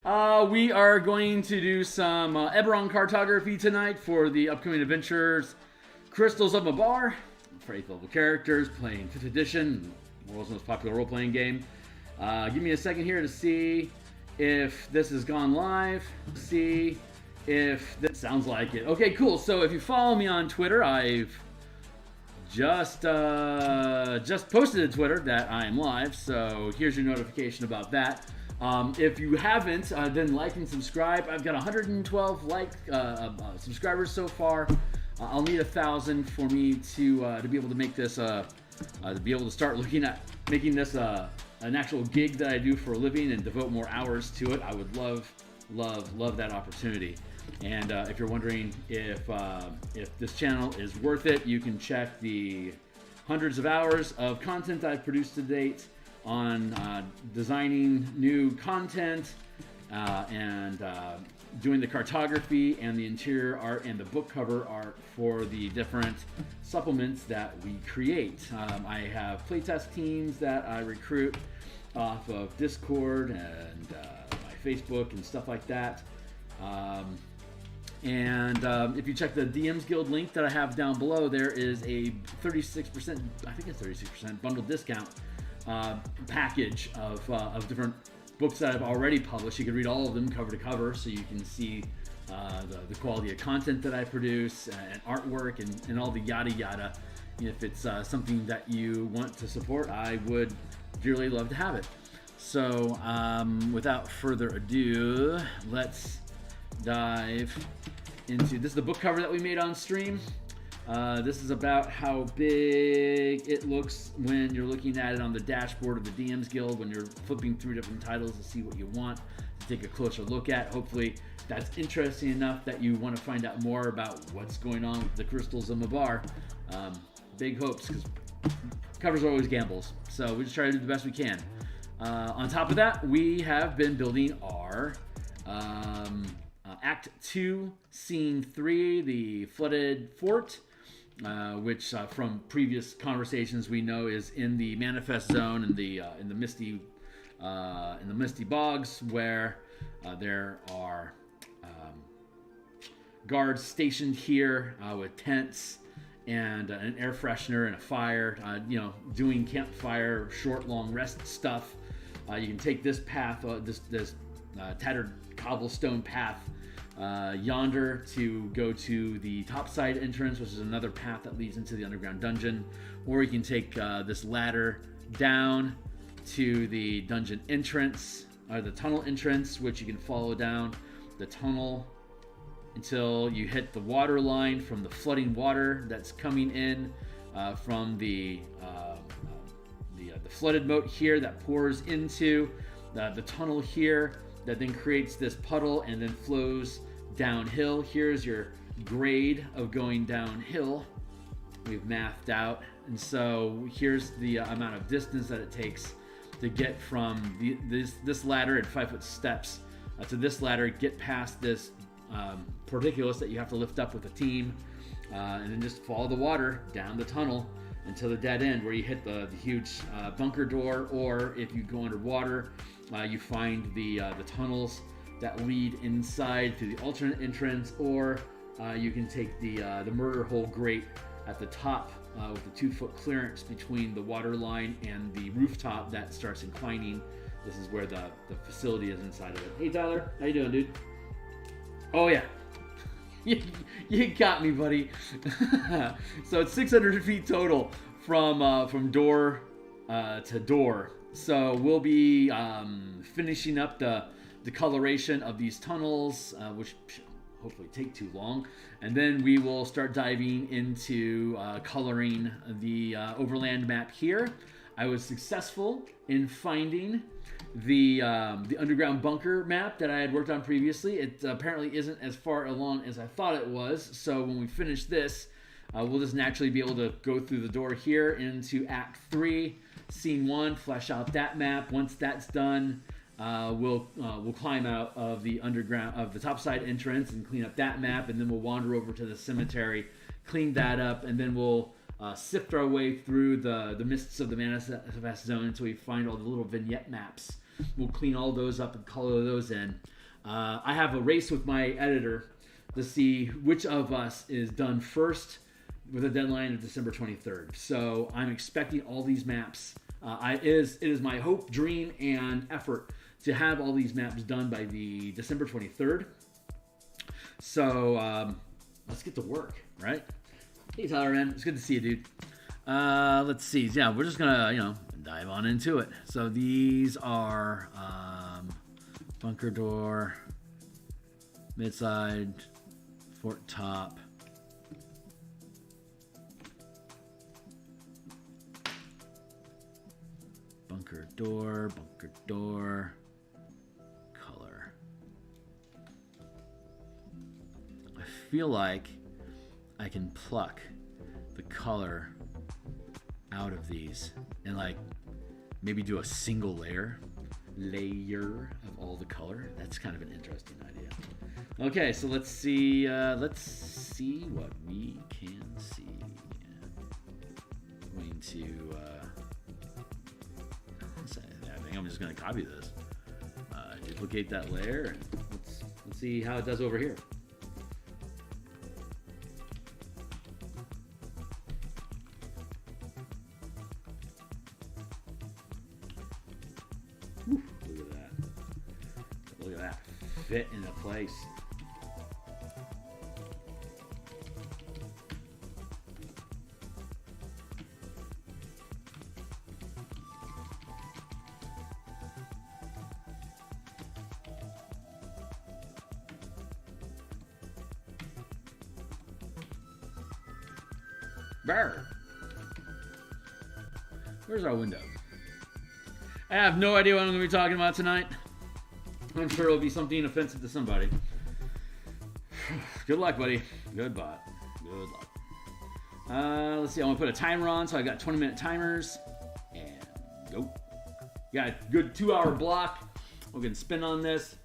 We are going to do some Eberron cartography tonight for the upcoming adventures Crystals of Mabar for 8th level characters playing 5th edition, the world's most popular role-playing game. Give me a second here to see if this has gone live. See if that sounds like it. Okay, cool. So if you follow me on Twitter, I've just posted to Twitter that I am live. So here's your notification about that. If you haven't, then like and subscribe. I've got 112 subscribers so far. I'll need 1,000 for me to be able to make this to be able to start looking at making this an actual gig that I do for a living and devote more hours to it. I would love that opportunity. And if you're wondering if this channel is worth it, you can check the hundreds of hours of content I've produced to date on designing new content and doing the cartography and the interior art and the book cover art for the different supplements that we create. I have playtest teams that I recruit off of Discord and my Facebook and stuff like that. If you check the DMsGuild link that I have down below, there is a 36%, I think it's 36% bundle discount package of different books that I've already published. You can read all of them cover to cover, so you can see the quality of content that I produce and artwork and all the yada yada. If it's something that you want to support, I would dearly love to have it. So without further ado, let's dive into this. Is the book cover that we made on stream. This is about how big it looks when you're looking at it on the dashboard of the DMsGuild when you're flipping through different titles to see what you want to take a closer look at. Hopefully that's interesting enough that you want to find out more about what's going on with the Crystals of Mabar. Big hopes, because covers are always gambles, so we just try to do the best we can. On top of that, we have been building our Act 2, Scene 3, the Flooded Fort, which from previous conversations we know is in the Manifest Zone in the Misty Bogs, where there are guards stationed here with tents and an air freshener and a fire, doing campfire, short, long rest stuff. You can take this path, this tattered cobblestone path yonder to go to the topside entrance, which is another path that leads into the underground dungeon, or you can take this ladder down to the dungeon entrance, or the tunnel entrance, which you can follow down the tunnel until you hit the water line from the flooding water that's coming in from the flooded moat here that pours into the tunnel here, that then creates this puddle and then flows downhill. Here's your grade of going downhill. We've mathed out, and so here's the amount of distance that it takes to get from this ladder at 5-foot steps to this ladder, get past this portcullis that you have to lift up with a team, and then just follow the water down the tunnel until the dead end where you hit the huge bunker door, or if you go underwater, you find the tunnels that lead inside to the alternate entrance, or you can take the murder hole grate at the top with the 2-foot clearance between the water line and the rooftop that starts inclining. This is where the facility is inside of it. Hey Tyler, how you doing, dude? Oh yeah, you got me, buddy. So it's 600 feet total from door to door. So we'll be finishing up the coloration of these tunnels, which should hopefully take too long, and then we will start diving into coloring the overland map here. I was successful in finding the underground bunker map that I had worked on previously. It apparently isn't as far along as I thought it was, so when we finish this, we'll just naturally be able to go through the door here into Act 3, Scene 1, flesh out that map. Once that's done, we'll climb out of the underground, of the topside entrance, and clean up that map, and then we'll wander over to the cemetery, clean that up, and then we'll sift our way through the mists of the Manifest Zone until we find all the little vignette maps. We'll clean all those up and color those in. I have a race with my editor to see which of us is done first with a deadline of December 23rd. So I'm expecting all these maps. It is my hope, dream, and effort to have all these maps done by the December 23rd. So let's get to work, right? Hey, Tyler, man. It's good to see you, dude. Let's see. Yeah, we're just going to, dive on into it. So these are bunker door, midside, fort top. Bunker door, color. I feel like I can pluck the color out of these and like maybe do a single layer of all the color. That's kind of an interesting idea. Okay, so let's see what we can see. I'm going to I think I'm just going to copy this, duplicate that layer, and let's see how it does over here. Whew, look at that fit into place. Brr. Where's our window? I have no idea what I'm going to be talking about tonight. I'm sure it'll be something offensive to somebody. Good luck, buddy. Good luck. Let's see. I want to put a timer on, so I got 20-minute timers. And go. Got a good 2-hour block. We're going to spin on this.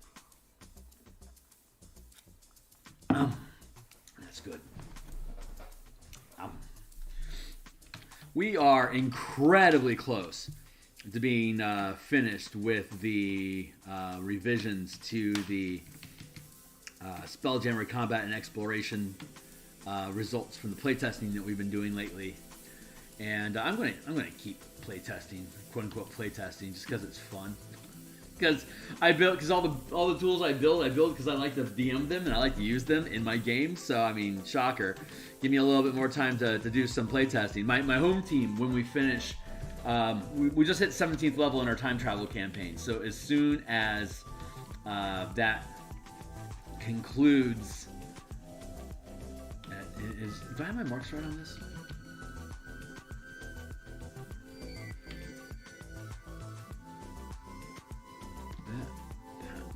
That's good. We are incredibly close to being finished with the revisions to the Spelljammer Combat and Exploration results from the playtesting that we've been doing lately. And I'm going to keep playtesting, quote unquote playtesting, just because it's fun. Because all the tools I build because I like to DM them and I like to use them in my games. So I mean, shocker. Give me a little bit more time to do some playtesting. My home team, when we finish, we just hit 17th level in our time travel campaign. So as soon as that concludes, do I have my marks right on this?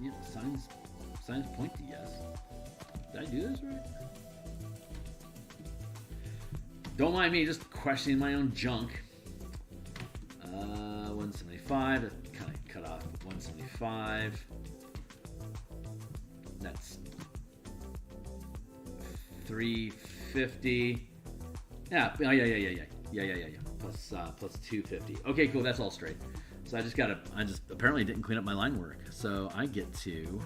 Yeah, signs point to yes. Did I do this right? Don't mind me just questioning my own junk. 175, that kind of cut off 175. That's 350. Yeah. Plus 250. Okay, cool. That's all straight. So I just apparently didn't clean up my line work. So I get to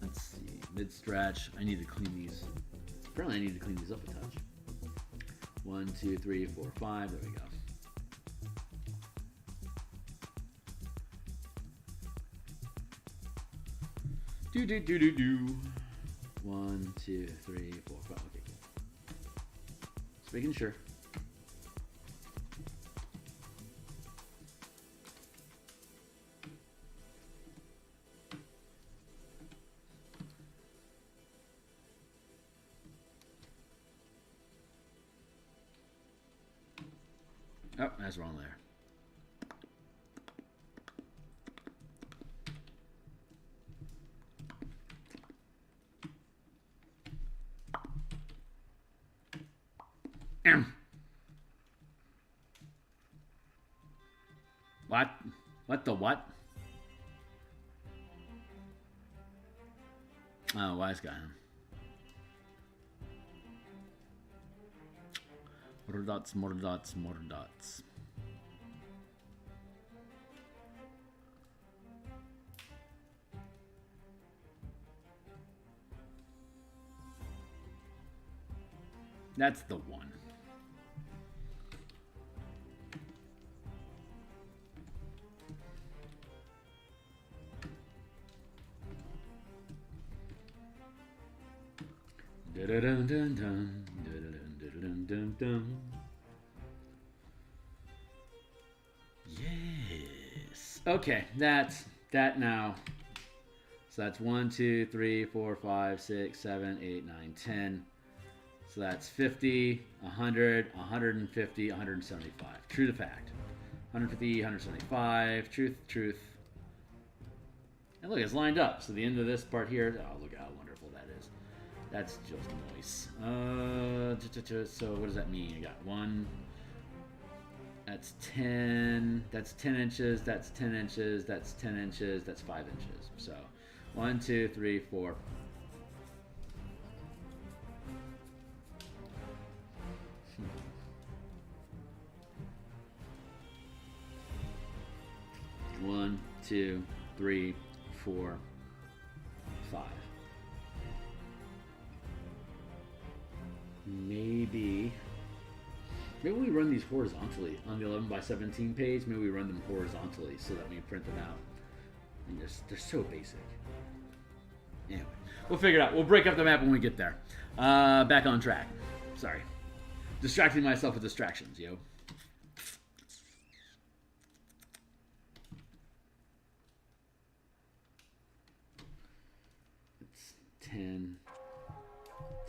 let's see, mid stretch. I need to clean these. Apparently I need to clean these up a touch. 1, 2, 3, 4, 5. There we go. Do. 1, 2, 3, 4, 5. Okay, cool. Just making sure. Oh, that's wrong there. What? What the what? Oh, wise guy. More dots. That's the one. Dun, dun, dun, dun, dun, dun, dun, dun. Yes. Okay, that's that now. So that's 1, 2, 3, 4, 5, 6, 7, 8, 9, 10. So that's 50, 100, 150, 175. True to fact. 150, 175. Truth, truth. And look, it's lined up. So the end of this part here. Oh, look how wonderful that is. That's just nice. So what does that mean? You got 1. That's 10. That's 10 inches. That's 10 inches. That's 10 inches. That's 5 inches. So 1, 2, 3, 4. One, 2, 3, 4, 5. Maybe we run these horizontally on the 11 by 17 page. Maybe we run them horizontally so that we print them out. And they're so basic. Anyway, we'll figure it out. We'll break up the map when we get there. Back on track. Sorry. Distracting myself with distractions, yo. It's 10,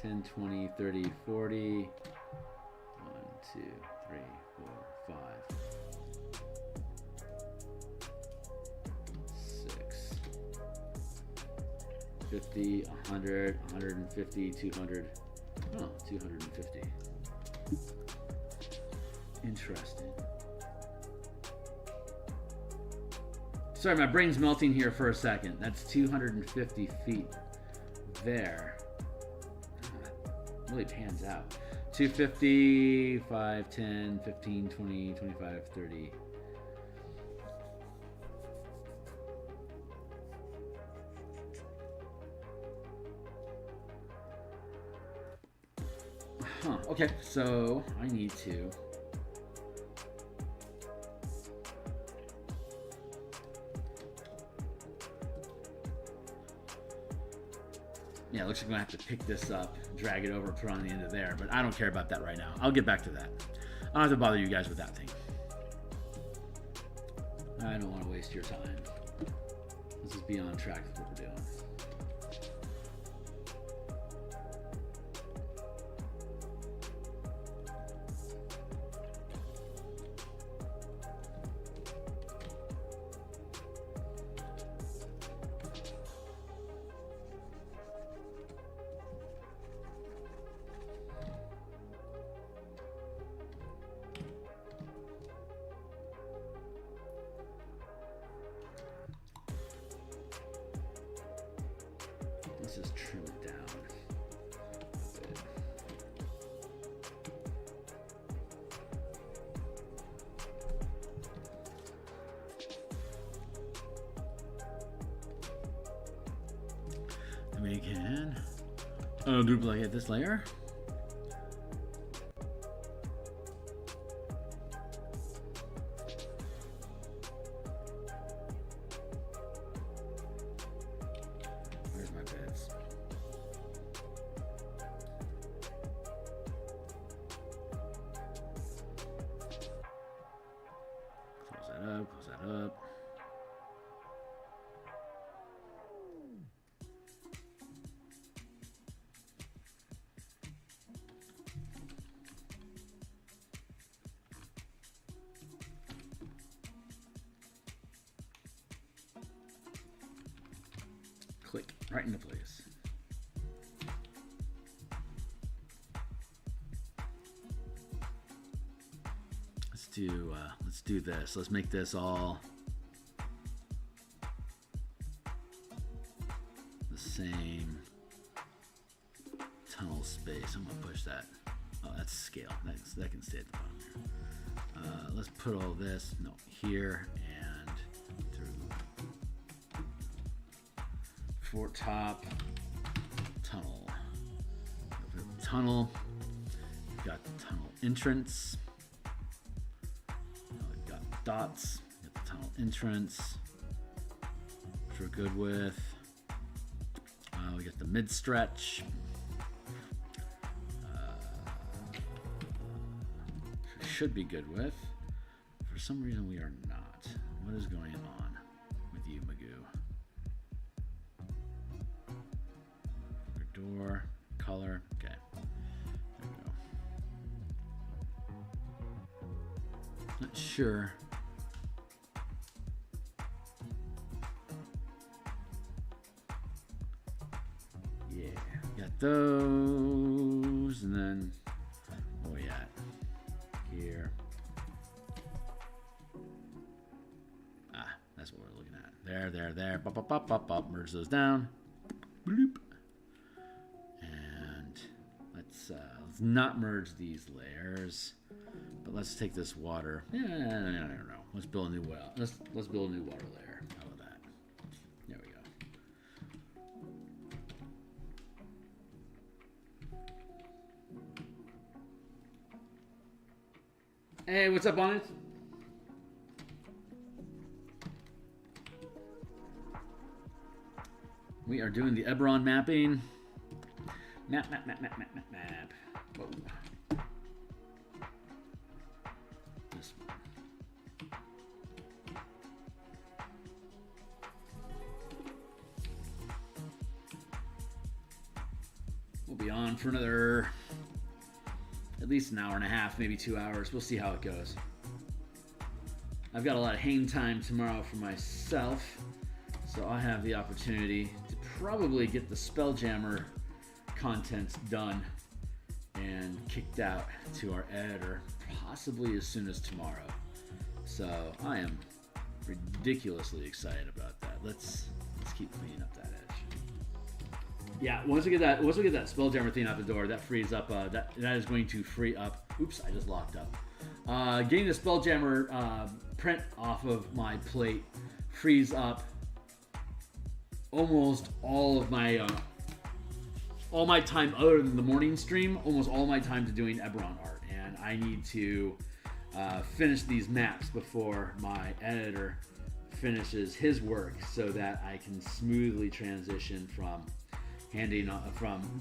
20, 30, 40. 1, 2, 3, 4, 5. 6. 50, 100, 150, 200. Oh, 250. Interesting. Sorry, my brain's melting here for a second. That's 250 feet there. Really pans out. 250, 5, 10, 15, 20, 25, 30. Huh, okay, so I need to yeah, it looks like I'm gonna have to pick this up, drag it over, put it on the end of there, but I don't care about that right now. I'll get back to that. I don't have to bother you guys with that thing. I don't want to waste your time. Let's just be on track with what we're doing. Let's just trim it down a bit. And we can duplicate this layer. Where's my bits? Close that up, close that up. Click right into place. Let's do this. Let's make this all the same tunnel space. I'm gonna push that. Oh, that's scale. That can stay at the bottom here. Let's put all this here and through Fort Top tunnel. Tunnel. we've got the tunnel entrance. Now we've got dots. We've got the tunnel entrance, which we're good with. We got the mid stretch. Should be good with. For some reason, we are not. What is going on with you, Magoo? Door, color. Okay. There we go. Not sure. Yeah, got those, and then where we at? Here. That's what we're looking at. There. Bop, bop, bop, bop, bop. Merge those down. Bloop. And let's not merge these layers, but let's take this water. No. Let's build a new well. Let's build a new water layer. How about that? There we go. Hey, what's up on it? We are doing the Eberron mapping. Map. Whoa. This one. We'll be on for another, at least an hour and a half, maybe 2 hours. We'll see how it goes. I've got a lot of hang time tomorrow for myself, so I have the opportunity to probably get the Spelljammer content done and kicked out to our editor, possibly as soon as tomorrow. So I am ridiculously excited about that. Let's keep cleaning up that edge. Yeah, once we get that Spelljammer thing out the door, that frees up. That is going to free up. Oops, I just locked up. Getting the Spelljammer print off of my plate frees up almost all of my time other than the morning stream, almost all my time to doing Eberron art, and I need to finish these maps before my editor finishes his work, so that I can smoothly transition from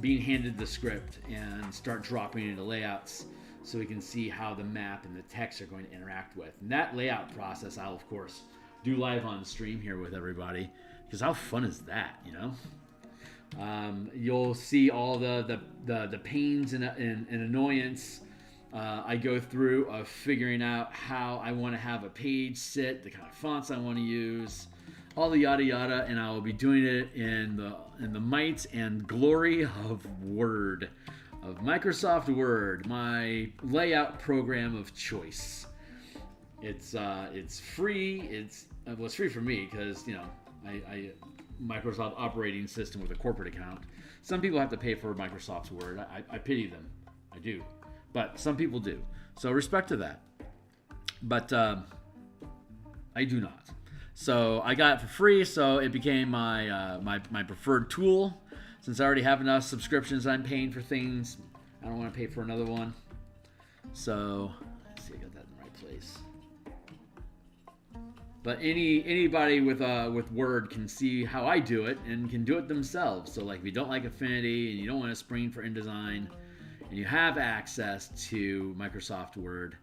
being handed the script and start dropping into layouts, so we can see how the map and the text are going to interact with. And that layout process, I'll of course do live on stream here with everybody. Because how fun is that, you know? You'll see all the pains and annoyance I go through of figuring out how I want to have a page sit, the kind of fonts I want to use, all the yada yada, and I will be doing it in the might and glory of Word, of Microsoft Word, my layout program of choice. It's free. It's free for me because, you know, I Microsoft operating system with a corporate account. Some people have to pay for Microsoft's Word. I pity them. I do. But some people do. So respect to that. But I do not. So I got it for free, so it became my preferred tool. Since I already have enough subscriptions I'm paying for things, I don't want to pay for another one. So let's see, I got that in the right place. But anybody with Word can see how I do it and can do it themselves. So like if you don't like Affinity and you don't want to spring for InDesign and you have access to Microsoft Word,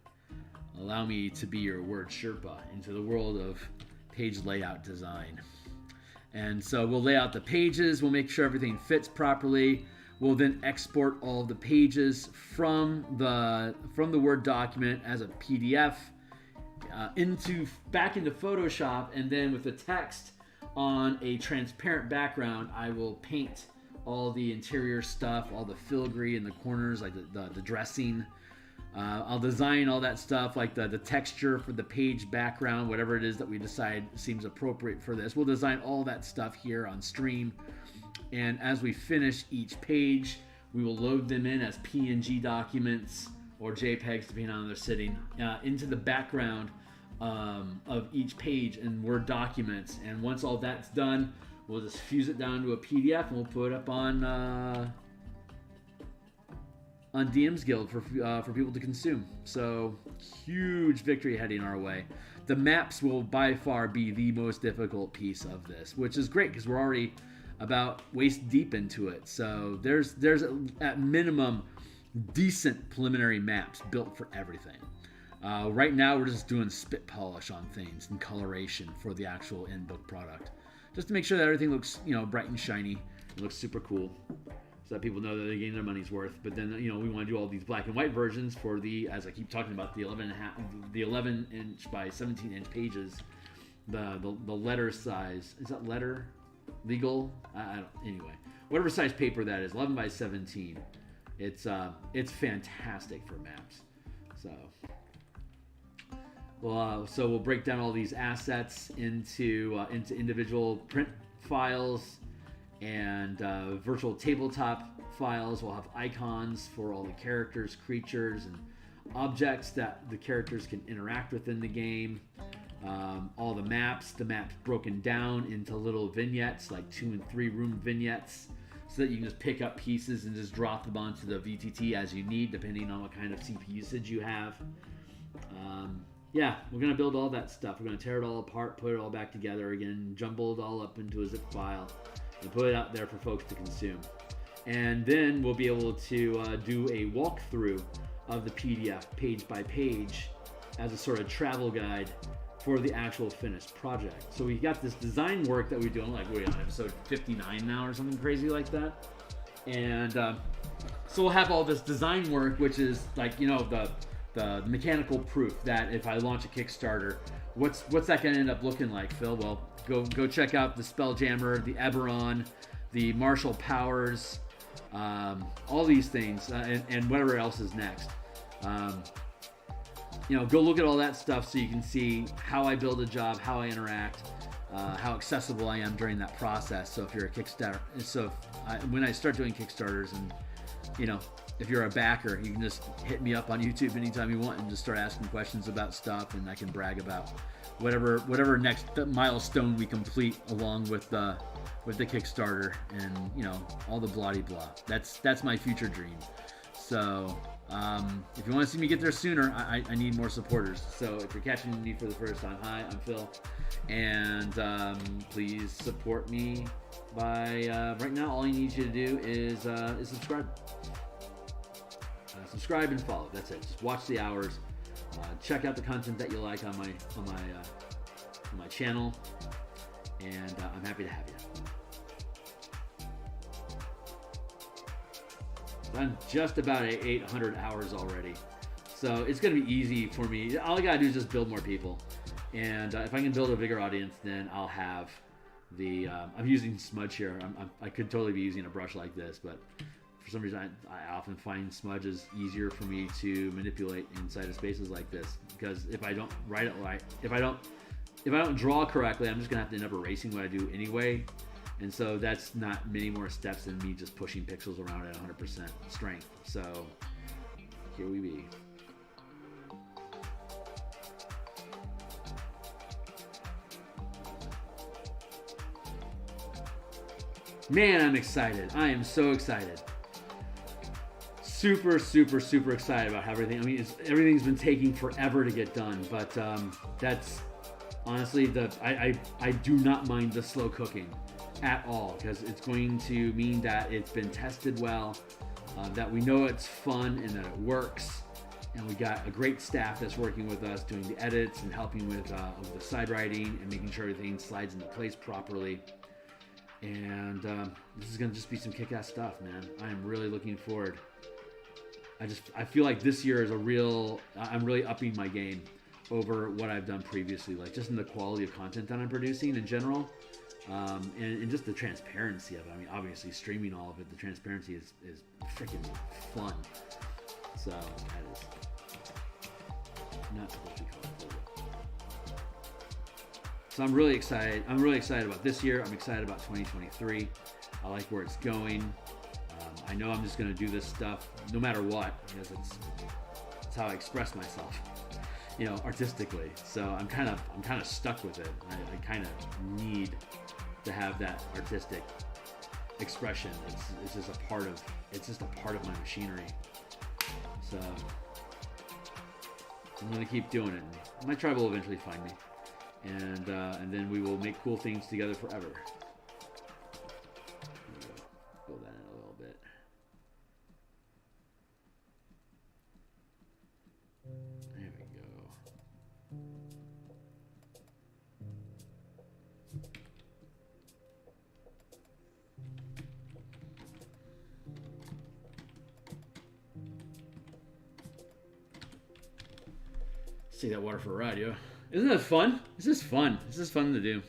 allow me to be your Word Sherpa into the world of page layout design. And so we'll lay out the pages, we'll make sure everything fits properly. We'll then export all the pages from the Word document as a PDF back into Photoshop, and then with the text on a transparent background, I will paint all the interior stuff, all the filigree in the corners, like the dressing. I'll design all that stuff, like the texture for the page background, whatever it is that we decide seems appropriate for this. We'll design all that stuff here on stream. And as we finish each page, we will load them in as PNG documents or JPEGs, depending on where they're sitting, into the background of each page in Word documents. And once all that's done, we'll just fuse it down to a PDF and we'll put it up on on DMsGuild for people to consume. So huge victory heading our way. The maps will by far be the most difficult piece of this, which is great because we're already about waist deep into it. So there's at minimum decent preliminary maps built for everything. Right now we're just doing spit polish on things and coloration for the actual in-book product, just to make sure that everything looks, bright and shiny. It looks super cool, so that people know that they're getting their money's worth. But then, we want to do all these black and white versions for the, as I keep talking about, the 11-inch by 17-inch pages. The letter size, is that letter legal? I don't. Anyway, whatever size paper that is, 11 by 17. It's fantastic for maps. So we'll break down all these assets into individual print files and virtual tabletop files. We'll have icons for all the characters, creatures, and objects that the characters can interact with in the game. All the maps broken down into little vignettes, like 2 and 3 room vignettes, so that you can just pick up pieces and just drop them onto the VTT as you need, depending on what kind of CPU usage you have. We're going to build all that stuff. We're going to tear it all apart, put it all back together again, jumble it all up into a zip file, and put it out there for folks to consume. And then we'll be able to do a walkthrough of the PDF page by page as a sort of travel guide for the actual finished project. So we got this design work that we're doing, like we're on episode 59 now or something crazy like that. And so we'll have all this design work, which is like, the mechanical proof that if I launch a Kickstarter, what's that going to end up looking like, Phil? Well, go check out the Spelljammer, the Eberron, the Martial Powers, all these things, and whatever else is next. Go look at all that stuff so you can see how I build a job, how I interact, how accessible I am during that process. So if you're a Kickstarter, when I start doing Kickstarters, and if you're a backer, you can just hit me up on YouTube anytime you want and just start asking questions about stuff, and I can brag about whatever next milestone we complete along with the Kickstarter, and all the blah blah. That's my future dream. So if you want to see me get there sooner, I need more supporters. So if you're catching me for the first time, hi, I'm Phil, and please support me by right now. All I need you to do is subscribe. Subscribe and follow. That's it. Just watch the hours. Check out the content that you like on my channel, and I'm happy to have you. I'm just about at 800 hours already, so it's going to be easy for me. All I gotta do is just build more people, and if I can build a bigger audience, then I'll have the. I'm using smudge here. I could totally be using a brush like this, but for some reason, I often find smudge is easier for me to manipulate inside of spaces like this, because if I don't write it right, if I don't draw correctly, I'm just gonna have to end up erasing what I do anyway, and so that's not many more steps than me just pushing pixels around at 100% strength. So here we be. Man, I'm excited. I am so excited. Super excited about everything. I mean, everything's been taking forever to get done, but that's honestly I do not mind the slow cooking at all, because it's going to mean that it's been tested well, that we know it's fun and that it works, and we got a great staff that's working with us doing the edits and helping with the side writing and making sure everything slides into place properly. And this is gonna just be some kick-ass stuff, man. I am really looking forward. I feel like this year is I'm really upping my game over what I've done previously, like just in the quality of content that I'm producing in general, and just the transparency of it. I mean, obviously streaming all of it, the transparency is freaking fun. So that is not supposed to be called. So I'm really excited. I'm really excited about this year. I'm excited about 2023. I like where it's going. I know I'm just going to do this stuff no matter what, because it's how I express myself, artistically. So I'm kind of stuck with it. I kind of need to have that artistic expression. It's just a part of my machinery. So I'm gonna keep doing it. My tribe will eventually find me, and then we will make cool things together forever. Build that in a little bit. There we go. Take that water for a ride, yo. Isn't that fun? This is fun. This is fun to do.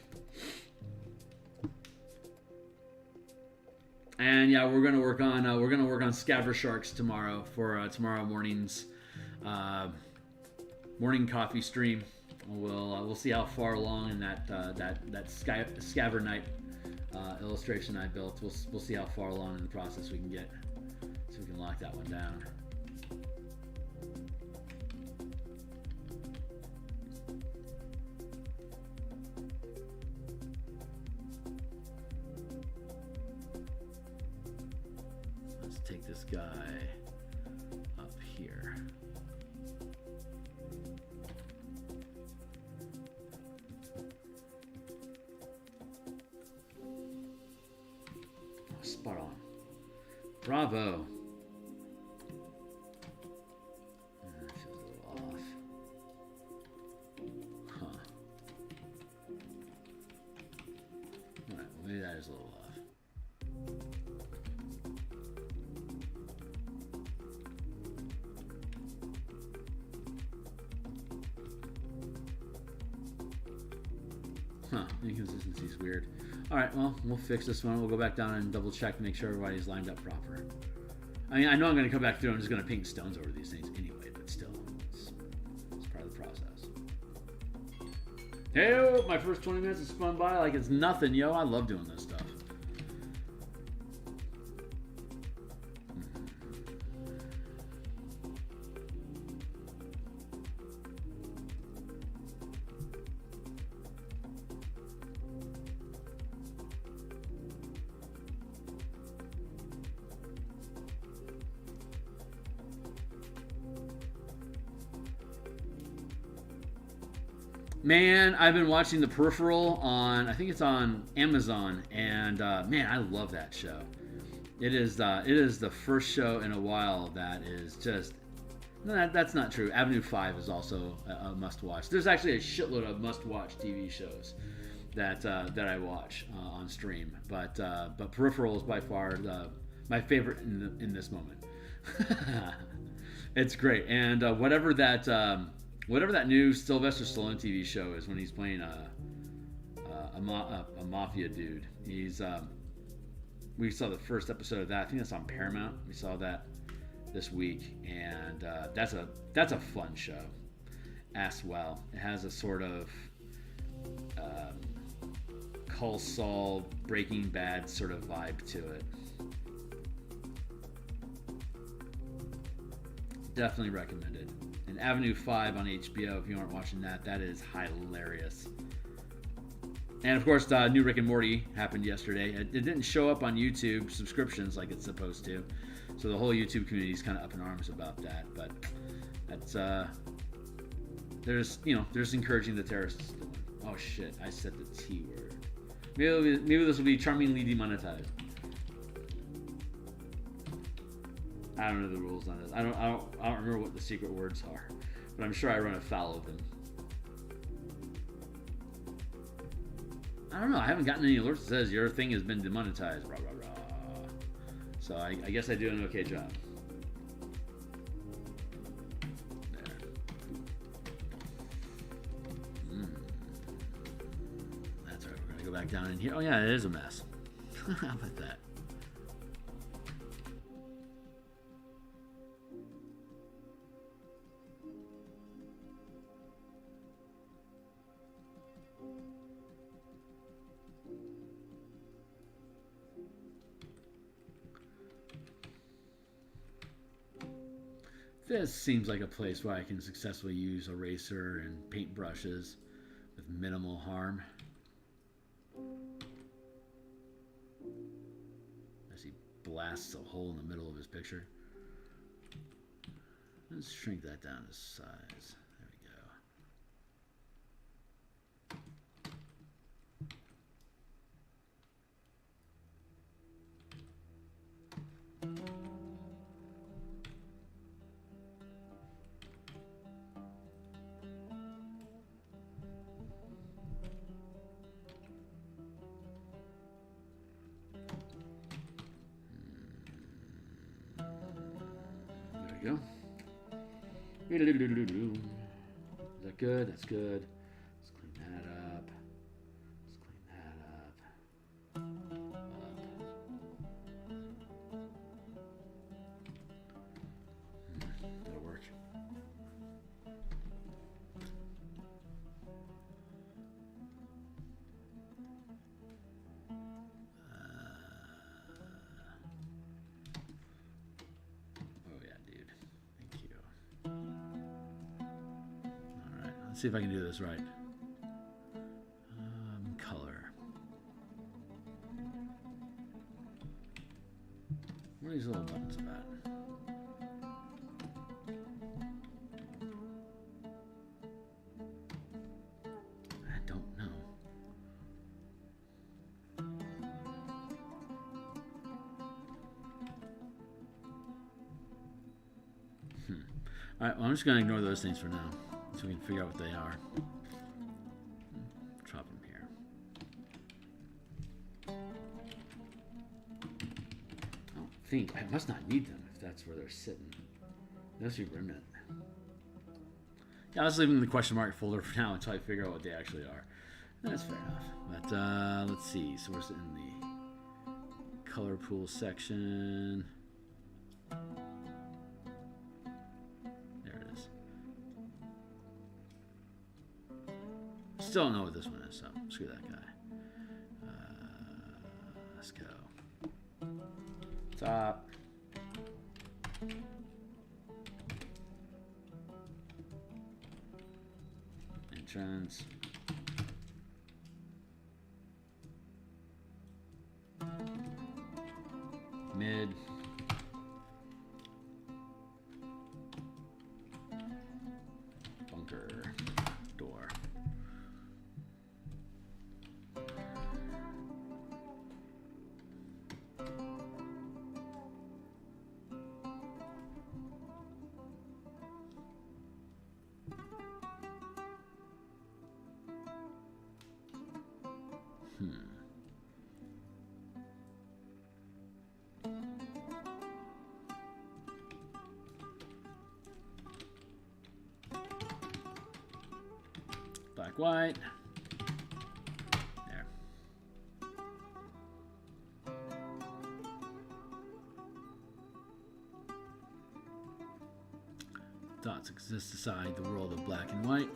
And yeah, we're gonna work on scaver sharks tomorrow for tomorrow morning's morning coffee stream. We'll see how far along in that scaver night illustration I built. We'll see how far along in the process we can get, so we can lock that one down. Let's take this guy up here. Spot on. Bravo. That feels a little off. Huh. Alright, well maybe that is a little off. Huh, inconsistency is weird. Alright, well, we'll fix this one. We'll go back down and double check to make sure everybody's lined up proper. I mean, I know I'm going to come back through. I'm just going to paint stones over these things anyway, but still, it's part of the process. Hey, my first 20 minutes has spun by like it's nothing, yo. I love doing this stuff. Man, I've been watching The Peripheral on, I think it's on Amazon, and man, I love that show. It is the first show in a while that is just, no, that's not true. Avenue 5 is also a must-watch. There's actually a shitload of must-watch TV shows that I watch on stream, but Peripheral is by far my favorite in this moment. It's great, and whatever that new Sylvester Stallone TV show is, when he's playing a mafia dude. We saw the first episode of that. I think that's on Paramount. We saw that this week, and that's a fun show as well. It has a sort of Call Saul, Breaking Bad sort of vibe to it. Definitely recommended. And Avenue 5 on HBO, if you aren't watching that, that is hilarious. And of course, new Rick and Morty happened yesterday. It didn't show up on YouTube subscriptions like it's supposed to, so the whole YouTube community is kind of up in arms about that. But that's there's encouraging the terrorists. Oh shit! I said the T word. Maybe this will be charmingly demonetized. I don't know the rules on this. I don't remember what the secret words are, but I'm sure I run afoul of them. I don't know. I haven't gotten any alerts that says your thing has been demonetized. Rah, rah, rah. So I guess I do an okay job. There. That's right. We're gonna go back down in here. Oh yeah, it is a mess. How about that? This seems like a place where I can successfully use eraser and paintbrushes with minimal harm. As he blasts a hole in the middle of his picture. Let's shrink that down to size. There we go. There we go. Is that good? That's good. Let's clean that up. Let's clean that up. That'll work. Oh yeah, dude. Thank you. Alright, let's see if I can do this right. Color. What are these little buttons about? I don't know. Alright, well, I'm just going to ignore those things for now, so we can figure out what they are. Drop them here. I don't think, I must not need them if that's where they're sitting. That's your remnant. Yeah, I'll just leave them in the question mark folder for now until I figure out what they actually are. That's fair enough. But let's see, so we're in the color pool section. Still don't know what this one is, so screw that guy. Let's go. Top. Entrance. Mid. Bunker. Door. Black, white. There. Dots exist aside the world of black and white.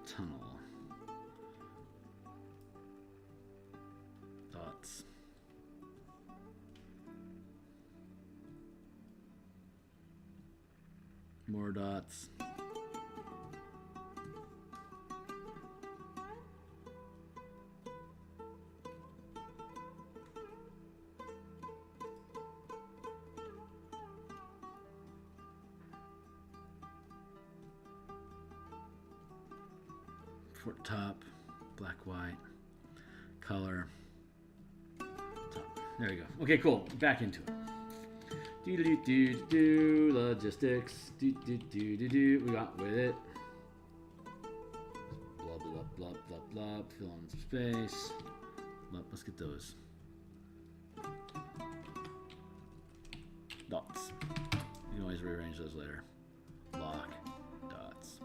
Tunnel. Dots. More dots. Fort top, black, white, color, top. There we go. Okay, cool. Back into it. Do logistics. We got with it. Blah blah blah blah blah. Fill in some space. Let's get those dots. You can always rearrange those later. Block dots.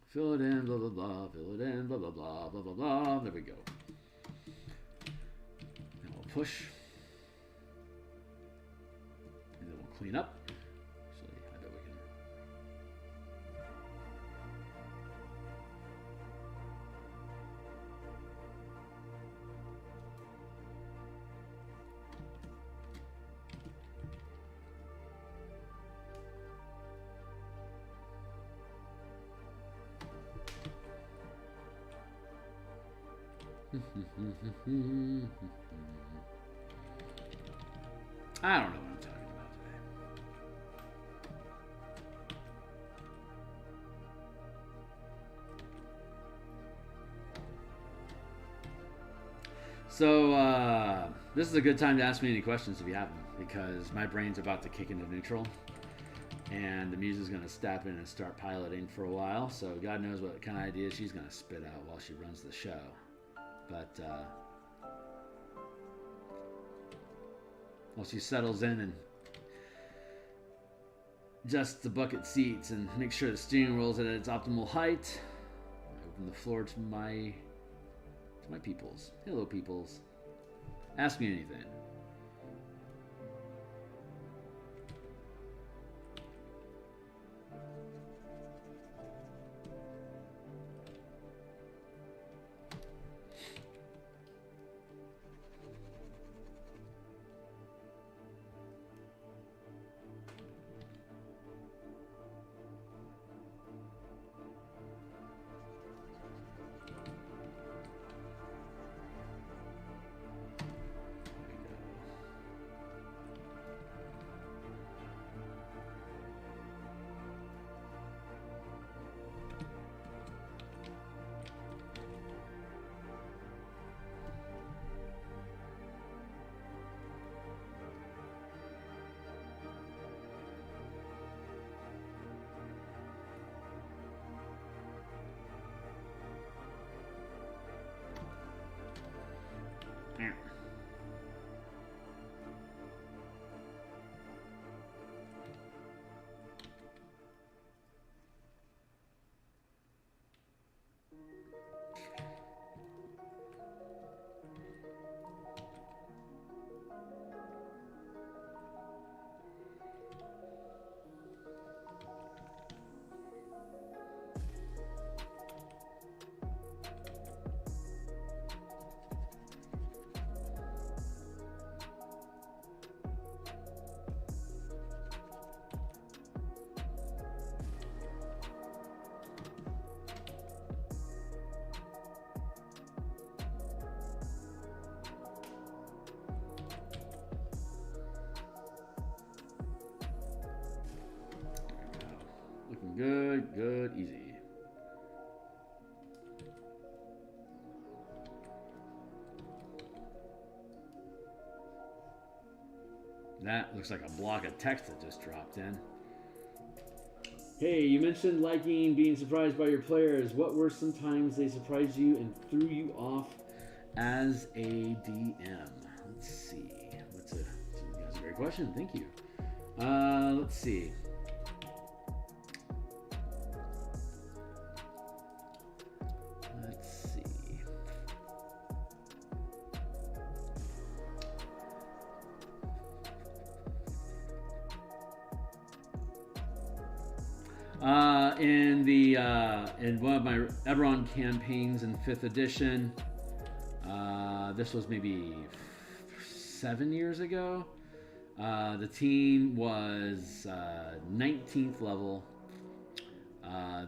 Fill it in, blah, blah, blah, fill it in, blah, blah, blah, blah, blah, blah. There we go. And we'll push. And then we'll clean up. Actually, I bet we can. I don't know what I'm talking about today. So, this is a good time to ask me any questions if you have them, because my brain's about to kick into neutral, and the muse's going to step in and start piloting for a while, so God knows what kind of ideas she's going to spit out while she runs the show. But, while she settles in and adjusts the bucket seats and makes sure the steering wheel's at its optimal height, I open the floor to my peoples. Hello, peoples. Ask me anything. Looking good, good, easy. That looks like a block of text that just dropped in. Hey, you mentioned liking being surprised by your players. What were some times they surprised you and threw you off as a DM? Let's see. That's a great question. Thank you. Let's see. In one of my Eberron campaigns in 5th edition, this was maybe 7 years ago. The team was 19th level.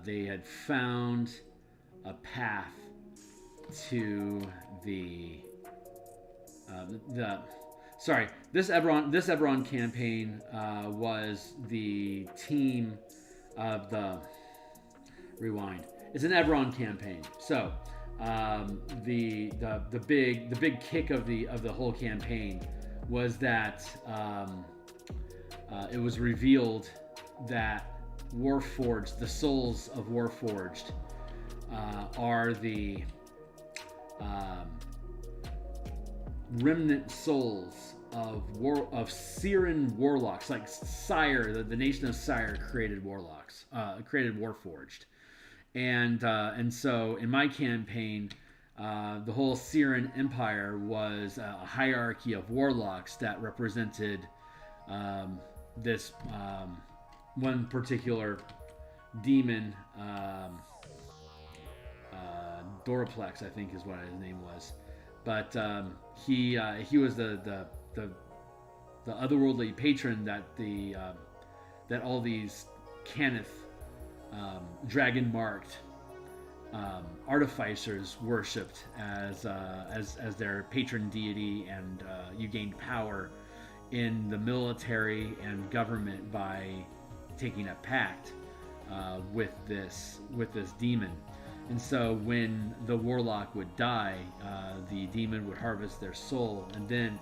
They had found a path to this Eberron campaign was the team of the rewind. It's an Eberron campaign. So the big kick of the whole campaign was that it was revealed that Warforged, the souls of Warforged, are the remnant souls of Siren warlocks, like Sire, the nation of Sire created warlocks, created Warforged, and so in my campaign, the whole Siren Empire was a hierarchy of warlocks that represented this one particular demon, Doraplex, I think is what his name was, but he was the otherworldly patron that that all these Cannith dragon marked artificers worshipped as their patron deity, and you gained power in the military and government by taking a pact with this demon. And so when the warlock would die, the demon would harvest their soul, and then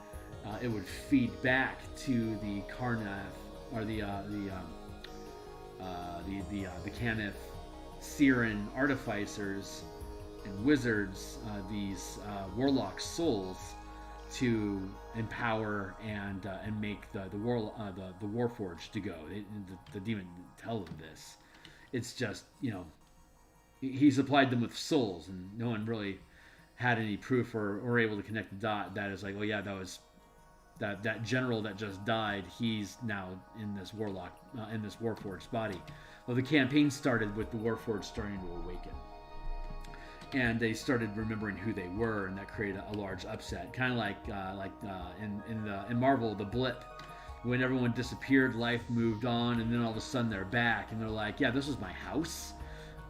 it would feed back to the Karnath, or the Canith Siren artificers and wizards, these warlock souls, to empower and make the Warforged to go. The demon didn't tell them this. It's just, he supplied them with souls, and no one really had any proof or able to connect the dot. That is like, oh yeah, that was that general that just died. He's now in this warlock, in this Warforged body. Well, the campaign started with the Warforged starting to awaken, and they started remembering who they were, and that created a large upset. Kind of like in Marvel, the blip. When everyone disappeared, life moved on, and then all of a sudden they're back, and they're like, yeah, this was my house.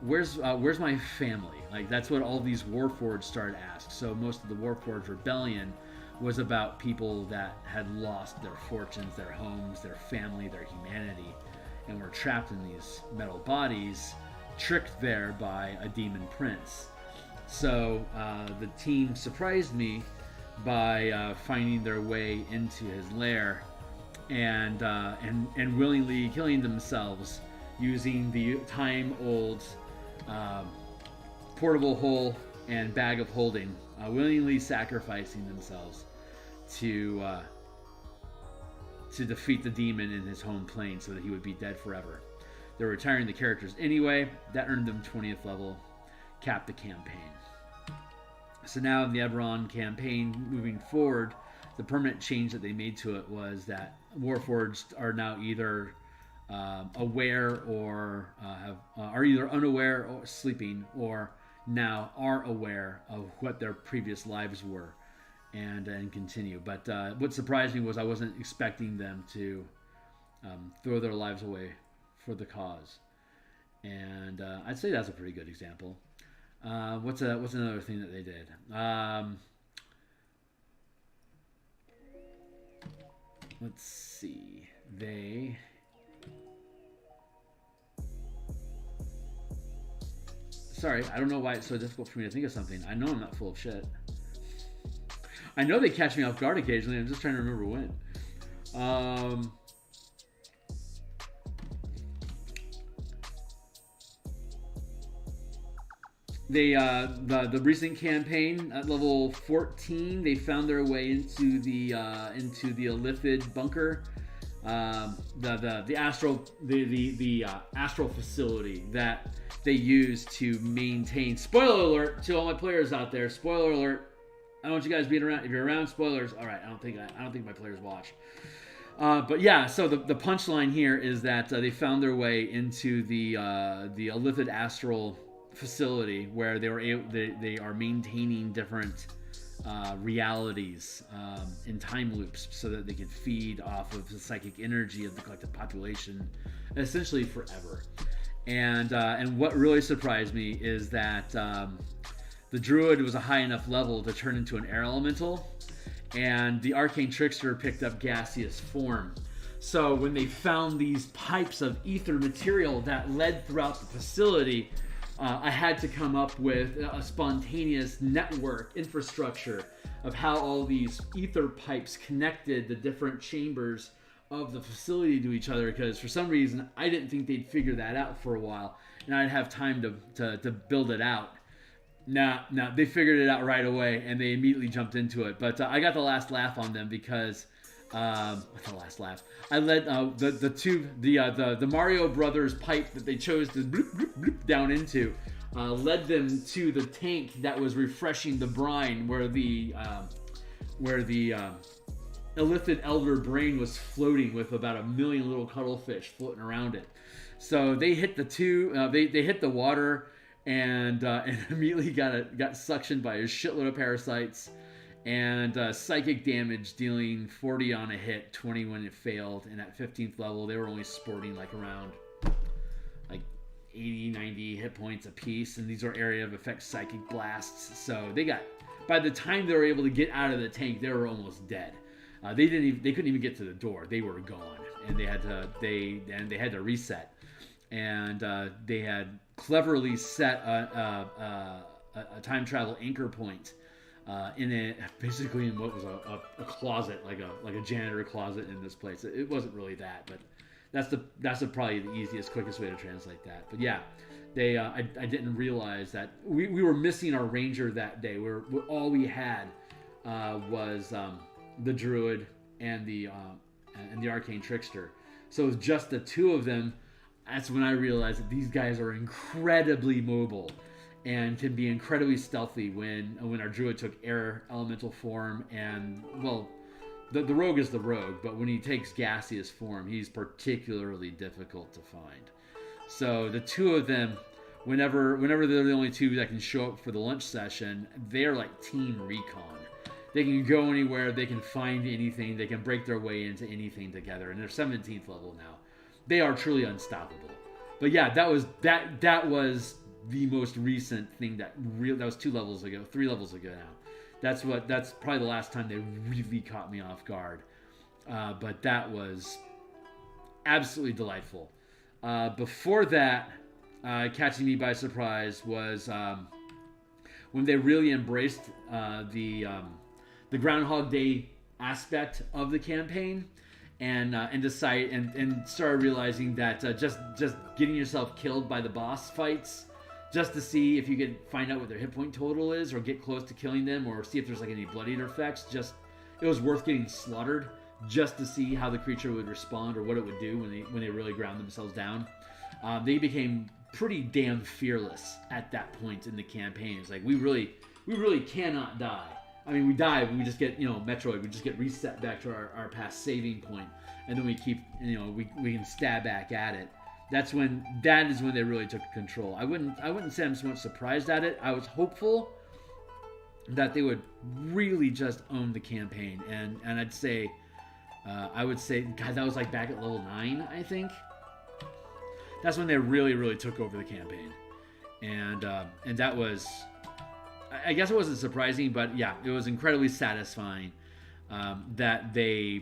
Where's my family? Like, that's what all these Warforged started to ask. So most of the Warforged rebellion was about people that had lost their fortunes, their homes, their family, their humanity, and were trapped in these metal bodies, tricked there by a demon prince. So the team surprised me by finding their way into his lair and willingly killing themselves using the time-old portable hole and bag of holding, willingly sacrificing themselves to defeat the demon in his home plane so that he would be dead forever. They're retiring the characters anyway. That earned them 20th level, capped the campaign. So now in the Eberron campaign, moving forward, the permanent change that they made to it was that Warforged are now either aware or are either unaware or sleeping, or now are aware of what their previous lives were and continue. But what surprised me was I wasn't expecting them to throw their lives away for the cause, and I'd say that's a pretty good example. What's another thing that they did? Let's see. Sorry, I don't know why it's so difficult for me to think of something. I know I'm not full of shit. I know they catch me off guard occasionally. I'm just trying to remember when. The recent campaign at level 14, they found their way into the Illithid bunker, the astral facility that they use to maintain. Spoiler alert to all my players out there. Spoiler alert. I don't want you guys being around. If you're around, spoilers. All right. I don't think my players watch. But yeah, so the punchline here is that they found their way into the Illithid astral facility, where they are maintaining different realities in time loops so that they can feed off of the psychic energy of the collective population essentially forever. And what really surprised me is that the druid was a high enough level to turn into an air elemental, and the arcane trickster picked up gaseous form. So when they found these pipes of ether material that led throughout the facility, I had to come up with a spontaneous network infrastructure of how all these ether pipes connected the different chambers of the facility to each other, because for some reason I didn't think they'd figure that out for a while and I'd have time to build it out. Nah, they figured it out right away and they immediately jumped into it. But I got the last laugh on them because the last laugh. I led the Mario Brothers pipe that they chose to bloop, bloop, bloop down into, led them to the tank that was refreshing the brine, where the Illithid Elder brain was floating with about 1 million little cuttlefish floating around it. So they hit they hit the water and immediately got suctioned by a shitload of parasites. And psychic damage, dealing 40 on a hit, 20 when it failed. And at 15th level, they were only sporting like around 80, 90 hit points apiece, and these are area of effect psychic blasts. So they got, by the time they were able to get out of the tank, they were almost dead. They couldn't even get to the door. They were gone, and they had to reset. And they had cleverly set a time travel anchor point basically in what was a closet, like a janitor closet in this place. It wasn't really that, but that's probably the easiest, quickest way to translate that. But yeah, I didn't realize that we were missing our ranger that day. All we had was the druid and the arcane trickster. So it was just the two of them. That's when I realized that these guys are incredibly mobile and can be incredibly stealthy when our druid took air elemental form. And, well, the rogue is the rogue, but when he takes gaseous form, he's particularly difficult to find. So the two of them, whenever they're the only two that can show up for the lunch session, they're like team recon. They can go anywhere, they can find anything, they can break their way into anything together, and they're 17th level now. They are truly unstoppable. But yeah, that was the most recent thing that was 3 levels ago now. That's probably the last time they really caught me off guard. But that was absolutely delightful. Before that, catching me by surprise was when they really embraced the Groundhog Day aspect of the campaign. And started realizing that just getting yourself killed by the boss fights, just to see if you could find out what their hit point total is, or get close to killing them, or see if there's like any blood eater effects. It was worth getting slaughtered just to see how the creature would respond or what it would do when they really ground themselves down. They became pretty damn fearless at that point in the campaign. It's like we really cannot die. I mean, we die, but we just get, Metroid, we just get reset back to our past saving point, and then we keep, we can stab back at it. That is when they really took control. I wouldn't say I'm so much surprised at it. I was hopeful that they would really just own the campaign, and I would say, God, that was like back at level 9, I think. That's when they really, really took over the campaign, and that was. I guess it wasn't surprising, but yeah, it was incredibly satisfying that they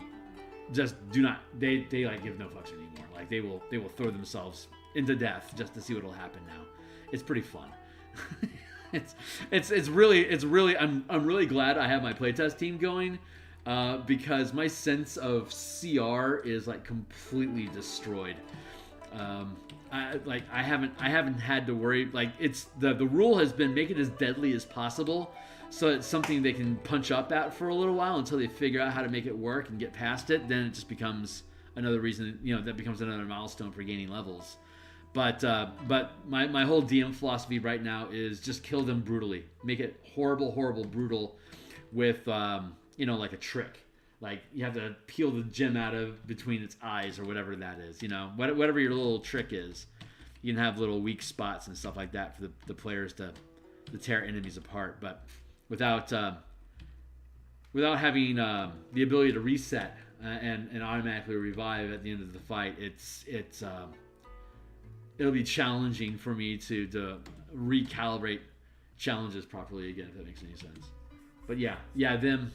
just do not they like give no fucks anymore. Like they will throw themselves into death just to see what will happen now. It's pretty fun. it's really I'm really glad I have my playtest team going because my sense of CR is like completely destroyed. I haven't had to worry. Like it's the rule has been make it as deadly as possible, so it's something they can punch up at for a little while until they figure out how to make it work and get past it. Then it just becomes another reason, that becomes another milestone for gaining levels. But my whole DM philosophy right now is just kill them brutally, make it horrible, brutal, with like a trick. Like, you have to peel the gem out of between its eyes or whatever that is. Whatever your little trick is. You can have little weak spots and stuff like that for the players to tear enemies apart. But without having the ability to reset and automatically revive at the end of the fight, it'll be challenging for me to recalibrate challenges properly again, if that makes any sense. But yeah, them...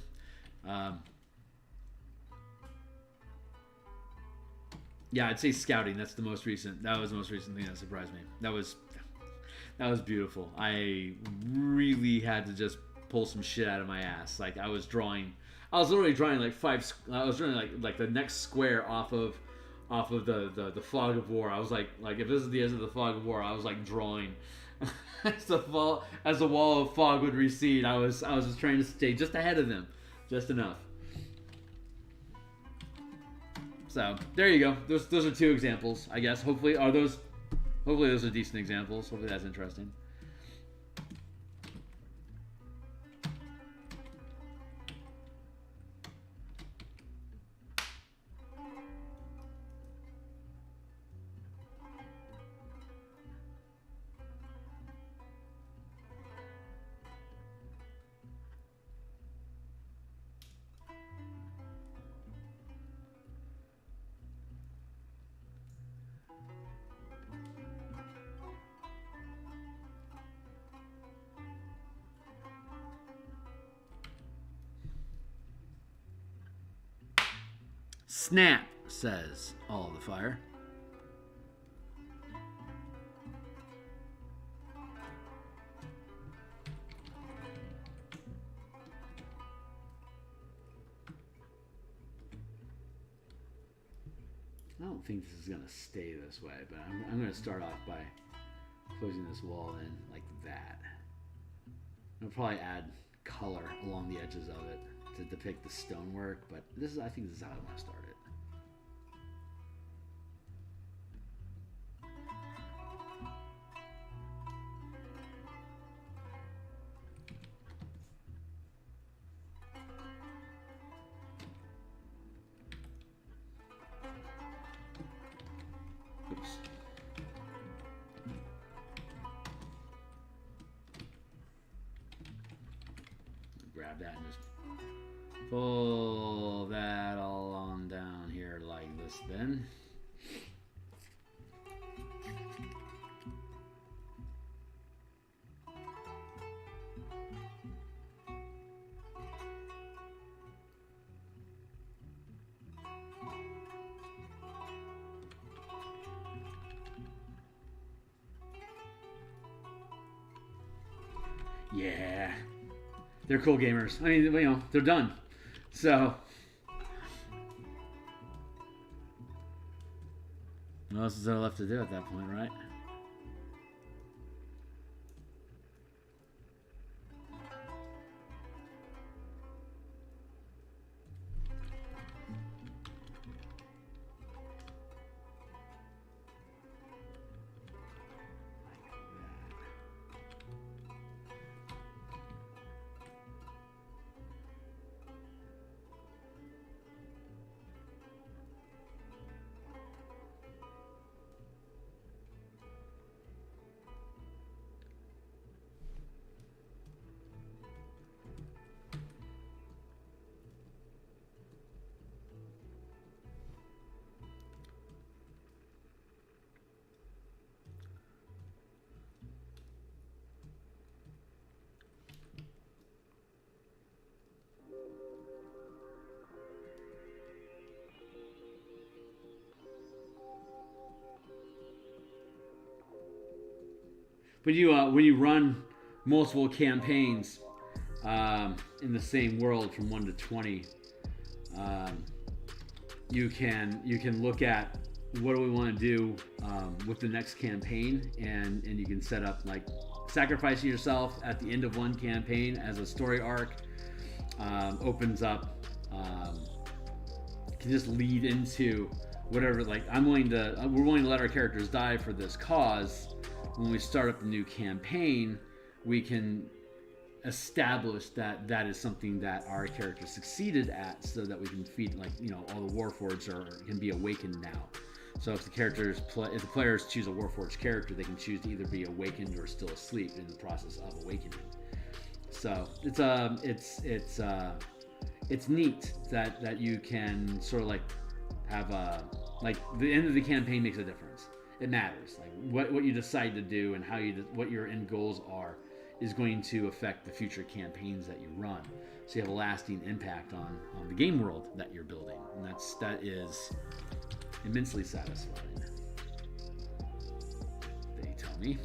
Yeah, I'd say scouting. That was the most recent thing that surprised me. That was beautiful. I really had to just pull some shit out of my ass. Like I was literally drawing like I was drawing like the next square off of the fog of war. I was like if this is the end of the fog of war, I was like drawing as the wall of fog would recede. I was just trying to stay just ahead of them, just enough. So there you go. Those are 2 examples, I guess. Hopefully those are decent examples. Hopefully that's interesting. Snap, says all of the fire. I don't think this is going to stay this way, but I'm going to start off by closing this wall in like that. I'll probably add color along the edges of it to depict the stonework, but I think this is how I want to start it. Oops. Grab that and just pull that all on down here like this then. Yeah. They're cool gamers. I mean, you know, they're done. So, what else is there left to do at that point, right? When you run multiple campaigns in the same world from 1 to 20, you can look at what do we want to do with the next campaign, and you can set up like sacrificing yourself at the end of one campaign as a story arc opens up, can just lead into whatever. Like we're willing to let our characters die for this cause. When we start up the new campaign, we can establish that that is something that our character succeeded at, so that we can feed, like, you know, all the Warforged can be awakened now. So if the players choose a Warforged character, they can choose to either be awakened or still asleep in the process of awakening. So it's neat that you can sort of like have like the end of the campaign makes a difference. It matters. Like what you decide to do and what your end goals are is going to affect the future campaigns that you run. So you have a lasting impact on the game world that you're building, and that is immensely satisfying. They tell me.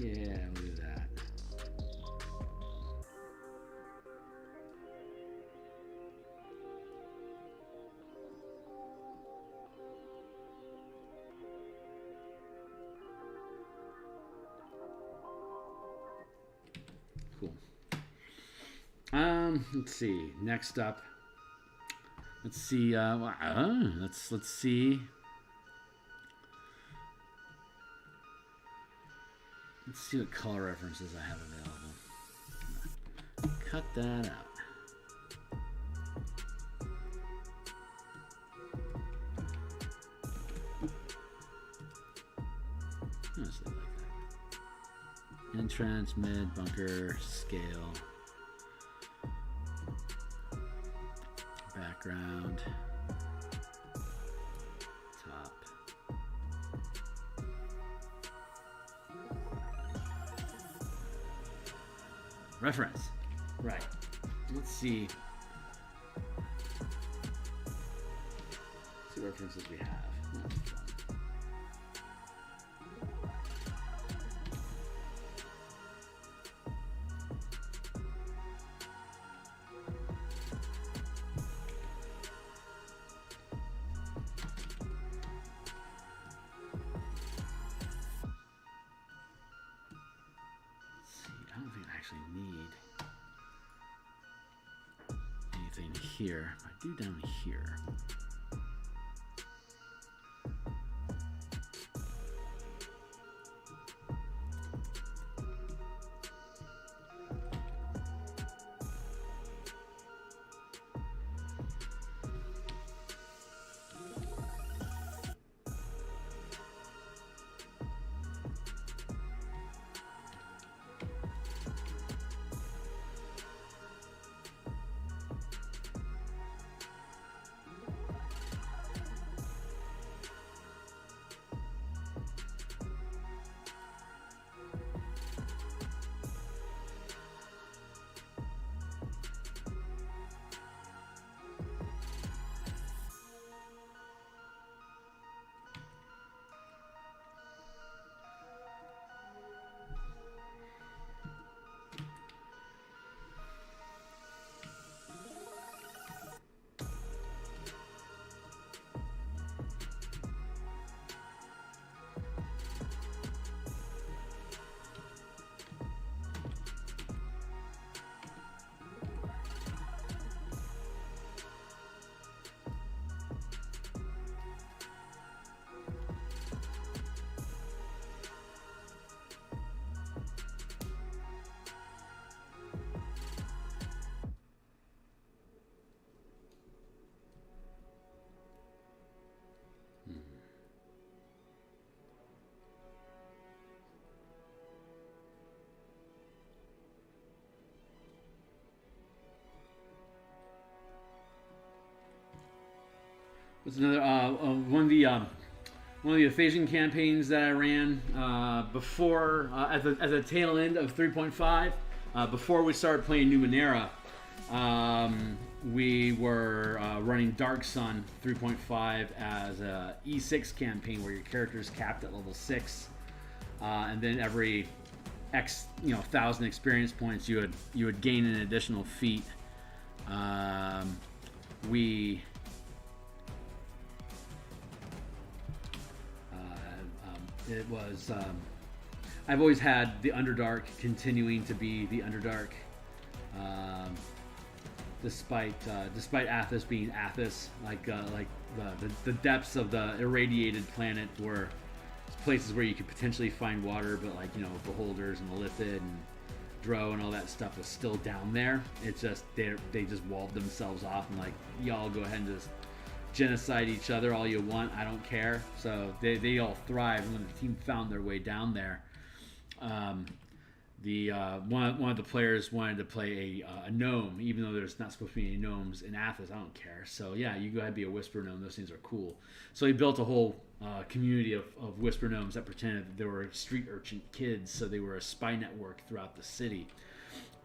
Yeah, look at that. Cool. Let's see. Next up, Let's see. Let's see. Let's see what color references I have available. Cut that out. Honestly, like that. Entrance, mid, bunker, scale, background, top. Reference. Right. Let's see. Let's see what references we have. That's fun. Here, I do down here. What's another one of the evasion campaigns that I ran before at the tail end of 3.5, before we started playing Numenera. We were running Dark Sun 3.5 as a E6 campaign where your character is capped at level 6, and then every X 1,000 experience points you would gain an additional feat. It was. I've always had the Underdark continuing to be the Underdark, despite Athos being Athos. Like the depths of the irradiated planet were places where you could potentially find water, but beholders and the Lithid and Drow and all that stuff was still down there. It's just they just walled themselves off and y'all go ahead and just genocide each other all you want, I don't care. So they all thrived when the team found their way down there. One of the players wanted to play a gnome, even though there's not supposed to be any gnomes in Athos. I don't care. So yeah, you go ahead and be a whisper gnome. Those things are cool. So he built a whole community of whisper gnomes that pretended that they were street urchin kids. So they were a spy network throughout the city.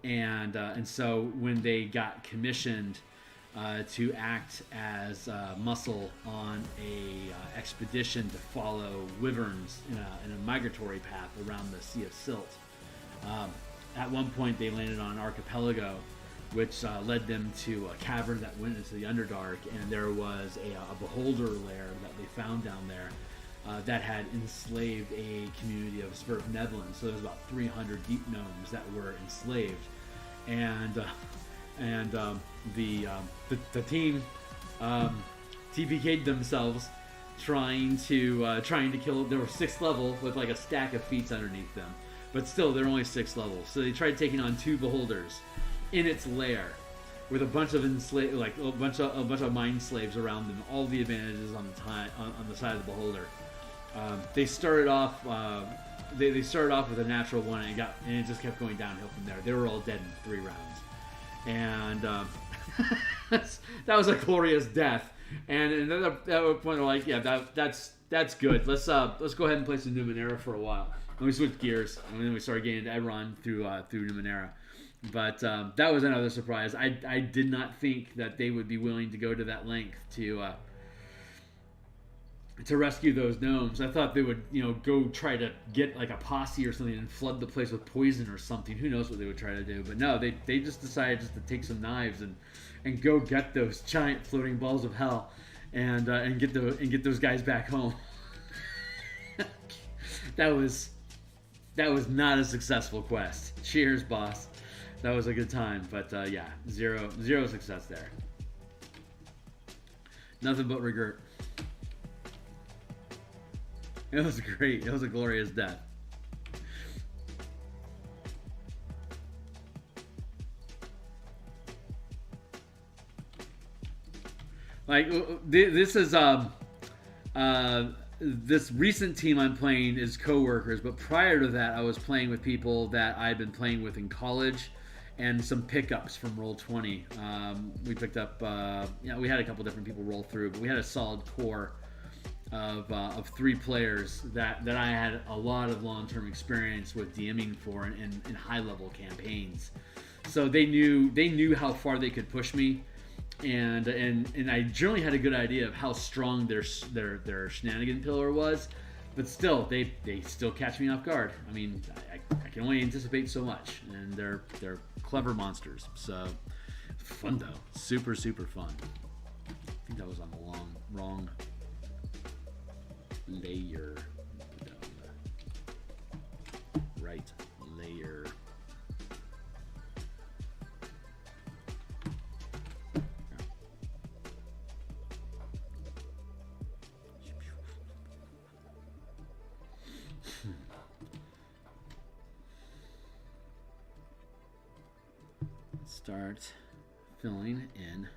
And so when they got commissioned to act as muscle on a expedition to follow wyverns in a migratory path around the Sea of Silt. At one point, they landed on an archipelago, which led them to a cavern that went into the Underdark, and there was a beholder lair that they found down there that had enslaved a community of Sverfnedlin. So there was about 300 deep gnomes that were enslaved, and the team TPK'd themselves trying to kill. They were 6th level with like a stack of feats underneath them, but still they're only 6th level. So they tried taking on 2 beholders in its lair with a bunch of a bunch of mind slaves around them. All the advantages on the side of the beholder. They started off. They started off with a natural 1, and it just kept going downhill from there. They were all dead in 3 rounds, and that was a glorious death. And then at that point, they're like, "Yeah, that's good. Let's go ahead and play some Numenera for a while." And we switched gears, and then we started getting into Eberron through Numenera. But that was another surprise. I did not think that they would be willing to go to that length to rescue those gnomes. I thought they would, go try to get like a posse or something and flood the place with poison or something. Who knows what they would try to do? But no, they just decided just to take some knives and go get those giant floating balls of hell and get those guys back home. That was not a successful quest. Cheers, boss. That was a good time, but yeah, zero success there. Nothing but regret. It was great. It was a glorious death. Like this is this recent team I'm playing is coworkers, but prior to that, I was playing with people that I'd been playing with in college, and some pickups from Roll20. We picked up, we had a couple different people roll through, but we had a solid core of 3 players that I had a lot of long-term experience with DMing for in high-level campaigns. So they knew how far they could push me, and I generally had a good idea of how strong their shenanigan pillar was, but still they still catch me off guard. I mean, I can only anticipate so much, and they're clever monsters. So fun though, super fun. I think that was on the wrong layer. Right layer. Start filling in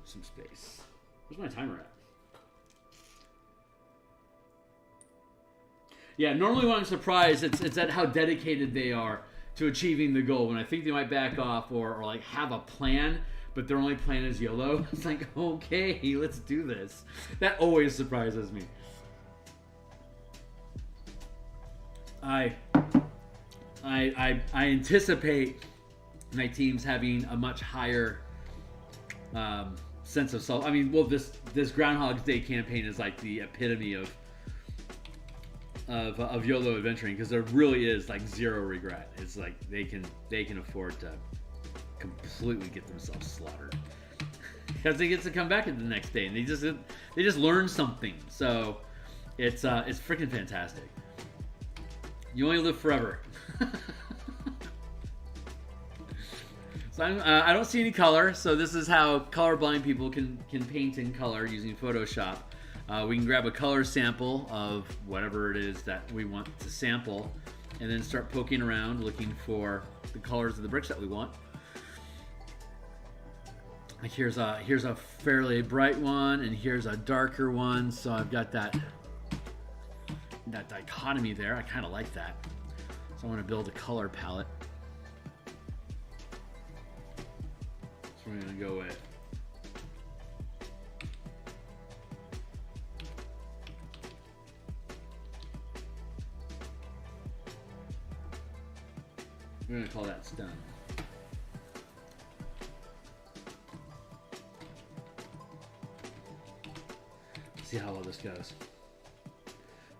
some space. Where's my timer at? Yeah, normally when I'm surprised, it's at how dedicated they are to achieving the goal. When I think they might back off or like have a plan, but their only plan is YOLO. It's like, okay, let's do this. That always surprises me. I anticipate my teams having a much higher sense of self. I mean, well, this Groundhog's Day campaign is like the epitome of YOLO adventuring, because there really is like zero regret. It's like they can afford to completely get themselves slaughtered because they get to come back the next day and they just learn something. So it's freaking fantastic. You only live forever. So I don't see any color, so this is how colorblind people can paint in color using Photoshop. We can grab a color sample of whatever it is that we want to sample, and then start poking around looking for the colors of the bricks that we want. Like here's a fairly bright one, and here's a darker one. So I've got that dichotomy there. I kind of like that. So I want to build a color palette. So we're going to go with we're going to call that stone. See how well this goes.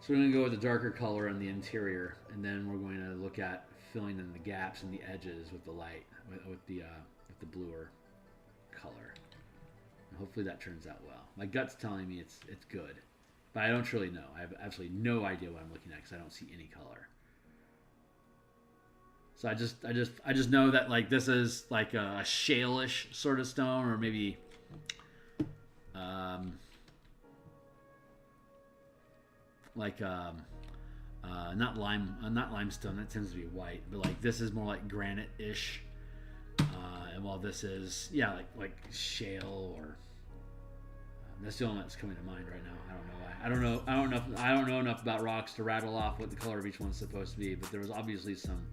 So we're going to go with a darker color on the interior, and then we're going to look at filling in the gaps and the edges with the light, with the bluer color. And hopefully that turns out well. My gut's telling me it's good, but I don't truly know. I have absolutely no idea what I'm looking at because I don't see any color. So I just know that like this is like a shale-ish sort of stone, or maybe like not limestone. That tends to be white, but like this is more like granite-ish. And while this is like shale or that's the only one that's coming to mind right now. I don't know why. I don't know enough about rocks to rattle off what the color of each one's supposed to be. But there was obviously some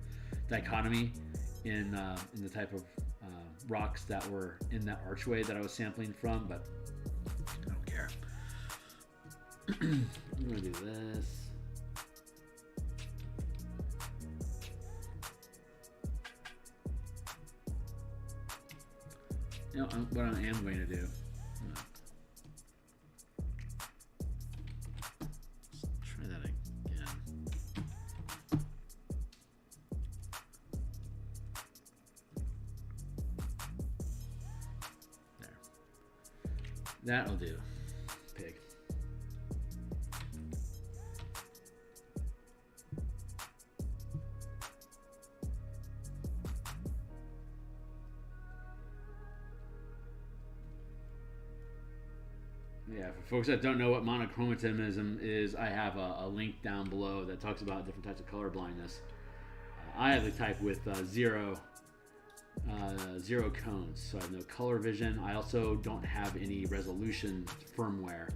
dichotomy in the type of rocks that were in that archway that I was sampling from. But I don't care. I'm gonna do this. You know what I am going to do. Try that again. There. That'll do. Pig. Yeah, for folks that don't know what monochromatism is, I have a link down below that talks about different types of color blindness. I have the type with zero cones, so I have no color vision. I also don't have any resolution firmware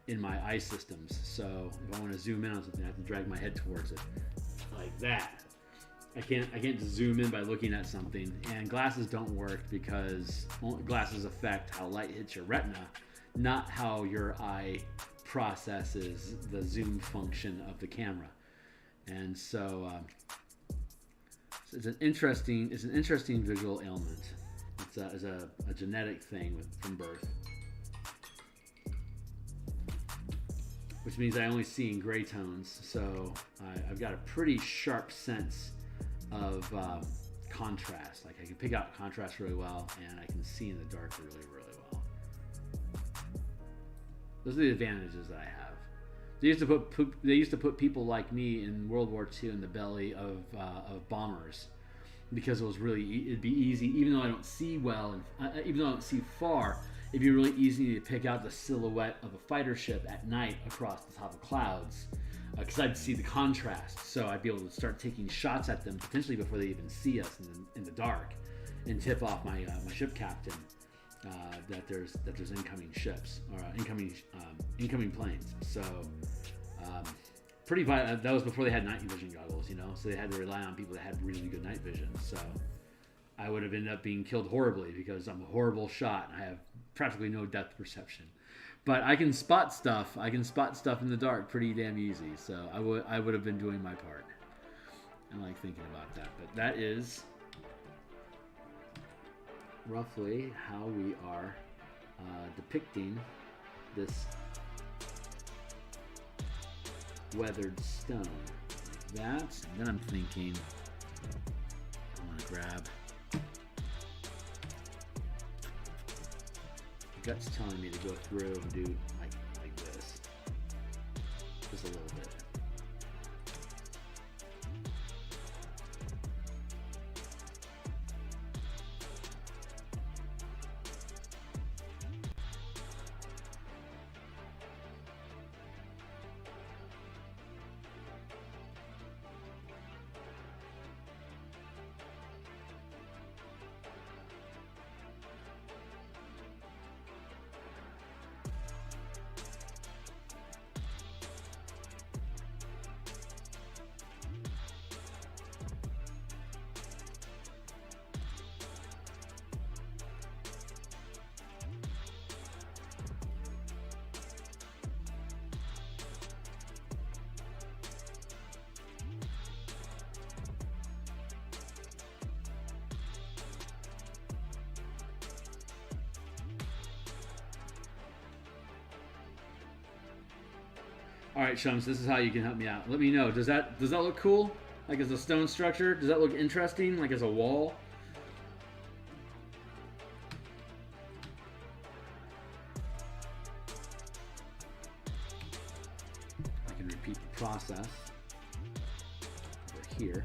in my eye systems, so if I want to zoom in on something, I have to drag my head towards it like that. I can't just zoom in by looking at something, and glasses don't work because glasses affect how light hits your retina, not how your eye processes the zoom function of the camera. And so it's an interesting visual ailment. It's a genetic thing from birth, which means I only see in gray tones. So I've got a pretty sharp sense of contrast. Like I can pick out contrast really well, and I can see in the dark really, really well. Those are the advantages that I have. They used to put people like me in World War II in the belly of bombers because it'd be easy, even though I don't see well and even though I don't see far, it'd be really easy to pick out the silhouette of a fighter ship at night across the top of clouds because I'd see the contrast. So I'd be able to start taking shots at them potentially before they even see us in the dark, and tip off my ship captain that there's incoming ships or incoming planes. So pretty violent. That was before they had night vision goggles, so they had to rely on people that had really good night vision. So I would have ended up being killed horribly because I'm a horrible shot and I have practically no depth perception. But I can spot stuff. I can spot stuff in the dark pretty damn easy. So I would have been doing my part. I like thinking about that. But that is roughly how we are depicting this weathered stone. Like that. And then I'm thinking I want to grab. Gut's telling me to go through and do like this. Just a little bit. All right, Shums, this is how you can help me out. Let me know. Does that look cool? Like as a stone structure? Does that look interesting? Like as a wall? I can repeat the process over here.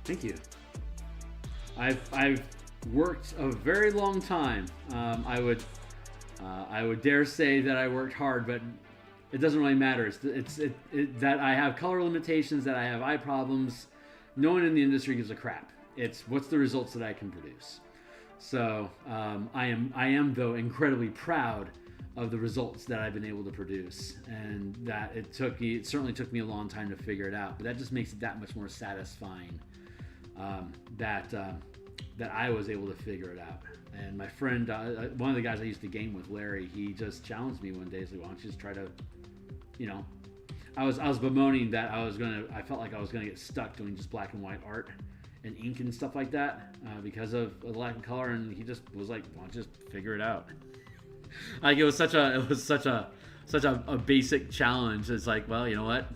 Thank you. I've worked a very long time. I would dare say that I worked hard, but it doesn't really matter. It's that I have color limitations, that I have eye problems. No one in the industry gives a crap. It's what's the results that I can produce. So I am though incredibly proud of the results that I've been able to produce, and that it certainly took me a long time to figure it out. But that just makes it that much more satisfying that I was able to figure it out. And my friend, one of the guys I used to game with, Larry, he just challenged me one day. He's like, "Why don't you just try to, you know?" I was bemoaning that I felt like I was gonna get stuck doing just black and white art and ink and stuff like that because of the lack of color. And he just was like, "Why don't you just figure it out?" Like it was such a basic challenge. It's like, well, you know what?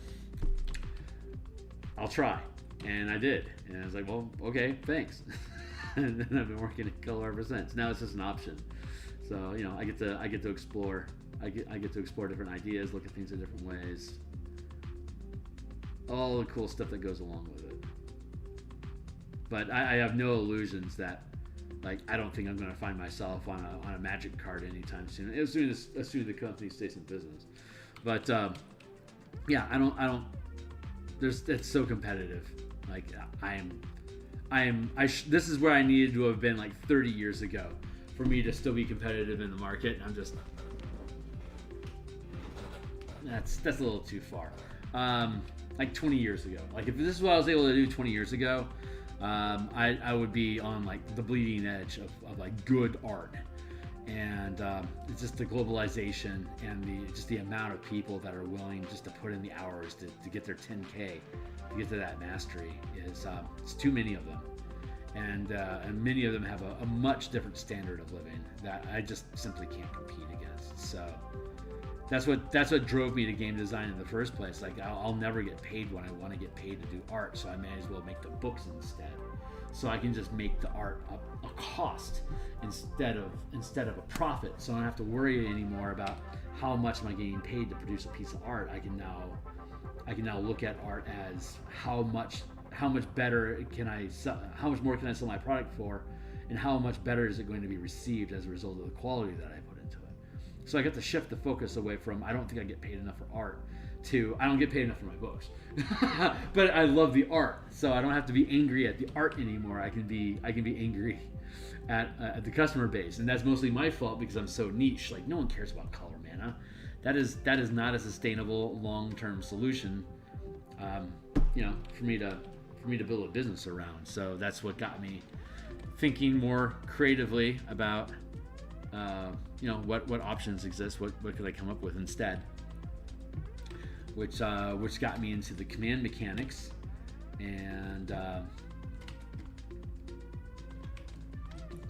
I'll try, and I did. And I was like, well, okay, thanks. And then I've been working in color ever since. Now it's just an option. So I get to explore. I get to explore different ideas, look at things in different ways. All the cool stuff that goes along with it. But I have no illusions that, like, I don't think I'm going to find myself on a magic card anytime soon. As soon as the company stays in business. But yeah, I don't. It's so competitive. Like this is where I needed to have been like 30 years ago for me to still be competitive in the market. I'm just that's a little too far. Like 20 years ago. Like if this is what I was able to do 20 years ago, I would be on like the bleeding edge of like good art. And it's just the globalization and the amount of people that are willing just to put in the hours to get their 10K, to get to that mastery is it's too many of them, and many of them have a much different standard of living that I just simply can't compete against. So that's what drove me to game design in the first place. Like I'll never get paid when I want to get paid to do art, so I may as well make the books instead. So I can just make the art a cost instead of a profit. So I don't have to worry anymore about how much am I getting paid to produce a piece of art. I can now look at art as how much better can I sell, how much more can I sell my product for, and how much better is it going to be received as a result of the quality that I put into it. So I got to shift the focus away from I don't think I get paid enough for art to I don't get paid enough for my books. But I love the art, so I don't have to be angry at the art anymore. I can be angry at the customer base, and that's mostly my fault because I'm so niche. Like no one cares about color mana. That is not a sustainable long-term solution. For me to build a business around. So that's what got me thinking more creatively about what options exist. What could I come up with instead? Which got me into the command mechanics, and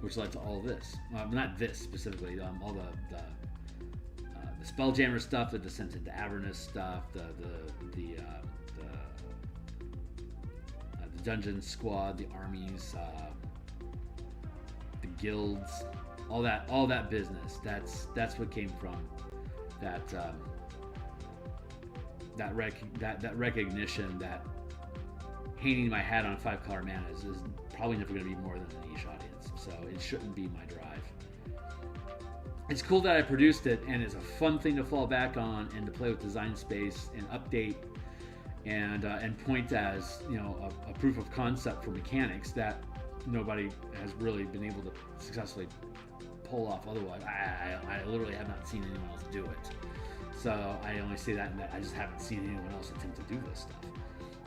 which led to all this. Not this specifically. All the Spelljammer stuff, the Descent into Avernus stuff, the Dungeon Squad, the armies, the guilds, all that business. That's what came from that recognition that hanging my hat on 5 color mana is probably never going to be more than a niche audience. So it shouldn't be my drive. It's cool that I produced it, and it's a fun thing to fall back on and to play with design space and update and point as a proof of concept for mechanics that nobody has really been able to successfully pull off. Otherwise, I literally have not seen anyone else do it. So I only say that in that I just haven't seen anyone else attempt to do this stuff.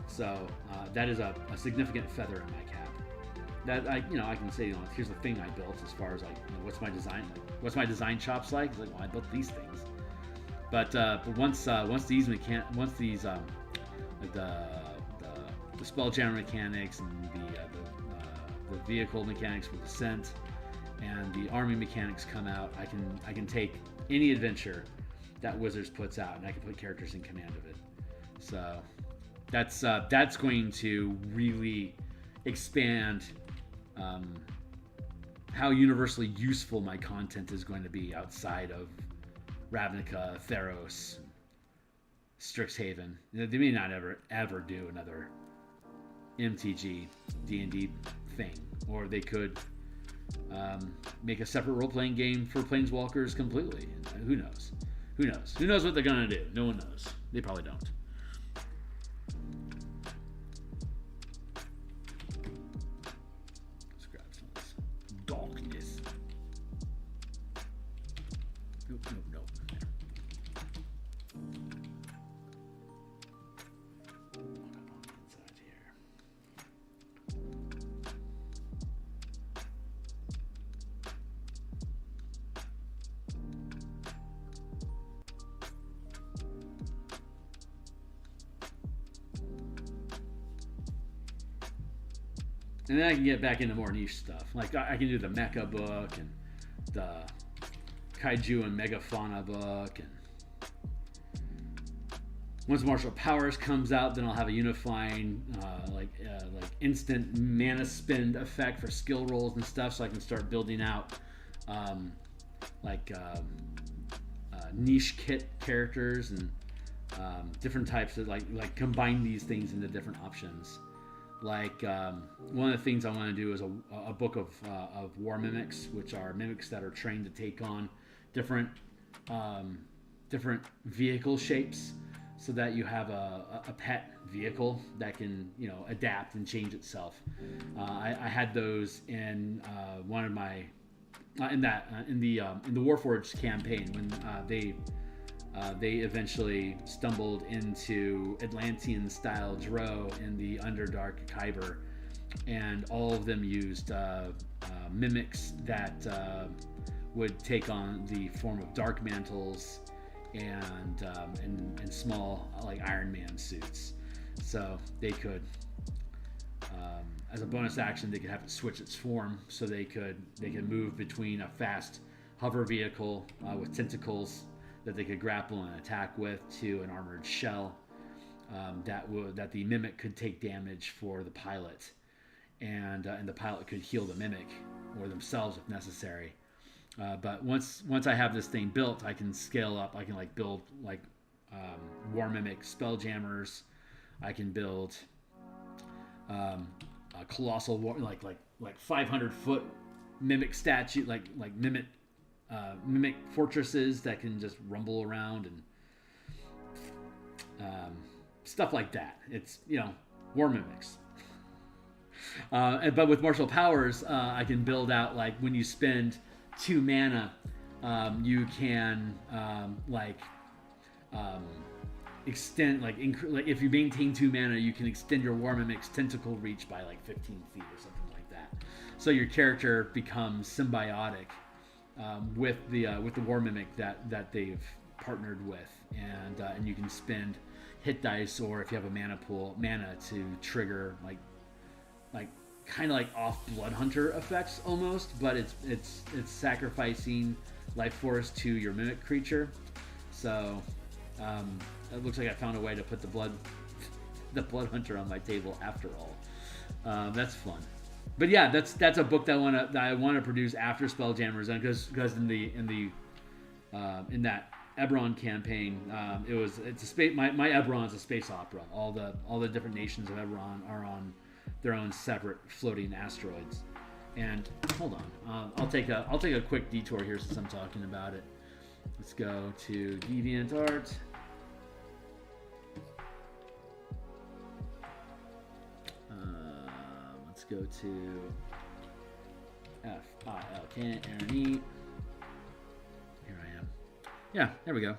So that is a significant feather in my cap. That I can say, here's the thing I built as far as like, what's my design chops like? It's like, well, I built these things. But once these like the Spelljammer mechanics and the vehicle mechanics for Descent and the army mechanics come out, I can take any adventure that Wizards puts out and I can put characters in command of it. So that's going to really expand how universally useful my content is going to be outside of Ravnica, Theros, Strixhaven. They may not ever do MTG D&D thing, or they could make a separate role-playing game for Planeswalkers completely. Who knows? Who knows? Who knows what they're gonna do? No one knows. They probably don't. Let's grab some of this darkness. Nope, nope, nope. There. Inside here. And then I can get back into more niche stuff. Like I can do the Mecha book and the Kaiju and Megafauna book. And once Martial Powers comes out, then I'll have a unifying like instant mana spend effect for skill rolls and stuff, so I can start building out niche kit characters and different types of like combine these things into different options. Like one of the things I want to do is a book of war mimics, which are mimics that are trained to take on different vehicle shapes, so that you have a pet vehicle that can adapt and change itself. I had those in one of my in the Warforged campaign when they eventually stumbled into Atlantean-style Drow in the Underdark Kyber, and all of them used mimics that would take on the form of dark mantles and small like Iron Man suits. So they could, as a bonus action, they could have it switch its form, so they could move between a fast hover vehicle with tentacles that they could grapple and attack with, to an armored shell that the mimic could take damage for the pilot, and the pilot could heal the mimic or themselves if necessary. But once I have this thing built, I can scale up. I can build war mimic spelljammers. I can build a colossal war, like 500-foot mimic statue, like mimic fortresses that can just rumble around and stuff like that. It's war mimics. But with martial powers, I can build out, like, when you spend 2 mana, you can extend, if you maintain 2 mana, you can extend your war mimic's tentacle reach by 15 feet or something like that. So your character becomes symbiotic with the war mimic that they've partnered with, and you can spend hit dice, or if you have a mana to trigger kind of off Blood Hunter effects almost, but it's sacrificing life force to your mimic creature. So it looks like I found a way to put the Blood Hunter on my table after all. That's fun. But yeah, that's a book that I want to produce after Spelljammers, and because in that Eberron campaign, it's a space. My Eberron's a space opera. All the different nations of Eberron are on their own separate floating asteroids. And hold on, I'll take a quick detour here since I'm talking about it. Let's go to DeviantArt. Let's go to FIL Ernie. Here I am. Yeah, there we go.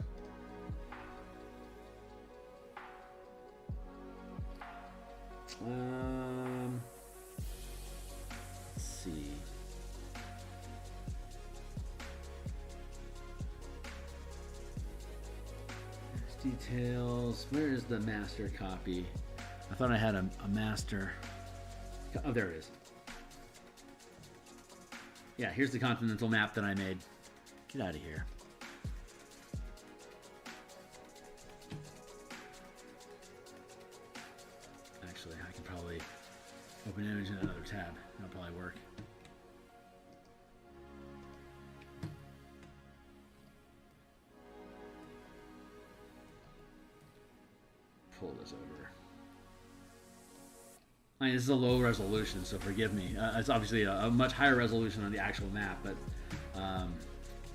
Let's see. Details. Where is the master copy? I thought I had a master. Oh, there it is. Yeah, here's the continental map that I made. Get out of here. Actually, I can probably open image in another tab. That'll probably work. Pull this over. I mean, this is a low resolution, so forgive me. It's obviously a much higher resolution on the actual map, but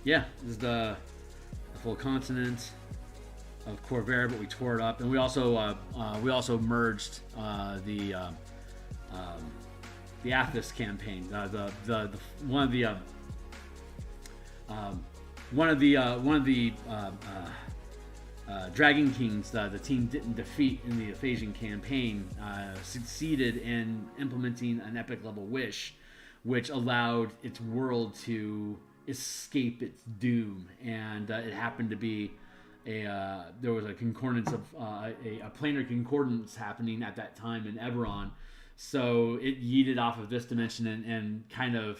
yeah, this is the full continent of Corvair, but we tore it up, and we also merged the Athos campaign. One of the Dragon Kings the team didn't defeat in the Ephesian campaign succeeded in implementing an epic level wish, which allowed its world to escape its doom, and it happened to be there was a concordance of a planar concordance happening at that time in Eberron, so it yeeted off of this dimension and kind of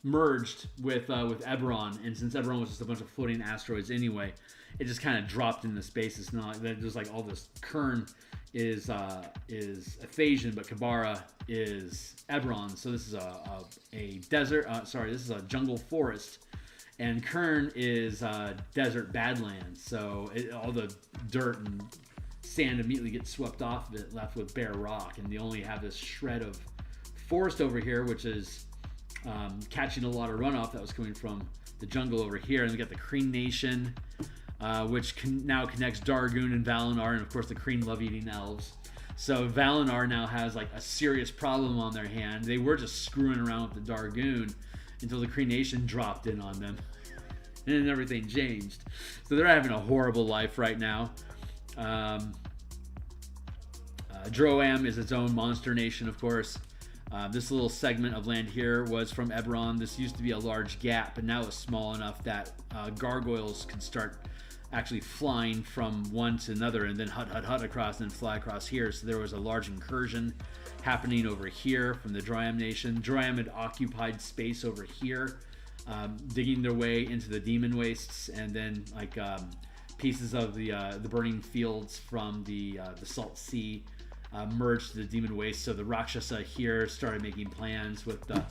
merged with Eberron, and since Eberron was just a bunch of floating asteroids anyway, it just kind of dropped into space. It's not there's like all this. Kern is Ephesian, but Kabara is Eberron. So this is a desert. This is a jungle forest, and Kern is desert badlands. So all the dirt and sand immediately gets swept off of it, left with bare rock, and they only have this shred of forest over here, which is catching a lot of runoff that was coming from the jungle over here. And we got the Kreen Nation, which now connects Dargoon and Valinor, and of course the Kreen love eating elves. So Valinor now has like a serious problem on their hand. They were just screwing around with the Dargoon until the Kreen Nation dropped in on them, and then everything changed. So they're having a horrible life right now. Droam is its own monster nation, of course. This little segment of land here was from Eberron. This used to be a large gap, but now it's small enough that gargoyles could start actually flying from one to another, and then hut across, and then fly across here. So there was a large incursion happening over here from the Droam nation. Droam had occupied space over here, digging their way into the demon wastes, and then like pieces of the burning fields from the Salt Sea merged to the demon waste. So the Rakshasa here started making plans with the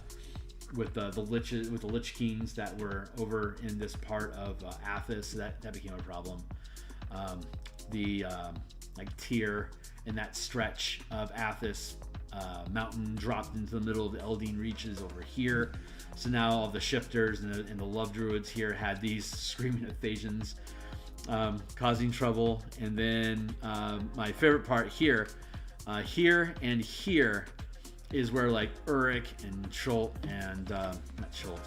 Lich Kings that were over in this part of Athos. So that became a problem. Like Tyr and that stretch of Athos mountain dropped into the middle of the Eldine reaches over here. So now all the shifters and the love druids here had these screaming Ephesians causing trouble. And then my favorite part here and here is where like Uruk and Chult and not Chult,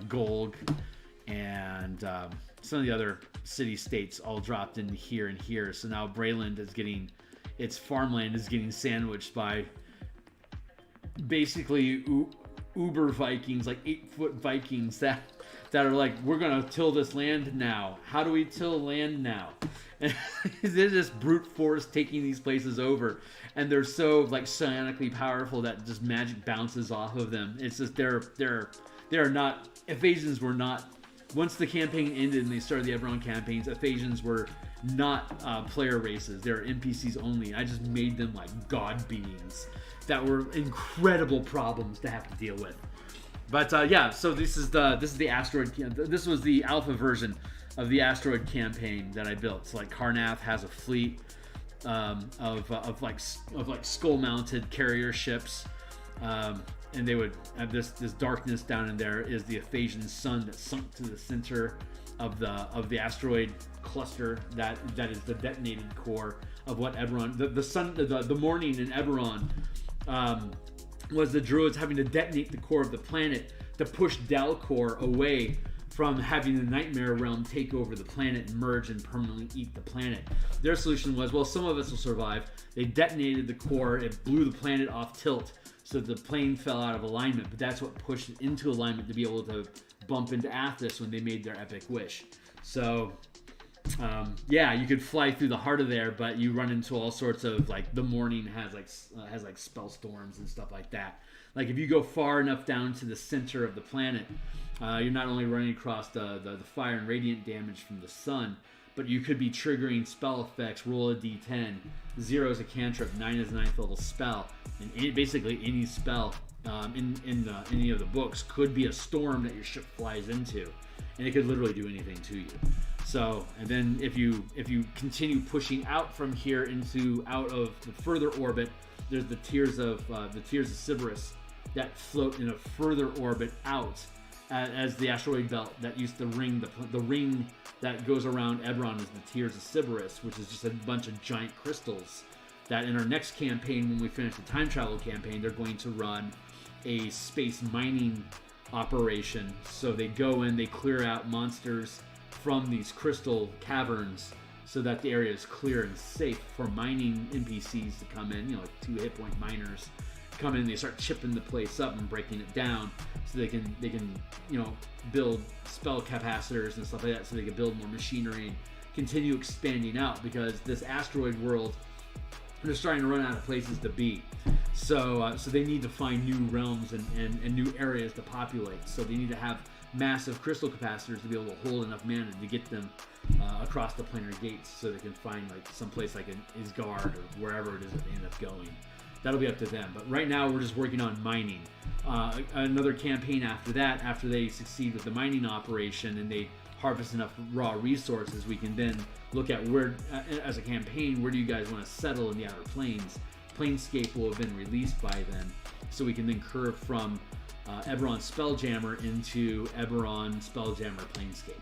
Golg and some of the other city-states all dropped in here and here. So now Breland is getting, its farmland is getting sandwiched by basically uber Vikings, like 8-foot Vikings that are like, we're gonna till this land now. How do we till land now? And they're just brute force taking these places over, and they're so like psionically powerful that just magic bounces off of them. It's just they're not, Ephesians were not, once the campaign ended and they started the Eberron campaigns, Ephesians were not player races. They're NPCs only. I just made them like god beings that were incredible problems to have to deal with. But yeah, so this is the asteroid. This was the alpha version of the asteroid campaign that I built. So like Karnath has a fleet of like skull-mounted carrier ships, and they would have this darkness down in there is the Ephesian sun that sunk to the center of the asteroid cluster that is the detonated core of what Eberron, the sun, the morning in Eberron was the druids having to detonate the core of the planet to push Dalcor away from having the Nightmare Realm take over the planet and merge and permanently eat the planet. Their solution was, well, some of us will survive. They detonated the core, it blew the planet off tilt, so the plane fell out of alignment, but that's what pushed it into alignment to be able to bump into Athos when they made their epic wish. So yeah, you could fly through the heart of there, but you run into all sorts of, like, the morning has like spell storms and stuff like that. Like if you go far enough down to the center of the planet, you're not only running across the fire and radiant damage from the sun, but you could be triggering spell effects. Roll a d10. 0 is a cantrip, 9 is a 9th level spell, and basically any spell in any of the books could be a storm that your ship flies into, and it could literally do anything to you. So, and then if you continue pushing out from here out of the further orbit, there's the tiers of Cerberus that float in a further orbit out as the asteroid belt that used to ring the ring that goes around Eberron is the tiers of Cerberus, which is just a bunch of giant crystals that in our next campaign, when we finish the time travel campaign, they're going to run a space mining operation. So they go in, they clear out monsters from these crystal caverns so that the area is clear and safe for mining NPCs to come in, like 2 hit point miners come in, they start chipping the place up and breaking it down so they can build spell capacitors and stuff like that, so they can build more machinery and continue expanding out, because this asteroid world, they're starting to run out of places to be. So they need to find new realms and new areas to populate. So they need to have massive crystal capacitors to be able to hold enough mana to get them across the planar gates, so they can find like some place like an Isgard or wherever it is that they end up going. That'll be up to them. But right now we're just working on mining. Another campaign after that, after they succeed with the mining operation and they harvest enough raw resources, we can then look at where, as a campaign, where do you guys want to settle in the Outer Planes? Planescape will have been released by then, so we can then curve from Eberron Spelljammer into Eberron Spelljammer Planescape.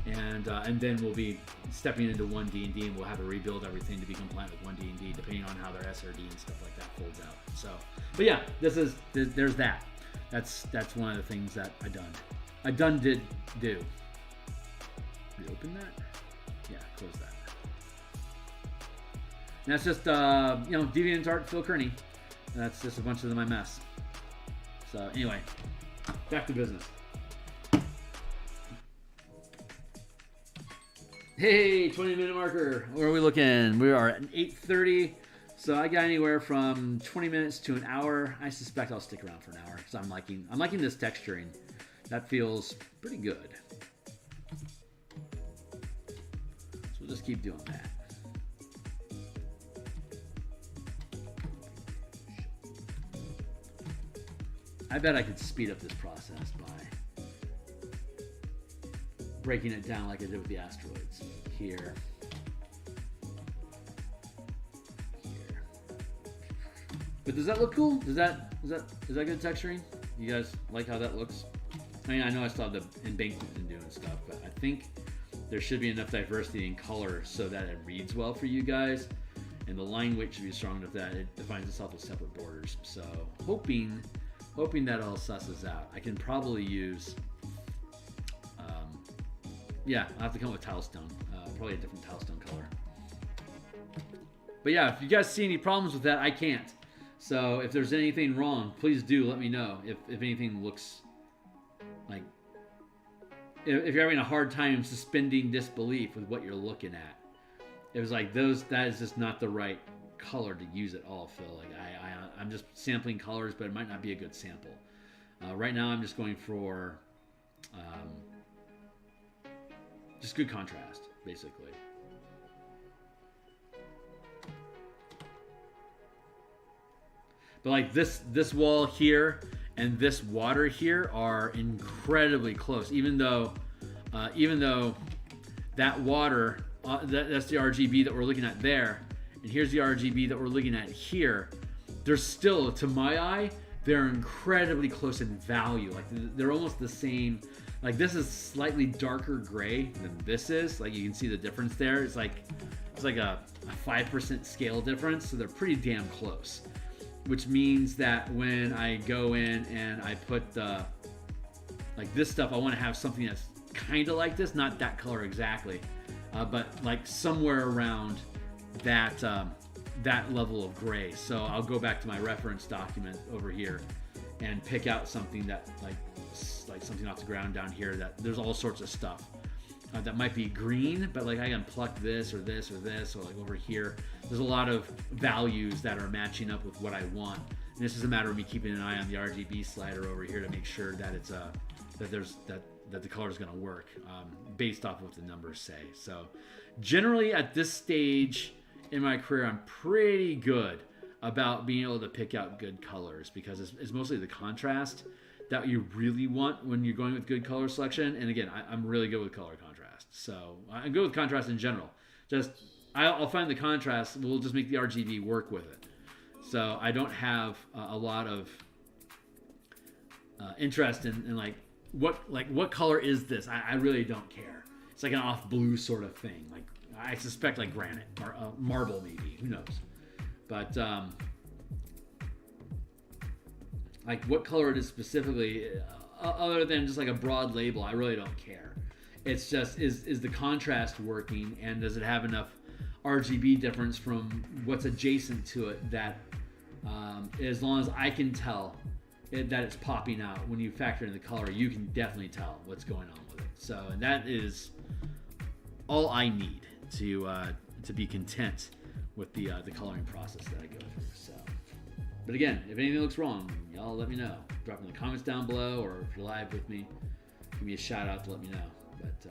And then we'll be stepping into 1D&D, and we'll have to rebuild everything to be compliant with 1D&D, depending on how their SRD and stuff like that folds out. So, but yeah, there's that. That's one of the things that I did do. Reopen that? Yeah, close that. And that's just DeviantArt Phil Kearney. That's just a bunch of my mess. So anyway, back to business. Hey, 20-minute marker. Where are we looking? We are at 8:30. So I got anywhere from 20 minutes to an hour. I suspect I'll stick around for an hour because I'm liking this texturing. That feels pretty good. So we'll just keep doing that. I bet I could speed up this process by breaking it down like I did with the asteroids. Here. But does that look cool? Is that good texturing? You guys like how that looks? I mean, I know I still have the embankment and doing stuff, but I think there should be enough diversity in color so that it reads well for you guys, and the line weight should be strong enough that it defines itself as separate borders. So hoping that all susses out. I can probably use, I'll have to come up with tilestone, probably a different tilestone color. But yeah, if you guys see any problems with that, I can't. So if there's anything wrong, please do let me know. If anything looks like, if you're having a hard time suspending disbelief with what you're looking at, it was like that is just not the right color to use at all, Phil. Like I'm just sampling colors, but it might not be a good sample. Right now I'm just going for just good contrast, basically. But like this wall here and this water here are incredibly close, even though that water, that's the RGB that we're looking at there, and here's the RGB that we're looking at here. They're still, to my eye, they're incredibly close in value. Like they're almost the same. Like this is slightly darker gray than this is. Like you can see the difference there. It's like a 5% scale difference. So they're pretty damn close. Which means that when I go in and I put like this stuff, I want to have something that's kind of like this, not that color exactly, but like somewhere around that level of gray. So I'll go back to my reference document over here and pick out something that like something off the ground down here, that there's all sorts of stuff that might be green, but like I can pluck this or this or this, or like over here there's a lot of values that are matching up with what I want, and this is a matter of me keeping an eye on the RGB slider over here to make sure that it's that the color is going to work based off of what the numbers say. So generally at this stage in my career, I'm pretty good about being able to pick out good colors, because it's mostly the contrast that you really want when you're going with good color selection. And again, I'm really good with color contrast. So I go with contrast in general. Just I'll find the contrast. We'll just make the RGB work with it. So I don't have a lot of interest in what color is this. I really don't care. It's like an off blue sort of thing. Like I suspect like granite or marble maybe. Who knows? But like what color it is specifically, other than just like a broad label, I really don't care. It's just is the contrast working, and does it have enough RGB difference from what's adjacent to it that as long as I can tell that it's popping out when you factor in the color, you can definitely tell what's going on with it. So, and that is all I need to be content with the coloring process that I go through. So, but again, if anything looks wrong, y'all let me know. Drop in the comments down below, or if you're live with me, give me a shout out to let me know. But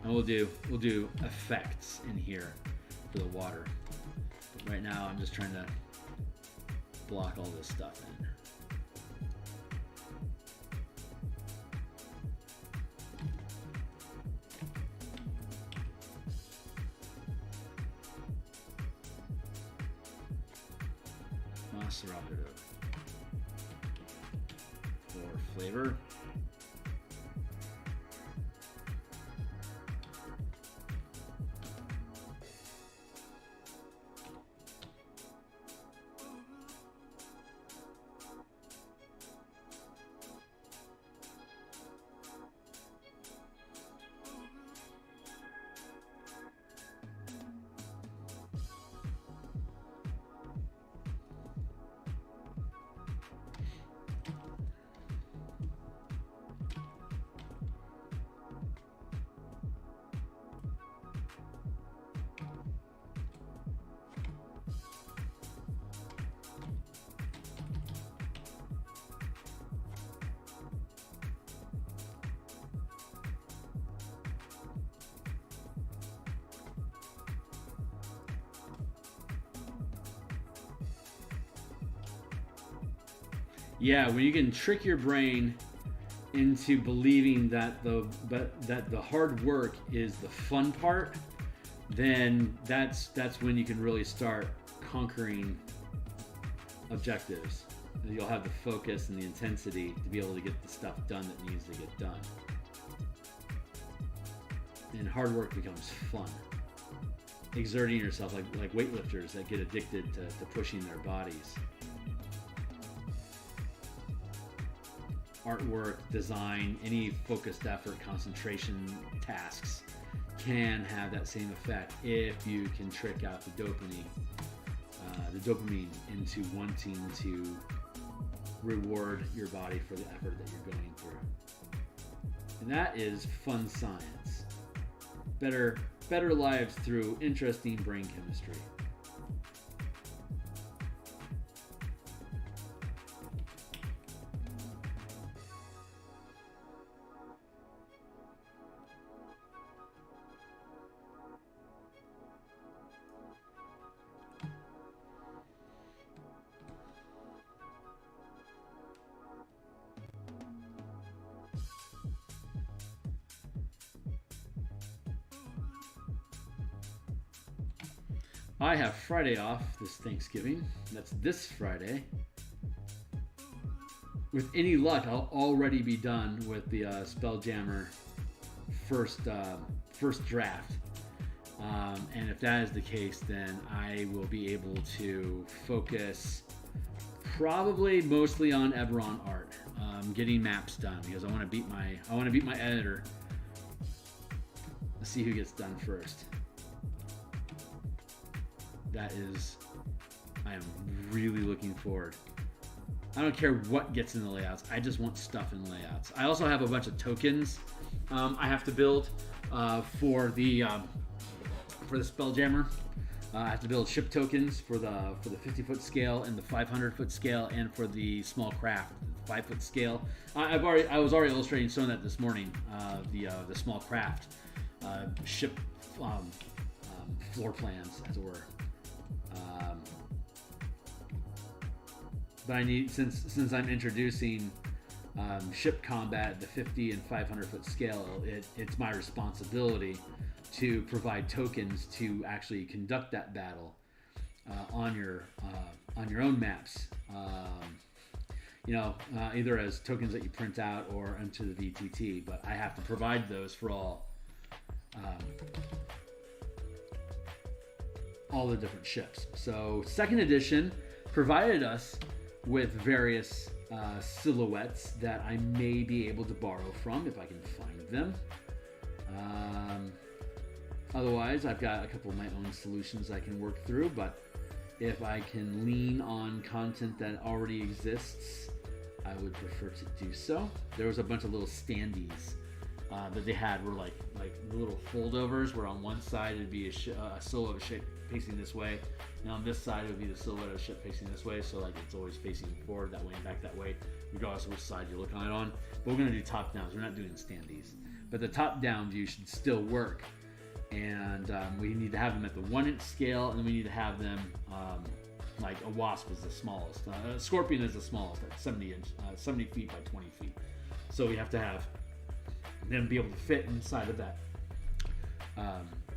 and we'll do effects in here for the water. But right now I'm just trying to block all this stuff in. Macerado for flavor. Yeah, when you can trick your brain into believing that the hard work is the fun part, then that's when you can really start conquering objectives. You'll have the focus and the intensity to be able to get the stuff done that needs to get done. And hard work becomes fun. Exerting yourself like weightlifters that get addicted to pushing their bodies. Artwork, design, any focused effort, concentration tasks can have that same effect if you can trick out the dopamine into wanting to reward your body for the effort that you're going through. And that is fun science. Better lives through interesting brain chemistry. I have Friday off this Thanksgiving. That's this Friday. With any luck, I'll already be done with the Spelljammer first draft. And if that is the case, then I will be able to focus probably mostly on Eberron art, getting maps done, because I want to beat my editor. Let's see who gets done first. I am really looking forward. I don't care what gets in the layouts. I just want stuff in layouts. I also have a bunch of tokens I have to build for the Spelljammer. I have to build ship tokens for the 50-foot scale and the 500-foot scale, and for the small craft 5-foot scale. I was already illustrating some of that this morning. The small craft ship floor plans, as it were. but I need, since I'm introducing ship combat at the 50 and 500 foot scale, it's my responsibility to provide tokens to actually conduct that battle on your own maps. Either as tokens that you print out or into the VTT, but I have to provide those for all the different ships. So second edition provided us with various silhouettes that I may be able to borrow from if I can find them. Otherwise, I've got a couple of my own solutions I can work through, but if I can lean on content that already exists, I would prefer to do so. There was a bunch of little standees that they had were like little holdovers, where on one side it'd be a silhouette of a ship facing this way, and on this side it would be the silhouette of a ship facing this way, so like it's always facing forward that way and back that way, regardless of which side you're looking at it on. But we're going to do top downs. We're not doing standees, but the top down view should still work, and we need to have them at the 1-inch scale, and then we need to have them like a wasp is the smallest, a scorpion is the smallest at 70 feet by 20 feet. So we have to have them be able to fit inside of that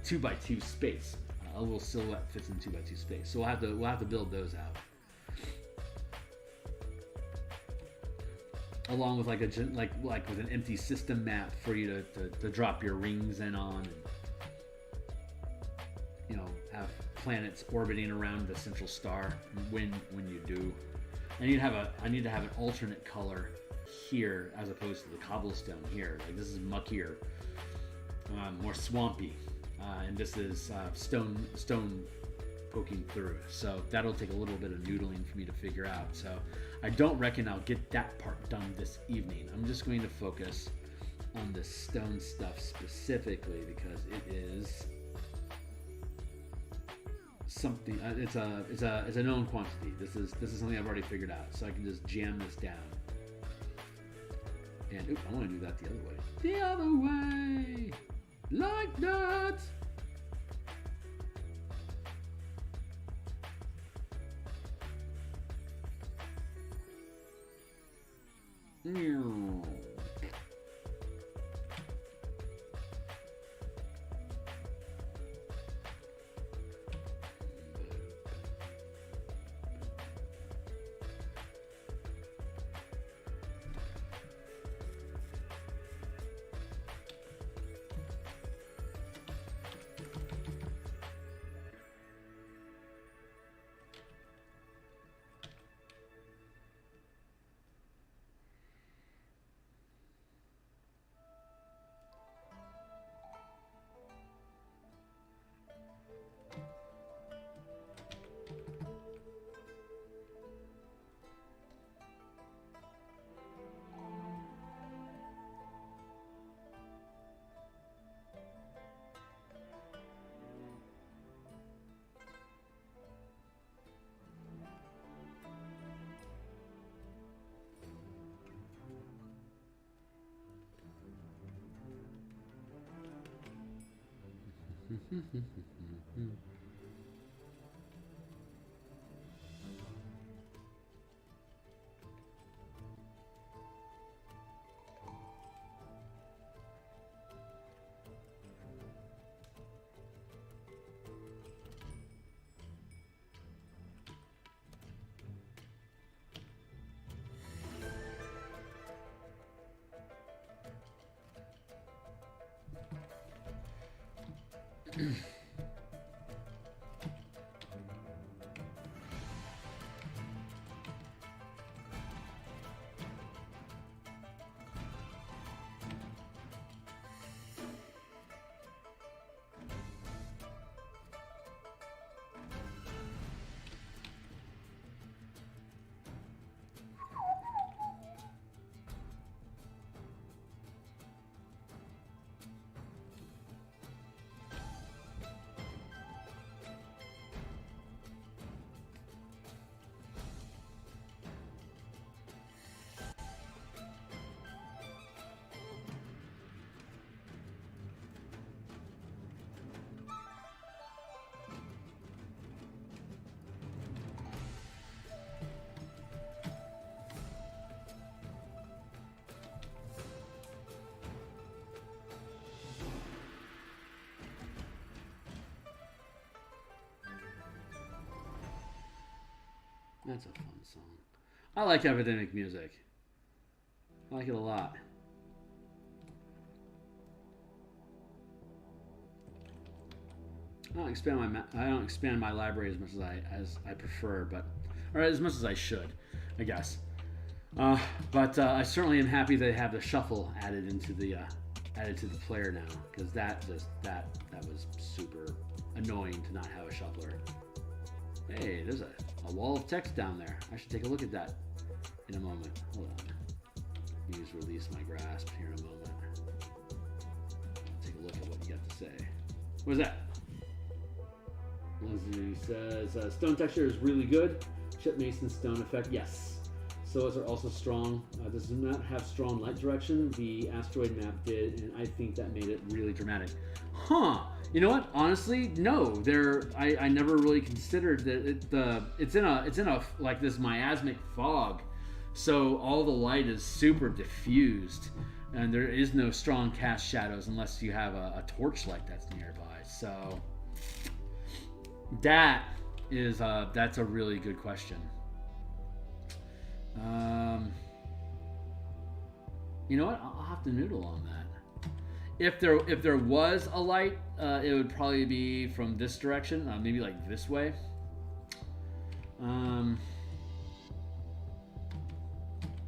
2x2 space. A little silhouette fits in 2x2 space. So we'll have to build those out, along with like with an empty system map for you to drop your rings in on, and have planets orbiting around the central star when you do. I need to have an alternate color here as opposed to the cobblestone here. Like this is muckier, more swampy, and this is stone poking through. So that'll take a little bit of noodling for me to figure out. So I don't reckon I'll get that part done this evening. I'm just going to focus on the stone stuff specifically because it is something. It's a known quantity. This is something I've already figured out. So I can just jam this down. And I want to do that the other way. The other way, like that. That's a fun song. I like epidemic music. I like it a lot. I don't expand my library as much as I prefer, or as much as I should, I guess. But I certainly am happy they have the shuffle added into the player now, because that was super annoying to not have a shuffler. Hey, there's a wall of text down there. I should take a look at that in a moment. Hold on. Let me just release my grasp here in a moment. Take a look at what you got to say. What is that? Lindsay says, stone texture is really good. Chip Mason stone effect, yes. Soas are also strong. Does not have strong light direction. The asteroid map did, and I think that made it really dramatic. Huh. You know what? Honestly, no. I never really considered that it's in a like this miasmic fog. So all the light is super diffused, and there is no strong cast shadows unless you have a torchlight that's nearby. So that's a really good question. You know what? I'll have to noodle on that. If there was a light, it would probably be from this direction, maybe like this way.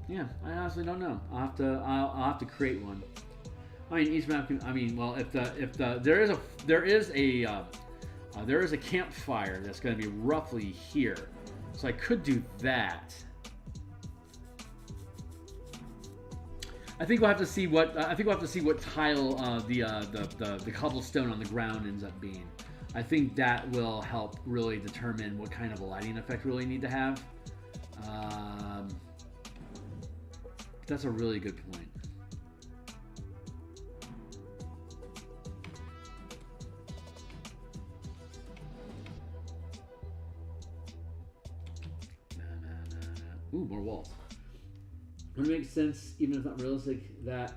Yeah, I honestly don't know. I'll have to create one. I mean, each map can. I mean, well, if there is a campfire that's going to be roughly here, so I could do that. I think we'll have to see what tile the cobblestone on the ground ends up being. I think that will help really determine what kind of a lighting effect we really need to have. That's a really good point. Ooh, more walls. It would make sense, even if not realistic, that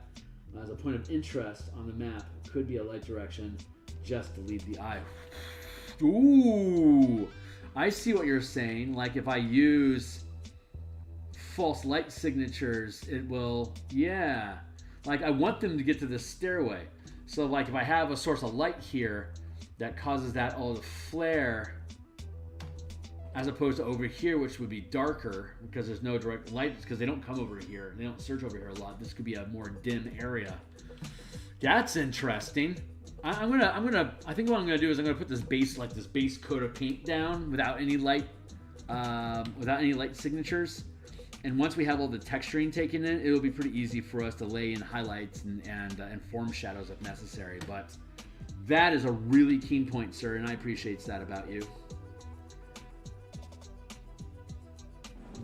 as a point of interest on the map could be a light direction just to lead the eye. Ooh, I see what you're saying. Like if I use false light signatures, it will, yeah. Like I want them to get to this stairway. So like if I have a source of light here that causes that all to flare, as opposed to over here, which would be darker because there's no direct light, because they don't come over here. They don't surge over here a lot. This could be a more dim area. That's interesting. I think what I'm gonna do is I'm gonna put this base coat of paint down without any light signatures. And once we have all the texturing taken in, it'll be pretty easy for us to lay in highlights and form shadows if necessary. But that is a really keen point, sir, and I appreciate that about you.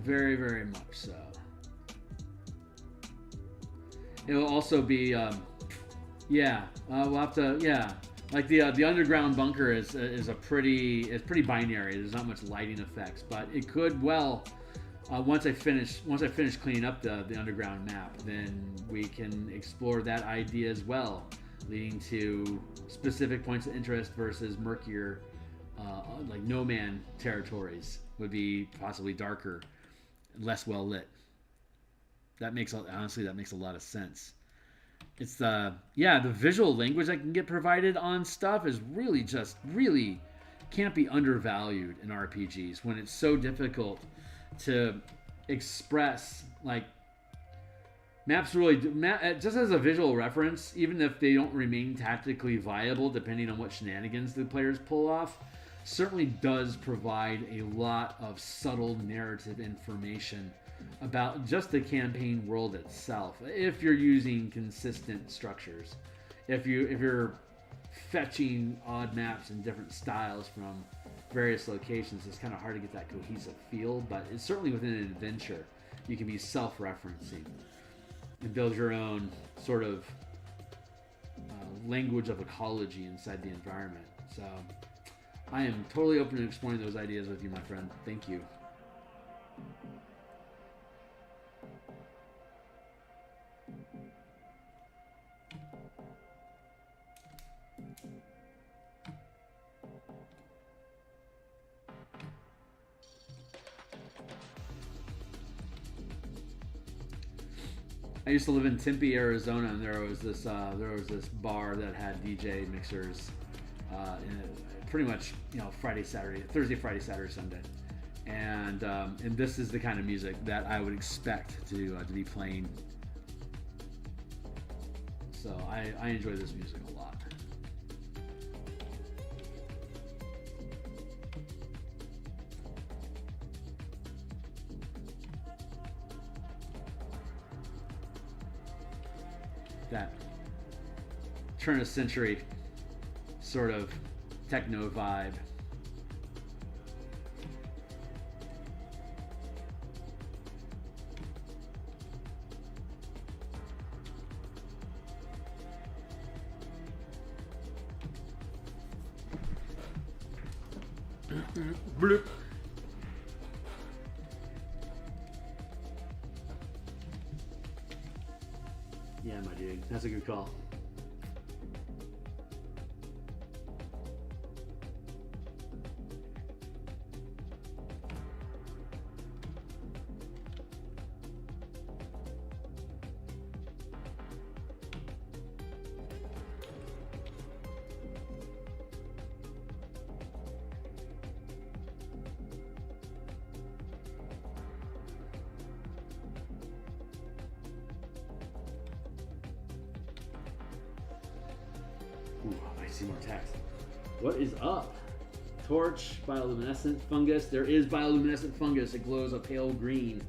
Very, very much so. It will also be, we'll have to, like the underground bunker is pretty binary. There's not much lighting effects, but it could well, once I finish cleaning up the underground map, then we can explore that idea as well, leading to specific points of interest versus murkier, like no man territories would be possibly darker, less well lit. That makes a lot of sense. It's the visual language that can get provided on stuff is really can't be undervalued in RPGs when it's so difficult to express. Like maps just as a visual reference, even if they don't remain tactically viable depending on what shenanigans the players pull off, certainly does provide a lot of subtle narrative information about just the campaign world itself. If you're using consistent structures, if you're fetching odd maps in different styles from various locations, it's kind of hard to get that cohesive feel. But it's certainly within an adventure, you can be self-referencing and build your own sort of language of ecology inside the environment. So I am totally open to exploring those ideas with you, my friend. Thank you. I used to live in Tempe, Arizona, and there was this bar that had DJ mixers, pretty much Friday, Saturday, Thursday, Friday, Saturday, Sunday, and this is the kind of music that I would expect to be playing. So I enjoy this music a lot. That turn of century sort of techno vibe. Bloop. Yeah, my dude. That's a good call. Ooh, I see more text. What is up? Torch, bioluminescent fungus. There is bioluminescent fungus. It glows a pale green.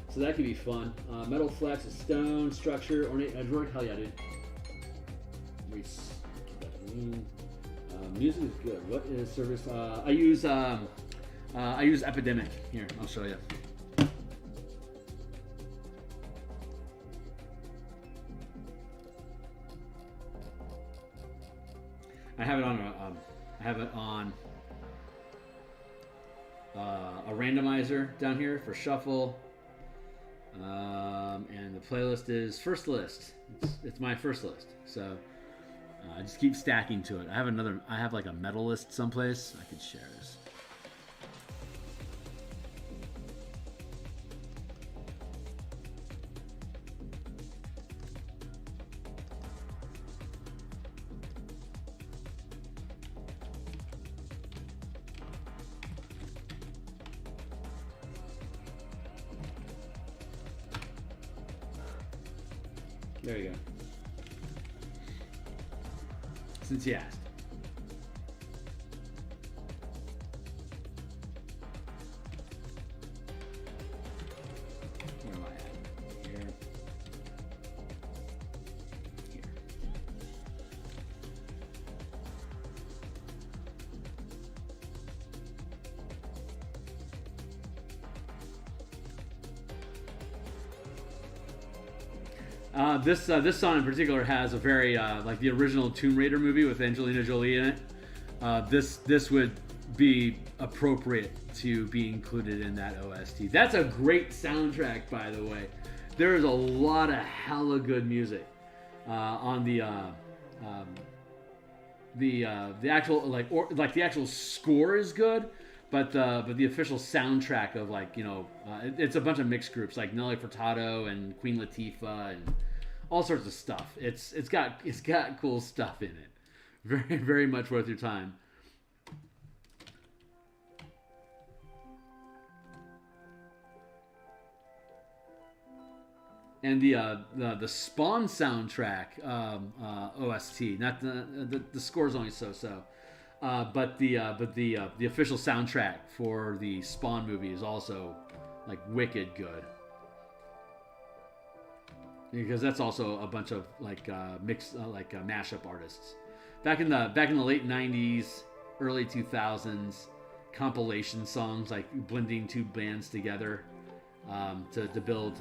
So that could be fun. Metal flex, a stone, structure, ornate edgework. Hell yeah, dude. Keep that green. Music is good. What is service? I use Epidemic. Here, I'll show you. I have it on a randomizer down here for shuffle, and the playlist is first list. It's my first list, so I just keep stacking to it. I have like a metal list someplace. I could share this. There you go. Since you asked. Where am I at? Here. Here. This song in particular has a very like the original Tomb Raider movie with Angelina Jolie in it. This would be appropriate to be included in that OST. That's a great soundtrack, by the way. There is a lot of hella good music on the actual the actual score is good, but the official soundtrack of it's a bunch of mixed groups like Nelly Furtado and Queen Latifah and all sorts of stuff. It's got cool stuff in it. Very, very much worth your time. And the Spawn soundtrack OST, not the score's only so, but the official soundtrack for the Spawn movie is also like wicked good. Because that's also a bunch of mixed mashup artists. Back in the late '90s, early 2000s, compilation songs like blending two bands together to build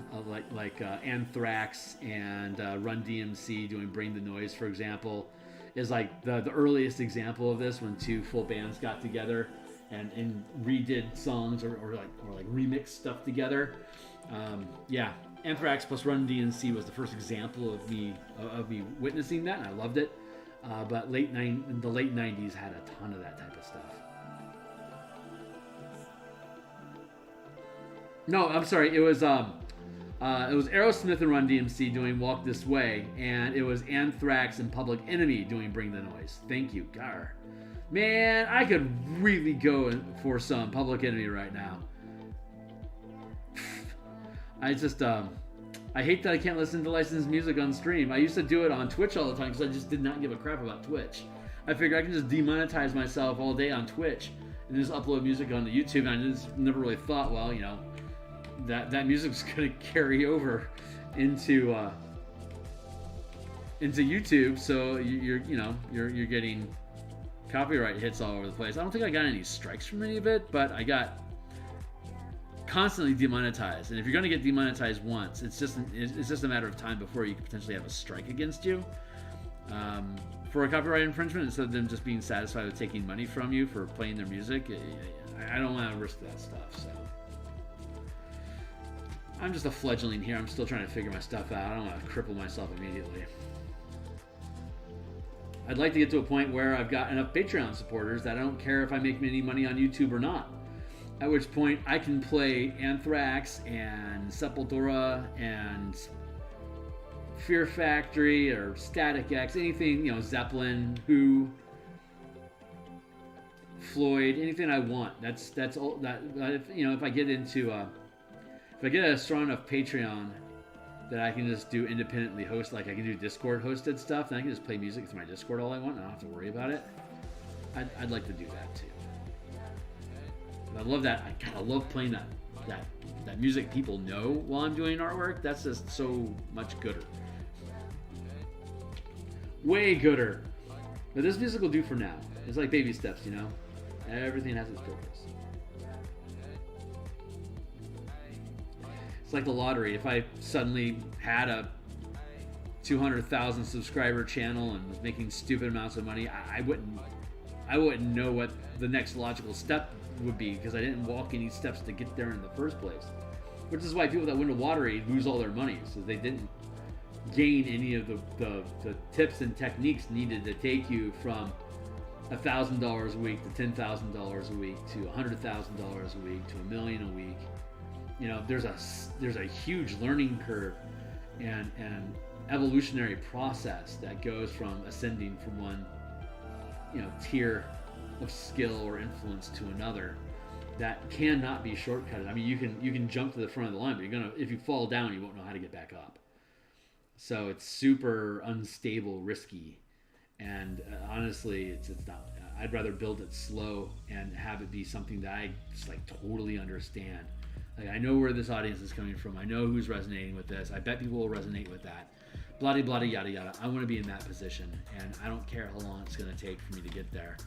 Anthrax and Run DMC doing Bring the Noise, for example, is like the earliest example of this, when two full bands got together and redid songs or remixed stuff together. Anthrax plus Run DMC was the first example of me witnessing that, and I loved it. But the late '90s had a ton of that type of stuff. No, I'm sorry. It was It was Aerosmith and Run DMC doing Walk This Way, and it was Anthrax and Public Enemy doing Bring the Noise. Thank you, Gar. Man, I could really go for some Public Enemy right now. I just, I hate that I can't listen to licensed music on stream. I used to do it on Twitch all the time because I just did not give a crap about Twitch. I figured I can just demonetize myself all day on Twitch and just upload music onto YouTube, and I just never really thought, well, you know, that music's gonna carry over into YouTube, so you're getting copyright hits all over the place. I don't think I got any strikes from any of it, but I got constantly demonetized. And if you're gonna get demonetized once, it's just a matter of time before you could potentially have a strike against you for a copyright infringement, instead of them just being satisfied with taking money from you for playing their music. I don't want to risk that stuff, so. I'm just a fledgling here. I'm still trying to figure my stuff out. I don't want to cripple myself immediately. I'd like to get to a point where I've got enough Patreon supporters that I don't care if I make any money on YouTube or not. At which point I can play Anthrax and Sepultura and Fear Factory or Static X, anything, you know, Zeppelin, Who, Floyd, anything I want. That's all that, you know, if I get into if I get a strong enough Patreon that I can just do independently host, like I can do Discord hosted stuff, then I can just play music through my Discord all I want and I don't have to worry about it. I'd like to do that too. I love that. I love playing that music people know while I'm doing artwork. That's just so much gooder. Way gooder. But this music will do for now. It's like baby steps, you know? Everything has its purpose. It's like the lottery. If I suddenly had a 200,000 subscriber channel and was making stupid amounts of money, I wouldn't know what the next logical step would be, because I didn't walk any steps to get there in the first place. Which is why people that win a lottery lose all their money, so they didn't gain any of the tips and techniques needed to take you from $1,000 a week to $10,000 a week to $100,000 a week to $1 million a week. You know, there's a huge learning curve and evolutionary process that goes from ascending from one, you know, tier of skill or influence to another that cannot be shortcutted. I mean, you can jump to the front of the line, but if you fall down, you won't know how to get back up. So it's super unstable, risky, and honestly, it's not. I'd rather build it slow and have it be something that I just like totally understand. Like, I know where this audience is coming from. I know who's resonating with this. I bet people will resonate with that. Blah, blah, yada, yada. I want to be in that position, and I don't care how long it's going to take for me to get there.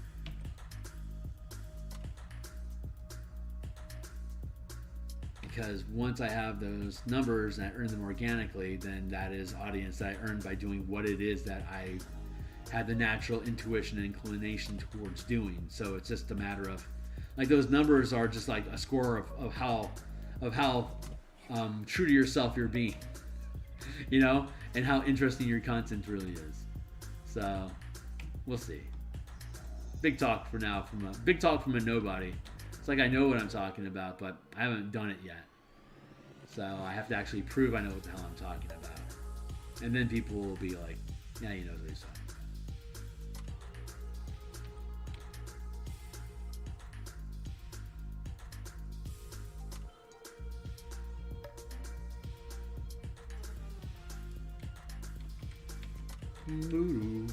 Because once I have those numbers and I earn them organically, then that is audience that I earned by doing what it is that I had the natural intuition and inclination towards doing. So it's just a matter of, like, those numbers are just like a score of how true to yourself you're being, you know, and how interesting your content really is. So we'll see. Big talk for now, big talk from a nobody. It's like I know what I'm talking about, but I haven't done it yet. So I have to actually prove I know what the hell I'm talking about. And then people will be like, yeah, he knows what he's talking about. Voodoo.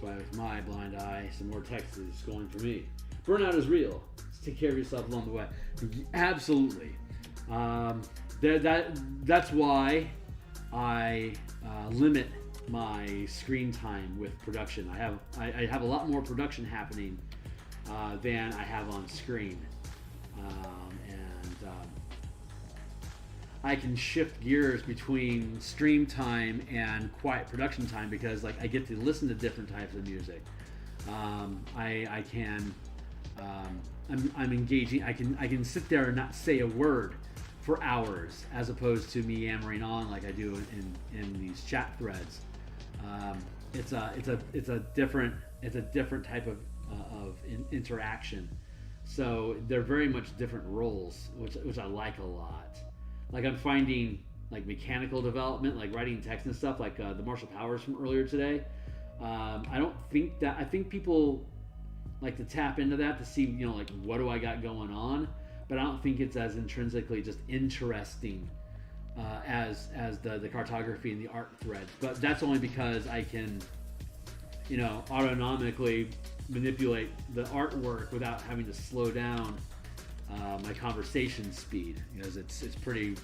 By with my blind eye, some more text is going for me. Burnout is real. Just take care of yourself along the way. Absolutely. That's why I limit my screen time with production. I have a lot more production happening than I have on screen. I can shift gears between stream time and quiet production time because like I get to listen to different types of music. I can I'm engaging. I can sit there and not say a word for hours as opposed to me yammering on like I do in these chat threads. It's a different type of interaction. So they're very much different roles, which I like a lot. Like I'm finding like mechanical development, like writing text and stuff, like the Marshall Powers from earlier today. I think people like to tap into that to see, like what do I got going on, but I don't think it's as intrinsically just interesting as the cartography and the art thread. But that's only because I can, autonomically manipulate the artwork without having to slow down my conversation speed, because it's pretty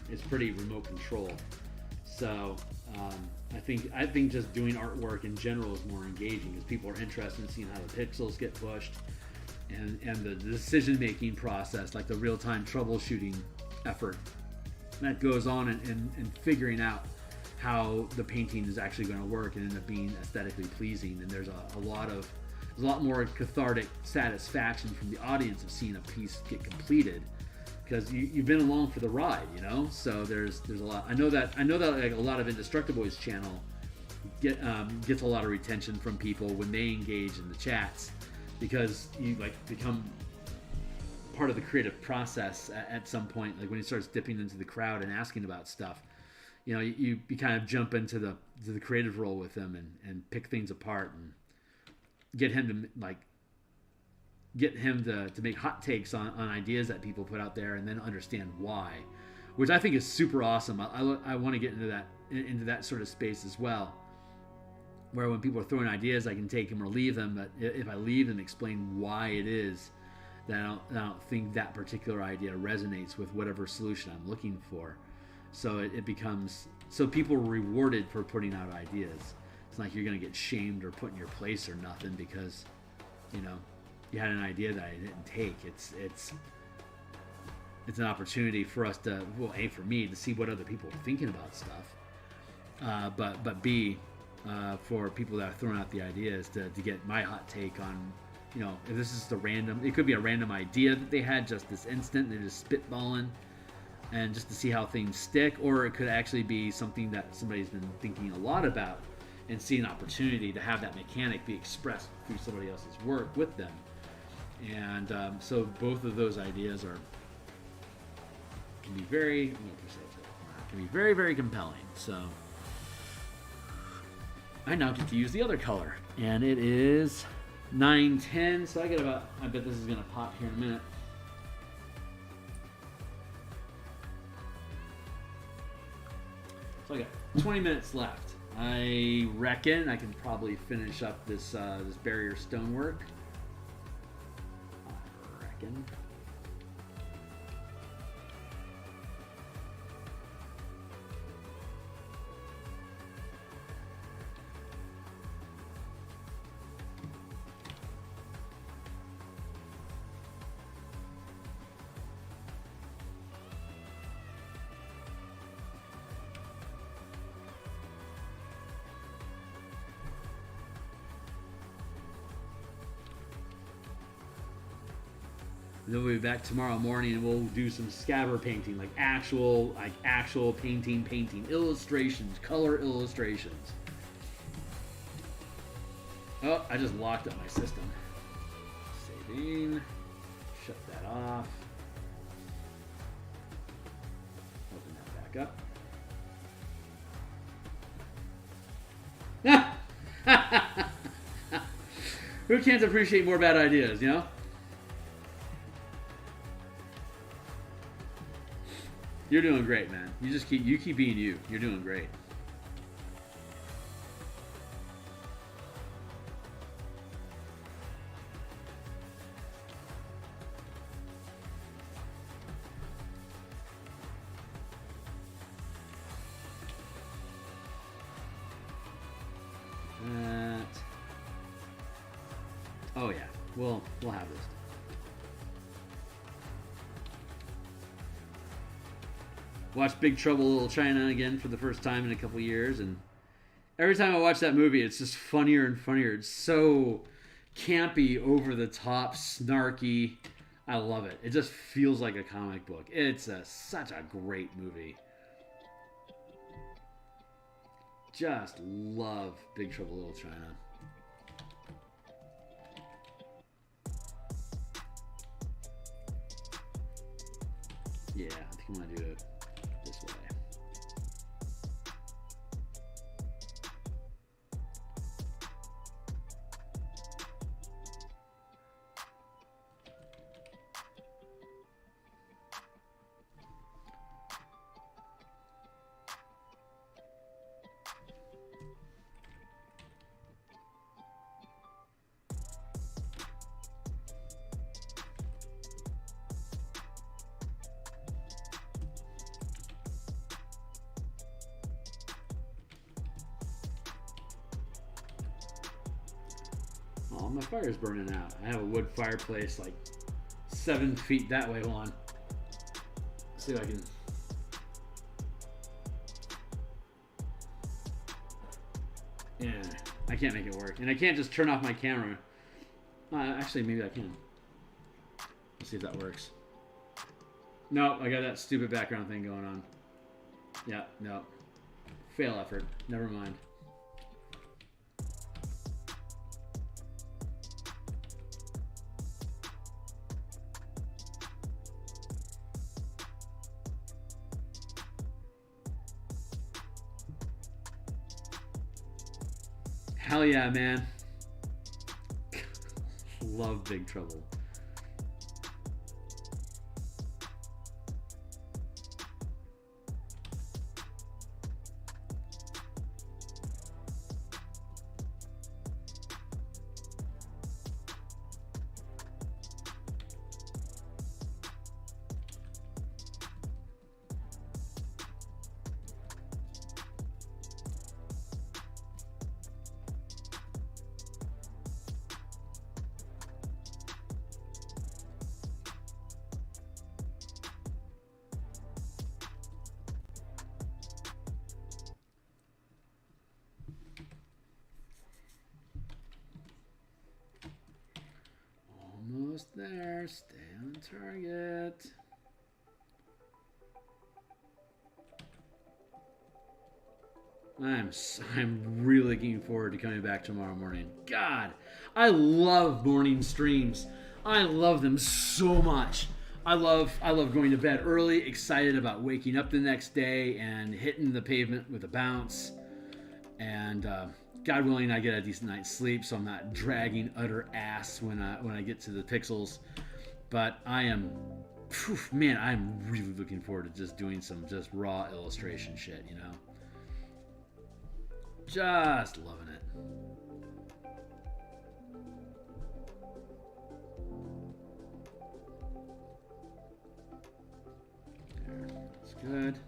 remote control. So I think just doing artwork in general is more engaging because people are interested in seeing how the pixels get pushed and the decision making process, like the real time troubleshooting effort that goes on and figuring out how the painting is actually going to work and end up being aesthetically pleasing. And there's a lot more cathartic satisfaction from the audience of seeing a piece get completed because you've been along for the ride, So there's a lot. I know that like a lot of Indestructible's channel gets a lot of retention from people when they engage in the chats because you like become part of the creative process at some point. Like when he starts dipping into the crowd and asking about stuff, you kind of jump into the creative role with them and pick things apart and get him to make hot takes on ideas that people put out there and then understand why, which I think is super awesome. I want to get into that sort of space as well, where when people are throwing ideas, I can take them or leave them, but if I leave them, explain why it is that I don't think that particular idea resonates with whatever solution I'm looking for. So it becomes, so people are rewarded for putting out ideas. It's not like you're going to get shamed or put in your place or nothing because, you had an idea that I didn't take. It's an opportunity for us to, well, A, for me to see what other people are thinking about stuff, but B, for people that are throwing out the ideas to get my hot take on, if this is it could be a random idea that they had just this instant, they're just spitballing, and just to see how things stick, or it could actually be something that somebody's been thinking a lot about and see an opportunity to have that mechanic be expressed through somebody else's work with them. And so both of those ideas can be very, very, very compelling. So I now get to use the other color, and it is 9:10. So I bet this is gonna pop here in a minute. So I got 20 minutes left. I reckon I can probably finish up this barrier stonework. I reckon. Then we'll be back tomorrow morning and we'll do some scabbard painting, like actual painting illustrations, color illustrations. Oh, I just locked up my system. Saving. Shut that off. Open that back up. Who can't appreciate more bad ideas, You're doing great, man. You keep being you. You're doing great. Oh yeah. We'll have this. Watched Big Trouble Little China again for the first time in a couple years, and every time I watch that movie, it's just funnier and funnier. It's so campy, over the top, snarky. I love it. It just feels like a comic book. It's such a great movie. Just love Big Trouble Little China. Yeah, I think I'm going to do it this way. Oh, my fire's burning out. I have a wood fireplace like 7 feet that way on. Let's see if I can. Yeah, I can't make it work. And I can't just turn off my camera. Actually, maybe I can. Let's see if that works. Nope, I got that stupid background thing going on. Yeah, no. Fail effort. Never mind. Hell yeah, man. Love Big Trouble. Almost there. Stay on target. I'm really looking forward to coming back tomorrow morning. God, I love morning streams. I love them so much. I love going to bed early, excited about waking up the next day and hitting the pavement with a bounce. And God willing, I get a decent night's sleep, so I'm not dragging utter ass when I get to the pixels. But I'm really looking forward to just doing some just raw illustration shit, you know? Just loving it. There, that's good.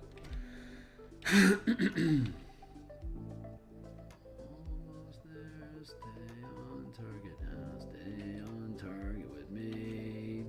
Almost there. Stay on target now. Stay on target with me.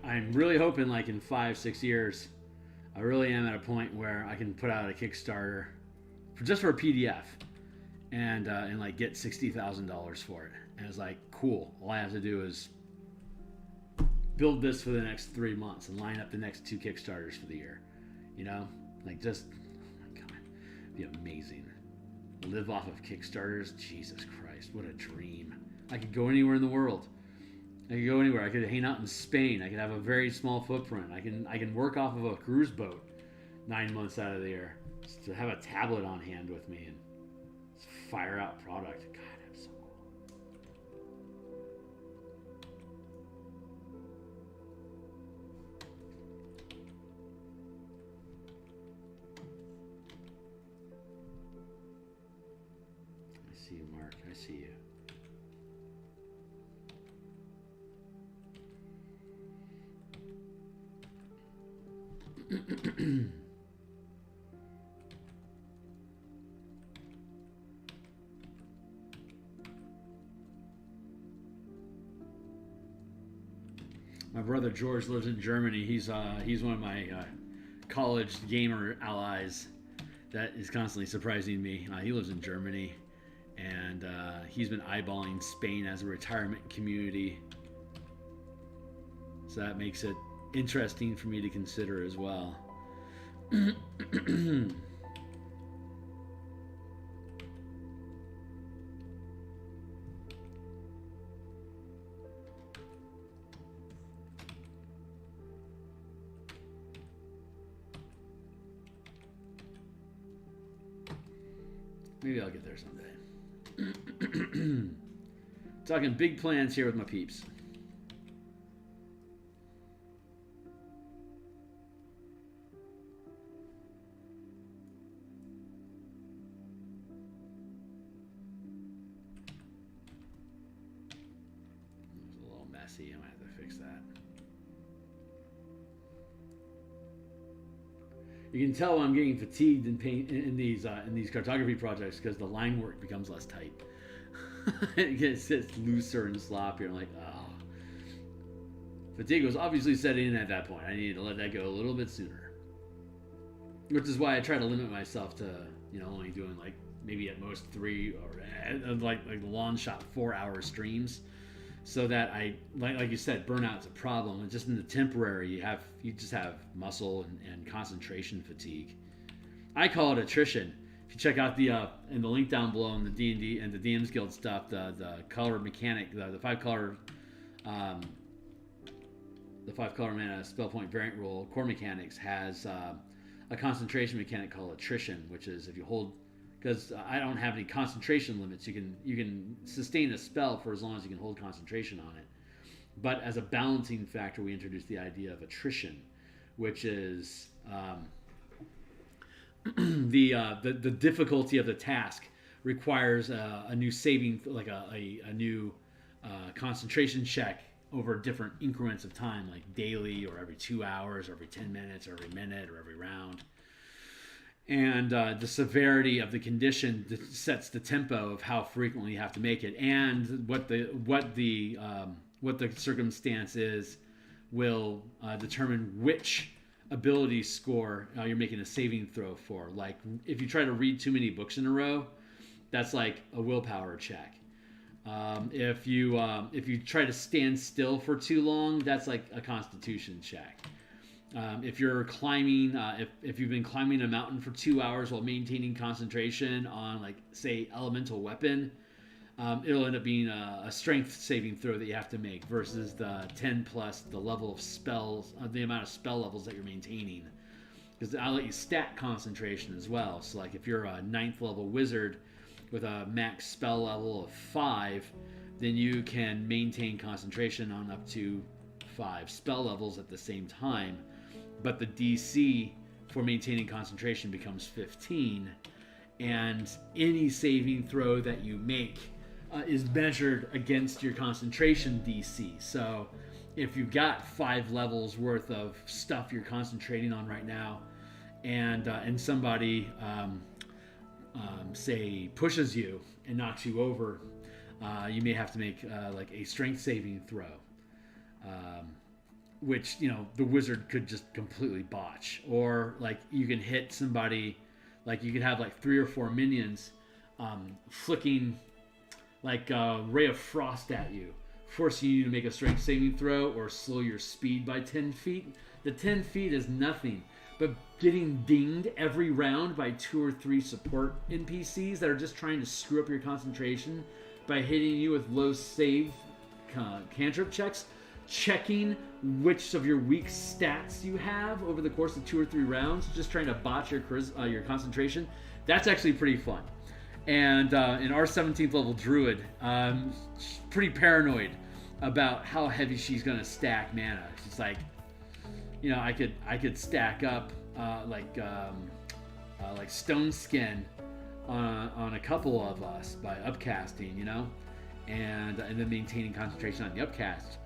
I'm really hoping like in 5, 6 years, I really am at a point where I can put out a Kickstarter just for a PDF and like get $60,000 for it. And it's like, cool. All I have to do is build this for the next 3 months and line up the next 2 Kickstarters for the year. You know, like just, oh my God, it'd be amazing. Live off of Kickstarters. Jesus Christ, what a dream. I could go anywhere in the world. I could go anywhere. I could hang out in Spain. I could have a very small footprint. I can work off of a cruise boat 9 months out of the year. Just to have a tablet on hand with me and just fire out product. God, that's so cool. I see you, Mark. I see you. My brother George lives in Germany. He's one of my college gamer allies that is constantly surprising me. He lives in Germany, and he's been eyeballing Spain as a retirement community. So that makes it interesting for me to consider as well. Maybe I'll get there someday. Talking big plans here with my peeps. It's a little messy. I might have to fix that. You can tell I'm getting fatigued in these cartography projects because the line work becomes less tight. It gets looser and sloppier. I'm like, oh. Fatigue was obviously setting in at that point. I needed to let that go a little bit sooner. Which is why I try to limit myself to, only doing like maybe at most 3 or like long shot 4-hour streams. So that like you said, burnout's a problem. And just in the temporary, you just have muscle and concentration fatigue. I call it attrition. If you check out the in the link down below in the D&D and the DMsGuild stuff, the color mechanic, the 5 color mana spell point variant rule core mechanics has a concentration mechanic called attrition, which is if you hold. Because I don't have any concentration limits. You can sustain a spell for as long as you can hold concentration on it. But as a balancing factor, we introduced the idea of attrition, which is the difficulty of the task requires a new saving, like a new concentration check over different increments of time, like daily or every 2 hours or every 10 minutes or every minute or every round. And the severity of the condition sets the tempo of how frequently you have to make it, and what the circumstance is will determine which ability score you're making a saving throw for. Like if you try to read too many books in a row, that's like a willpower check. If you try to stand still for too long, that's like a constitution check. If you're climbing, if you've been climbing a mountain for 2 hours while maintaining concentration on, like, say, elemental weapon, it'll end up being a strength saving throw that you have to make versus the 10 plus the level of spells, the amount of spell levels that you're maintaining. Because I'll let you stat concentration as well. So, like, if you're a 9th level wizard with a max spell level of 5, then you can maintain concentration on up to 5 spell levels at the same time. But the DC for maintaining concentration becomes 15, and any saving throw that you make is measured against your concentration DC. So if you've got 5 levels worth of stuff you're concentrating on right now, and somebody say pushes you and knocks you over, you may have to make like a strength saving throw. Which, you know, the wizard could just completely botch. Or, like, you can hit somebody, like, you could have, like, 3 or 4 minions flicking, like, a ray of frost at you, forcing you to make a strength saving throw or slow your speed by 10 feet. The 10 feet is nothing, but getting dinged every round by 2 or 3 support NPCs that are just trying to screw up your concentration by hitting you with low save cantrip checks, checking which of your weak stats you have over the course of 2 or 3 rounds, just trying to botch your concentration. That's actually pretty fun. And in our 17th level druid, she's pretty paranoid about how heavy she's going to stack mana. She's like, you know, I could stack up like stone skin on a couple of us by upcasting, you know, and then maintaining concentration on the upcast.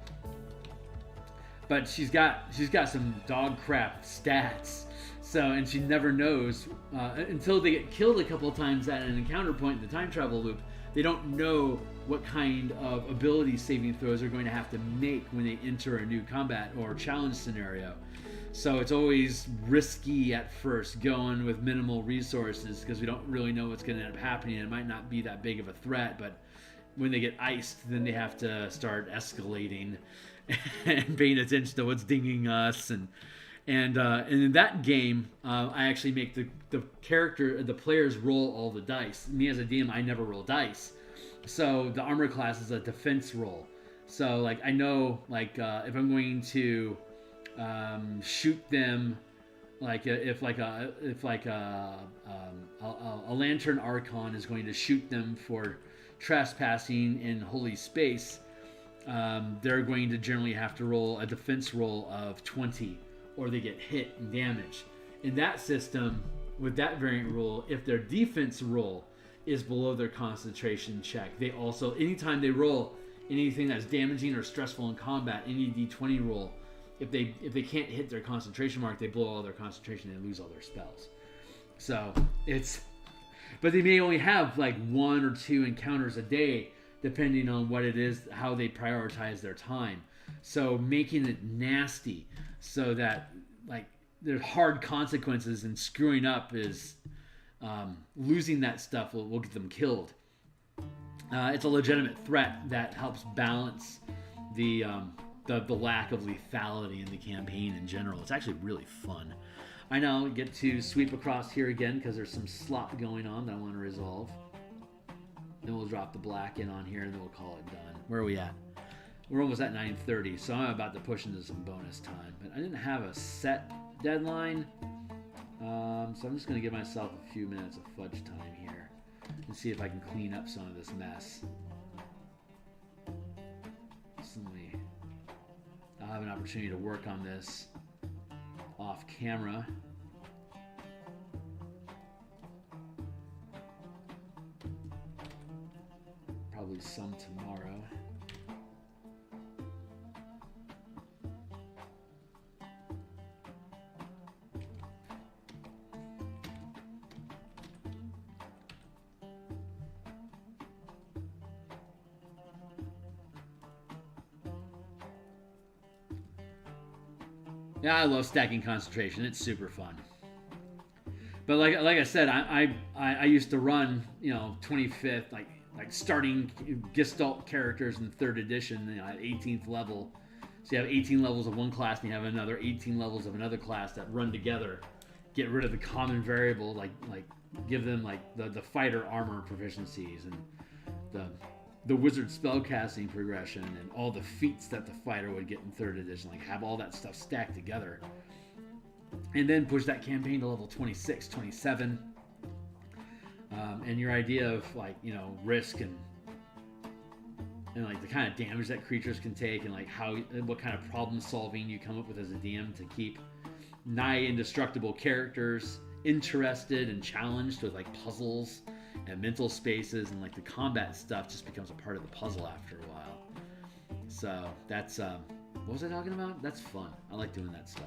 But she's got some dog crap stats, so, and she never knows until they get killed a couple of times at an encounter point in the time travel loop. They don't know what kind of ability saving throws they're going to have to make when they enter a new combat or challenge scenario. So it's always risky at first going with minimal resources because we don't really know what's going to end up happening. It might not be that big of a threat, but when they get iced, then they have to start escalating and paying attention to what's dinging us. And in that game, I actually make the players roll all the dice. Me as a DM, I never roll dice. So the armor class is a defense roll. So, like, I know, like, if I'm going to shoot them, like if a lantern archon is going to shoot them for trespassing in holy space, they're going to generally have to roll a defense roll of 20, or they get hit and damaged. In that system, with that variant rule, if their defense roll is below their concentration check, they also, anytime they roll anything that's damaging or stressful in combat, any d20 roll, if they can't hit their concentration mark, they blow all their concentration and lose all their spells. So but they may only have like 1 or 2 encounters a day, depending on what it is, how they prioritize their time. So making it nasty so that, like, there's hard consequences, and screwing up is losing that stuff will get them killed. It's a legitimate threat that helps balance the lack of lethality in the campaign in general. It's actually really fun. I now get to sweep across here again because there's some slop going on that I want to resolve. Then we'll drop the black in on here and then we'll call it done. Where are we at? We're almost at 9:30, so I'm about to push into some bonus time. But I didn't have a set deadline, so I'm just going to give myself a few minutes of fudge time here and see if I can clean up some of this mess. I'll have an opportunity to work on this off camera. Probably some tomorrow. Yeah, I love stacking concentration. It's super fun. But like I said, I used to run, 25th, like starting Gestalt characters in 3rd edition, at 18th level. So you have 18 levels of one class, and you have another 18 levels of another class that run together. Get rid of the common variable, like give them like the fighter armor proficiencies and the wizard spellcasting progression and all the feats that the fighter would get in 3rd edition. Like have all that stuff stacked together. And then push that campaign to level 26, 27. And your idea of risk and like the kind of damage that creatures can take and like what kind of problem solving you come up with as a DM to keep nigh indestructible characters interested and challenged with like puzzles and mental spaces, and like the combat stuff just becomes a part of the puzzle after a while. So that's what was I talking about? That's fun. I like doing that stuff.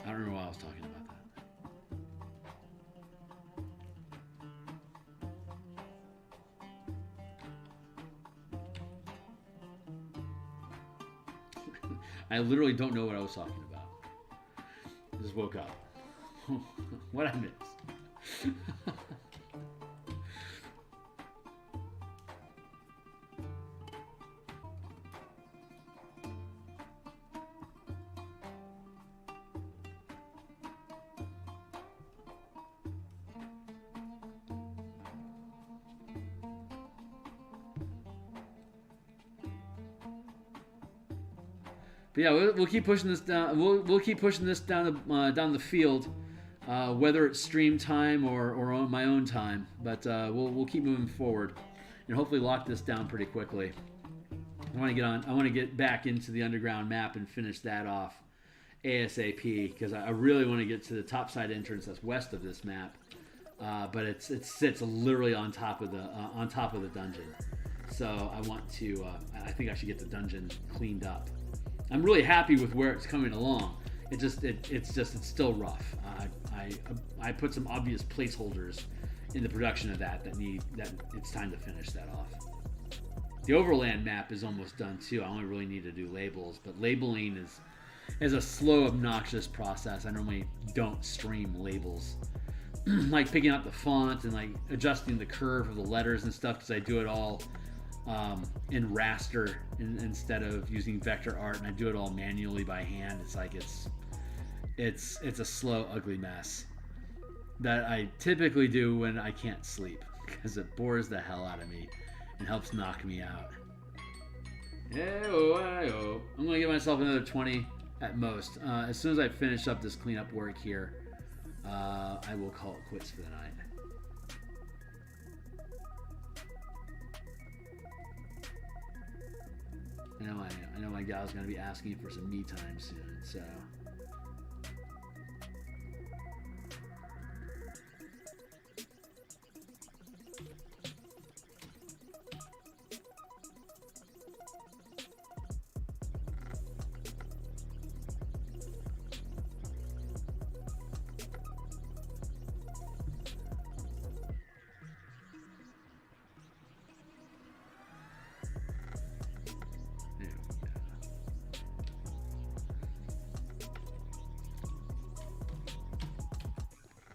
I don't remember why I was talking about that. I literally don't know what I was talking about. I just woke up. What I missed. But yeah, we'll keep pushing this down. We'll keep pushing this down the field, whether it's stream time or on my own time. But we'll keep moving forward, and hopefully lock this down pretty quickly. I want to get back into the underground map and finish that off ASAP, because I really want to get to the topside entrance that's west of this map. But it sits literally on top of the dungeon. So I want to. I think I should get the dungeon cleaned up. I'm really happy with where it's coming along. It's still rough. I put some obvious placeholders in the production of that it's time to finish that off. The overland map is almost done too. I only really need to do labels, but labeling is a slow, obnoxious process. I normally don't stream labels, like picking out the font and like adjusting the curve of the letters and stuff, because I do it all in raster instead of using vector art, and I do it all manually by hand. It's like it's a slow, ugly mess that I typically do when I can't sleep, because it bores the hell out of me and helps knock me out. I'm gonna give myself another 20 at most. As soon as I finish up this cleanup work here, I will call it quits for the night. I know my gal's gonna be asking for some me time soon, so.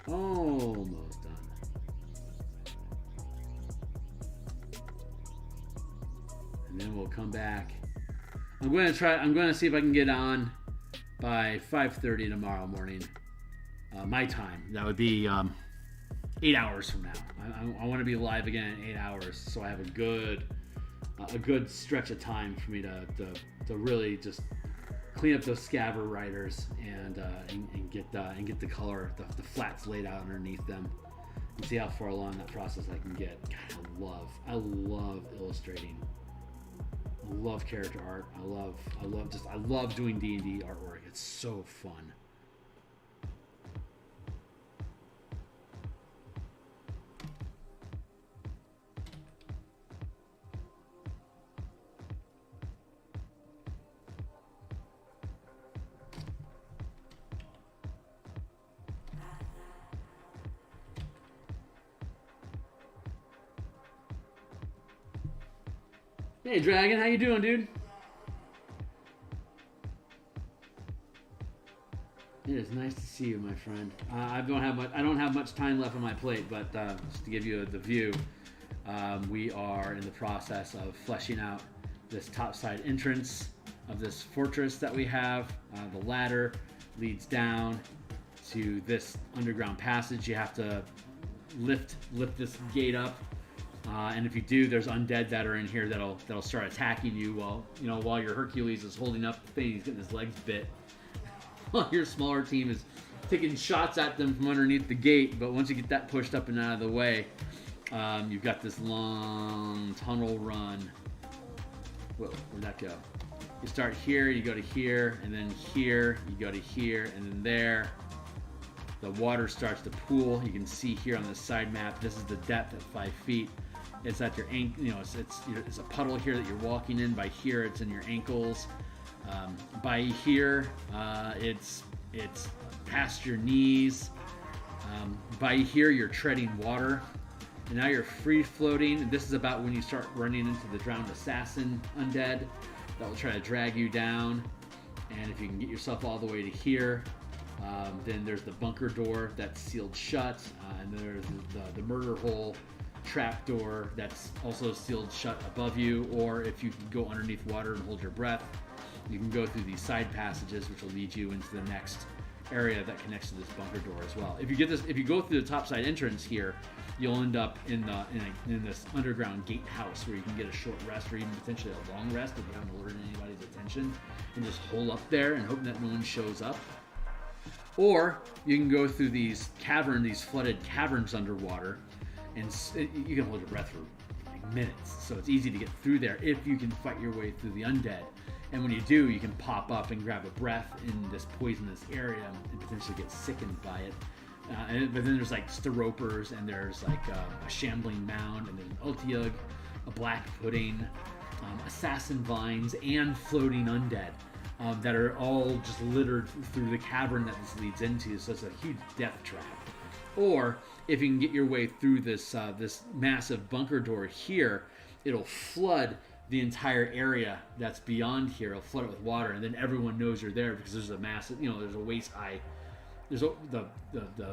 Almost done. And then we'll come back. I'm going to see if I can get on by 5:30 tomorrow morning. My time. That would be 8 hours from now. I want to be live again in 8 hours, so I have a good stretch of time for me to really just clean up those scaver riders and get the color, the flats laid out underneath them, and see how far along that process I can get. God, I love illustrating. I love character art. I love doing D&D artwork. It's so fun. Hey, Dragon, how you doing, dude? It is nice to see you, my friend. I don't have much time left on my plate, but just to give you the view, we are in the process of fleshing out this topside entrance of this fortress that we have. The ladder leads down to this underground passage. You have to lift this gate up, and if you do, there's undead that are in here that'll start attacking you while your Hercules is holding up the thing. He's getting his legs bit. While your smaller team is taking shots at them from underneath the gate. But once you get that pushed up and out of the way, you've got this long tunnel run. Whoa, where'd that go? You start here, you go to here, and then here, you go to here, and then there. The water starts to pool. You can see here on the side map, this is the depth at 5 feet. It's at your ankle, it's a puddle here that you're walking in. By here, it's in your ankles. By here, it's past your knees. By here, you're treading water. And now you're free floating. And this is about when you start running into the drowned assassin undead that will try to drag you down. And if you can get yourself all the way to here, then there's the bunker door that's sealed shut. And there's the murder hole trap door that's also sealed shut above you. Or if you can go underneath water and hold your breath, you can go through these side passages, which will lead you into the next area that connects to this bunker door as well. If you go through the topside entrance here, you'll end up in this underground gatehouse where you can get a short rest or even potentially a long rest if you haven't alerted anybody's attention, and just hole up there and hope that no one shows up. Or you can go through these flooded caverns underwater, and you can hold your breath for like minutes. So it's easy to get through there if you can fight your way through the undead. And when you do, you can pop up and grab a breath in this poisonous area and potentially get sickened by it. But then there's like Steropers, and there's like a shambling mound, and there's an Ultiug, a black pudding, assassin vines, and floating undead that are all just littered through the cavern that this leads into. So it's a huge death trap. Or if you can get your way through this massive bunker door here, it'll flood the entire area that's beyond here. It'll flood it with water, and then everyone knows you're there because there's a massive, there's a waist high. The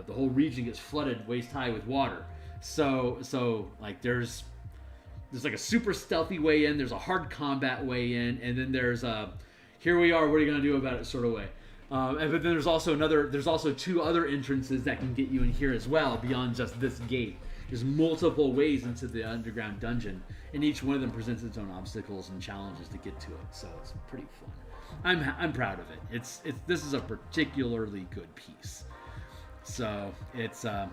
whole region gets flooded waist high with water. So like there's like a super stealthy way in. There's a hard combat way in, and then there's a here we are. What are you gonna do about it sort of way. But then there's also two other entrances that can get you in here as well beyond just this gate. There's multiple ways into the underground dungeon, and each one of them presents its own obstacles and challenges to get to it. So it's pretty fun. I'm proud of it. This is a particularly good piece. So it's I'm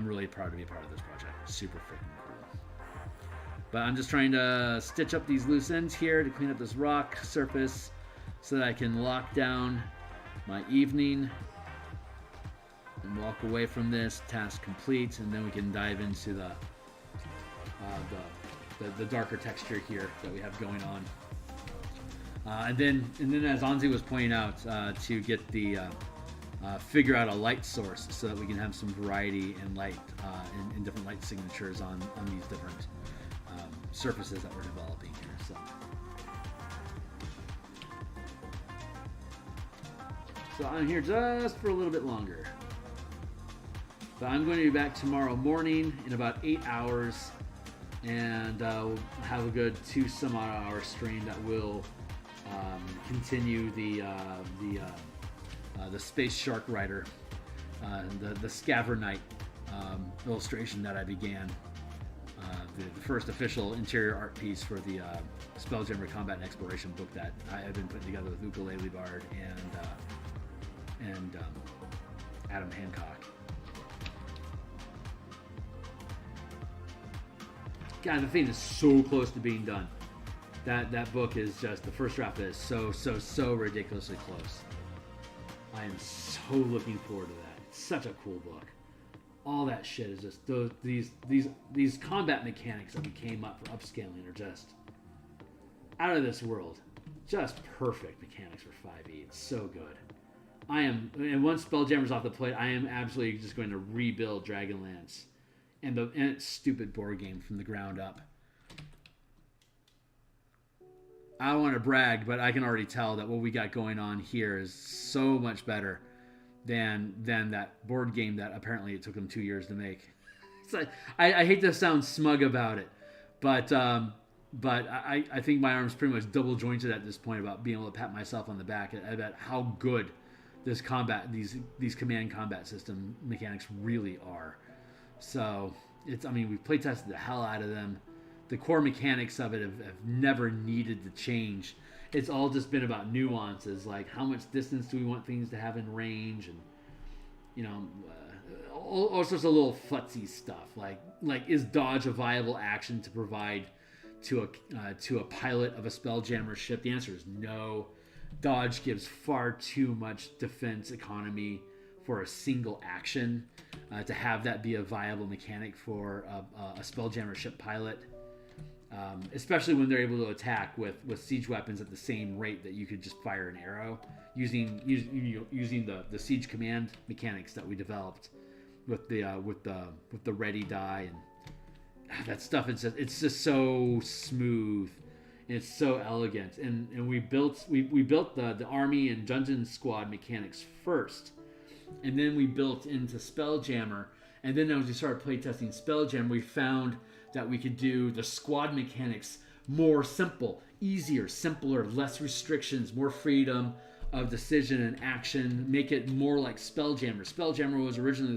really proud to be a part of this project. Super freaking cool. But I'm just trying to stitch up these loose ends here to clean up this rock surface so that I can lock down my evening and walk away from this task complete, and then we can dive into the darker texture here that we have going on. And then as Anzi was pointing out, to get the figure out a light source so that we can have some variety and light in different light signatures on these different surfaces that we're developing here. So I'm here just for a little bit longer. But I'm going to be back tomorrow morning in about 8 hours, and we'll have a good 2 some odd hour stream that will continue the Space Shark Rider, the Scaver Knight illustration that I began, the first official interior art piece for the Spelljammer Combat and Exploration book that I have been putting together with Ukulele Bard and Adam Hancock. God, the thing is so close to being done. That book is just, the first draft is so ridiculously close. I am so looking forward to that. It's such a cool book. All that shit is just these combat mechanics that we came up for upscaling are just out of this world. Just perfect mechanics for 5e. It's so good. And once Spelljammer's off the plate, I am absolutely just going to rebuild Dragonlance and its stupid board game from the ground up. I don't want to brag, but I can already tell that what we got going on here is so much better than that board game that apparently it took them 2 years to make. It's like, I hate to sound smug about it, but I think my arm's pretty much double jointed at this point about being able to pat myself on the back about how good this these command combat system mechanics really are. So we've play tested the hell out of them. The core mechanics of it have never needed to change. It's all just been about nuances, like how much distance do we want things to have in range, and all sorts of little futzy stuff. Like is dodge a viable action to provide to a pilot of a Spelljammer ship? The answer is no. Dodge gives far too much defense economy for a single action to have that be a viable mechanic for a Spelljammer ship pilot. Especially when they're able to attack with siege weapons at the same rate that you could just fire an arrow using the siege command mechanics that we developed with the ready die and that stuff. It's just so smooth. And it's so elegant, and we built the army and dungeon squad mechanics first, and then we built into Spelljammer. And then as we started playtesting Spelljammer, we found that we could do the squad mechanics more simple, easier, simpler, less restrictions, more freedom of decision and action, make it more like Spelljammer. Spelljammer was originally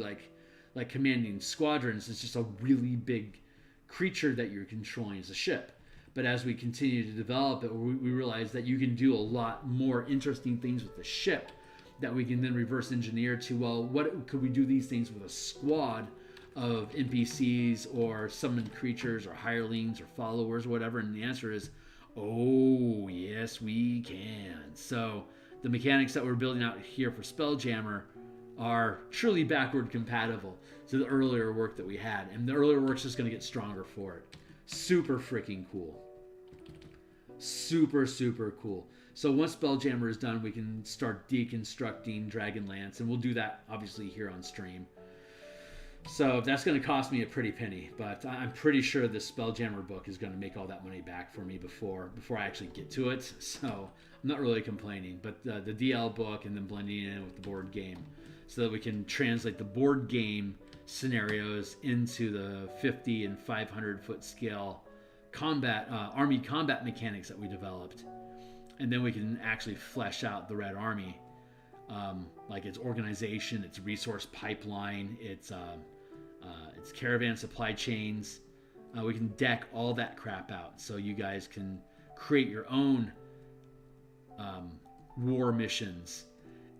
like commanding squadrons. It's just a really big creature that you're controlling as a ship. But as we continue to develop it, we realized that you can do a lot more interesting things with the ship that we can then reverse engineer to, well, what could we do these things with a squad of NPCs or summoned creatures or hirelings or followers or whatever? And the answer is, oh, yes, we can. So the mechanics that we're building out here for Spelljammer are truly backward compatible to the earlier work that we had. And the earlier work's just going to get stronger for it. Super freaking cool. Super, super cool. So once Spelljammer is done, we can start deconstructing Dragonlance, and we'll do that obviously here on stream. So that's going to cost me a pretty penny, but I'm pretty sure this Spelljammer book is going to make all that money back for me before I actually get to it. So I'm not really complaining, but the DL book and then blending it in with the board game so that we can translate the board game scenarios into the 50 and 500 foot scale army combat mechanics that we developed. And then we can actually flesh out the Red Army, like its organization, its resource pipeline, its caravan supply chains. We can deck all that crap out so you guys can create your own war missions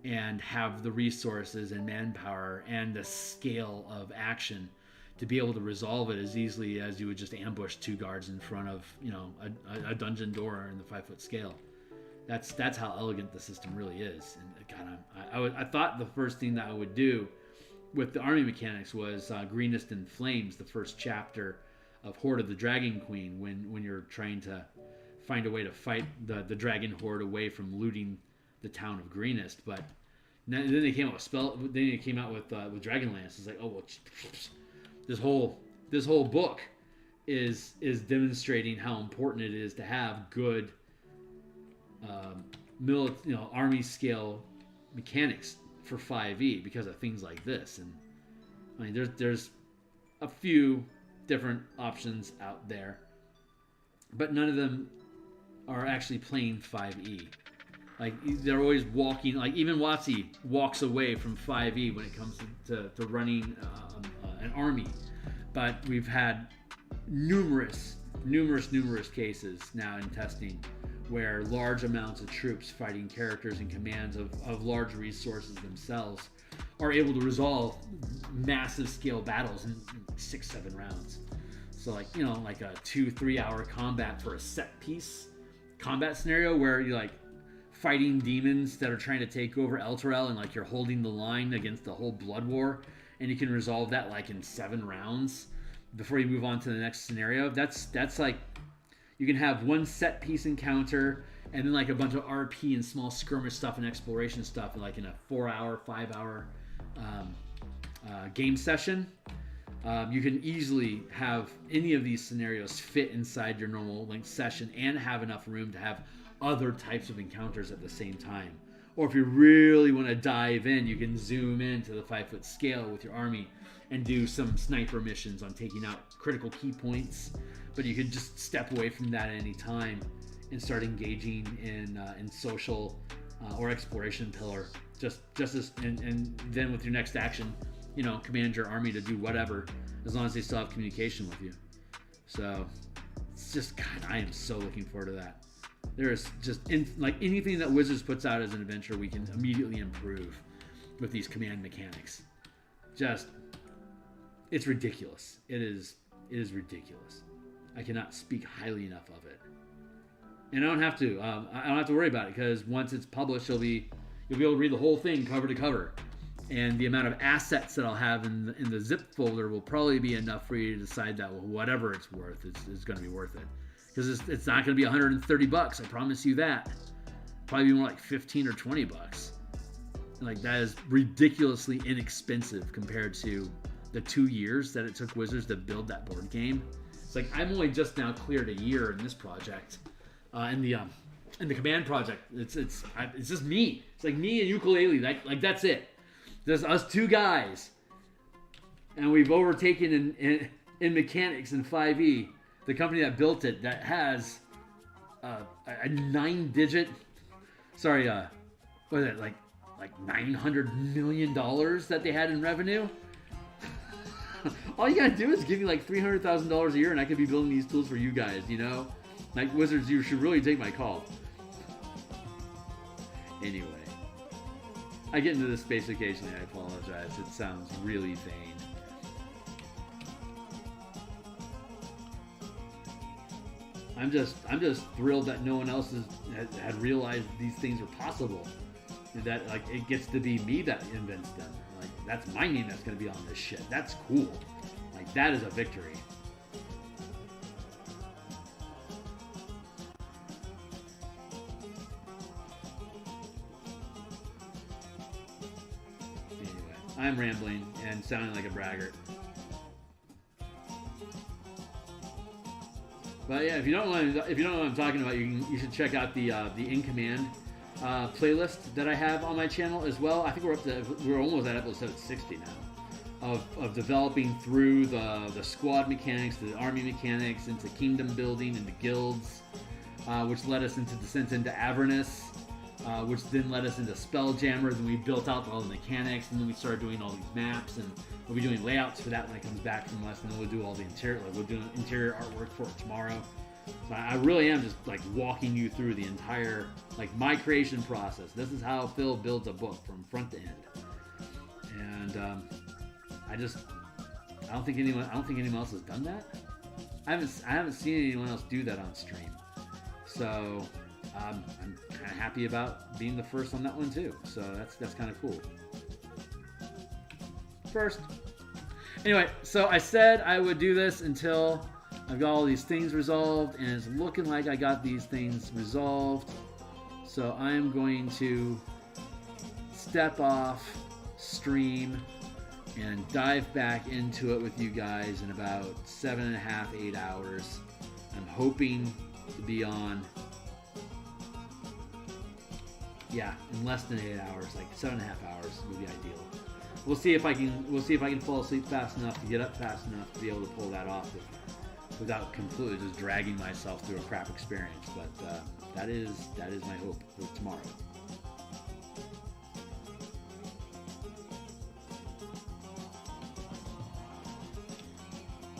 and have the resources and manpower and the scale of action to be able to resolve it as easily as you would just ambush 2 guards in front of a dungeon door in the 5 foot scale. That's how elegant the system really is. And I thought the first thing that I would do with the army mechanics was Greenest in Flames, the first chapter of Horde of the Dragon Queen, when you're trying to find a way to fight the dragon horde away from looting the town of Greenest. But then they came out with with Dragonlance. It's like, oh well, this whole book is demonstrating how important it is to have good army scale mechanics for 5e because of things like this. And I mean, there's a few different options out there, but none of them are actually playing 5e. Like, they're always walking, like even WotC walks away from 5e when it comes to running an army. But we've had numerous cases now in testing where large amounts of troops fighting characters and commands of large resources themselves are able to resolve massive scale battles in 6-7 rounds. So like a 2-3 hour combat for a set piece combat scenario where you're like fighting demons that are trying to take over Elturel and like you're holding the line against the whole blood war, and you can resolve that like in 7 rounds before you move on to the next scenario. That's like, you can have one set piece encounter and then like a bunch of RP and small skirmish stuff and exploration stuff like in a 4-hour, 5-hour game session. You can easily have any of these scenarios fit inside your normal length session and have enough room to have other types of encounters at the same time. Or if you really want to dive in, you can zoom into the 5-foot scale with your army and do some sniper missions on taking out critical key points. But you could just step away from that at any time and start engaging in social or exploration pillar. Just as and then with your next action, command your army to do whatever, as long as they still have communication with you. So it's just, God, I am so looking forward to that. There is just like anything that Wizards puts out as an adventure, we can immediately improve with these command mechanics. It's ridiculous. It is ridiculous. I cannot speak highly enough of it. And I don't have to. I don't have to worry about it, because once it's published, you'll be able to read the whole thing cover to cover. And the amount of assets that I'll have in the zip folder will probably be enough for you to decide that whatever it's worth is going to be worth it. Because it's not going to be $130. I promise you that. Probably be more like 15 or 20 bucks. Like, that is ridiculously inexpensive compared to the 2 years that it took Wizards to build that board game. It's like I'm only just now cleared a year in this project, in the command project. It's just me. It's like me and ukulele. Like that's it. There's us two guys, and we've overtaken in mechanics in 5e the company that built it, that has a 9-digit. Sorry, what is it, like $900 million that they had in revenue. All you gotta do is give me like $300,000 a year, and I could be building these tools for you guys. Like, Wizards, you should really take my call. Anyway, I get into this space occasionally. I apologize. It sounds really vain. I'm just thrilled that no one else had realized these things are possible, and that like it gets to be me that invents them. Like, that's my name that's going to be on this shit. That's cool. Like, that is a victory. Anyway, I'm rambling and sounding like a braggart. But yeah, if you don't know what I'm talking about, you should check out the In Command playlist that I have on my channel as well. I think we're almost at episode 60 now of developing through the squad mechanics, the army mechanics, into kingdom building, into guilds, which led us into Descent into Avernus, which then led us into Spelljammers, and we built out all the mechanics, and then we started doing all these maps, and we'll be doing layouts for that when it comes back from us, and then we'll do all the interior, we'll do interior artwork for it tomorrow. So I really am just like walking you through the entire, like, my creation process. This is how Phil builds a book from front to end. And I don't think anyone else has done that. I haven't seen anyone else do that on stream. So I'm kind of happy about being the first on that one too. So that's kind of cool. First. Anyway, so I said I would do this until I've got all these things resolved, and it's looking like I got these things resolved. So I'm going to step off stream and dive back into it with you guys in about 7.5, 8 hours. I'm hoping to be on, in less than 8 hours, like 7.5 hours would be ideal. We'll see if I can fall asleep fast enough to get up fast enough to be able to pull that off without completely just dragging myself through a crap experience. But that is my hope for tomorrow.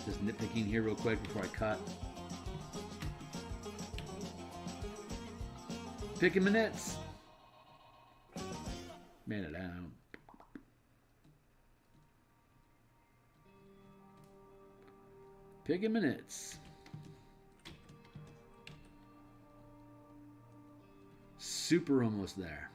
Just nitpicking here real quick before I cut. Picking minutes. Made it out. Picking minutes. Super almost there.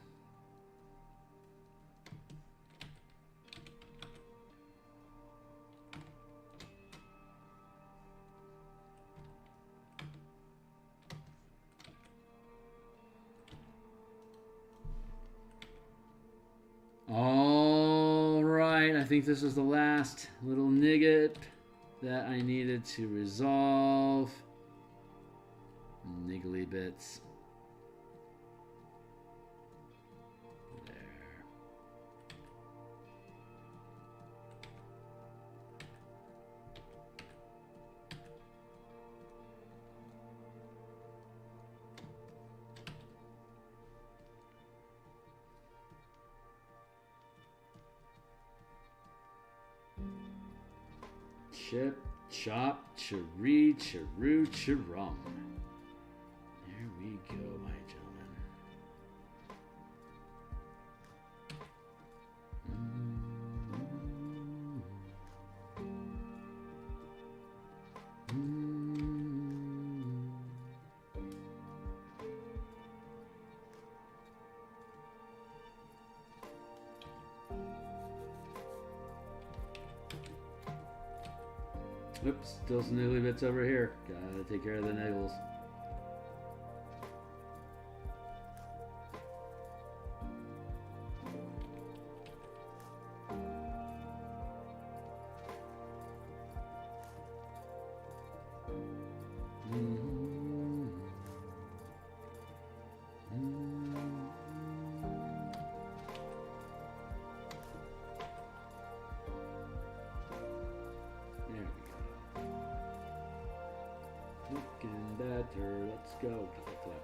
All right, I think this is the last little nigget that I needed to resolve. Niggly bits. There. Chip, chop, chiree, chiroo, chirum. There we go, my gentlemen. Oops, still some niggly bits over here. Gotta take care of the niggles. Looking better. Let's go. Clip.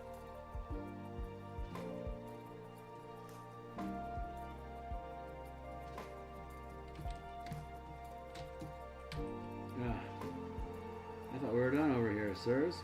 I thought we were done over here, sirs.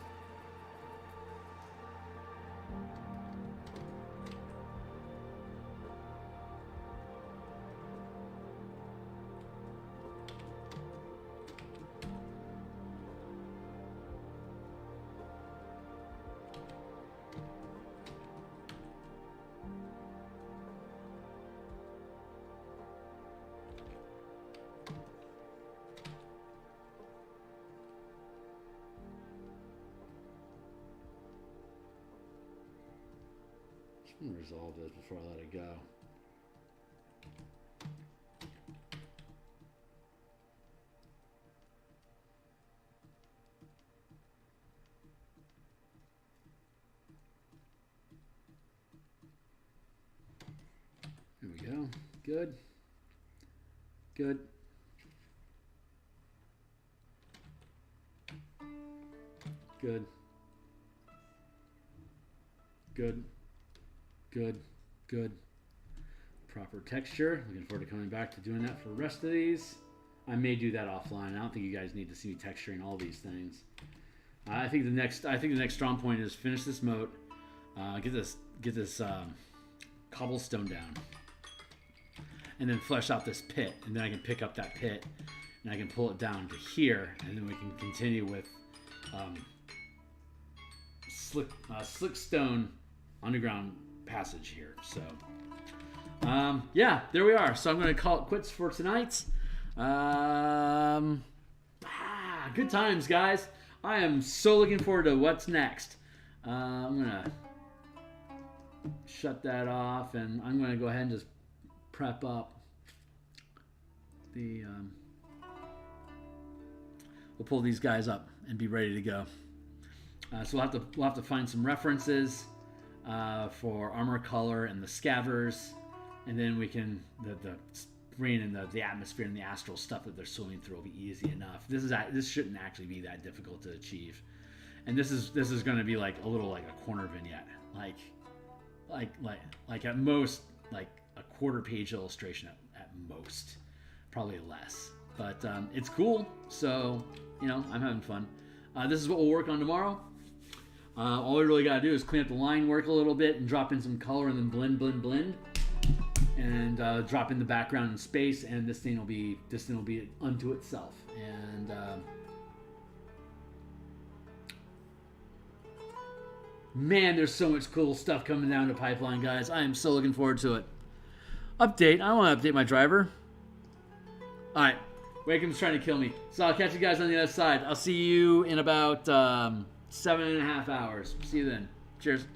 I'm gonna resolve this before I let it go. There we go. Good. Good. Good. Good. Good. Good. Proper texture. Looking forward to coming back to doing that for the rest of these. I may do that offline. I don't think you guys need to see me texturing all these things. I think the next strong point is finish this moat. Get this cobblestone down, and then flesh out this pit, and then I can pick up that pit and I can pull it down to here, and then we can continue with slickstone underground passage here. So yeah, there we are. So I'm going to call it quits for tonight. Good times, guys. I am so looking forward to what's next. I'm going to shut that off, and I'm going to go ahead and just prep up the we'll pull these guys up and be ready to go. So we'll have to find some references for armor color and the scavers, and then we can the rain and the atmosphere and the astral stuff that they're swimming through will be easy enough. This shouldn't actually be that difficult to achieve, and this is going to be like a little like a corner vignette, like at most like a quarter page illustration at most, probably less. But it's cool, so I'm having fun. This is what we'll work on tomorrow. All we really got to do is clean up the line work a little bit and drop in some color and then blend, and drop in the background and space, and this thing will be unto itself. And man, there's so much cool stuff coming down the pipeline, guys. I am so looking forward to it. Update. I want to update my driver. All right. Wakeham's trying to kill me. So I'll catch you guys on the other side. I'll see you in about 7.5 hours. See you then. Cheers.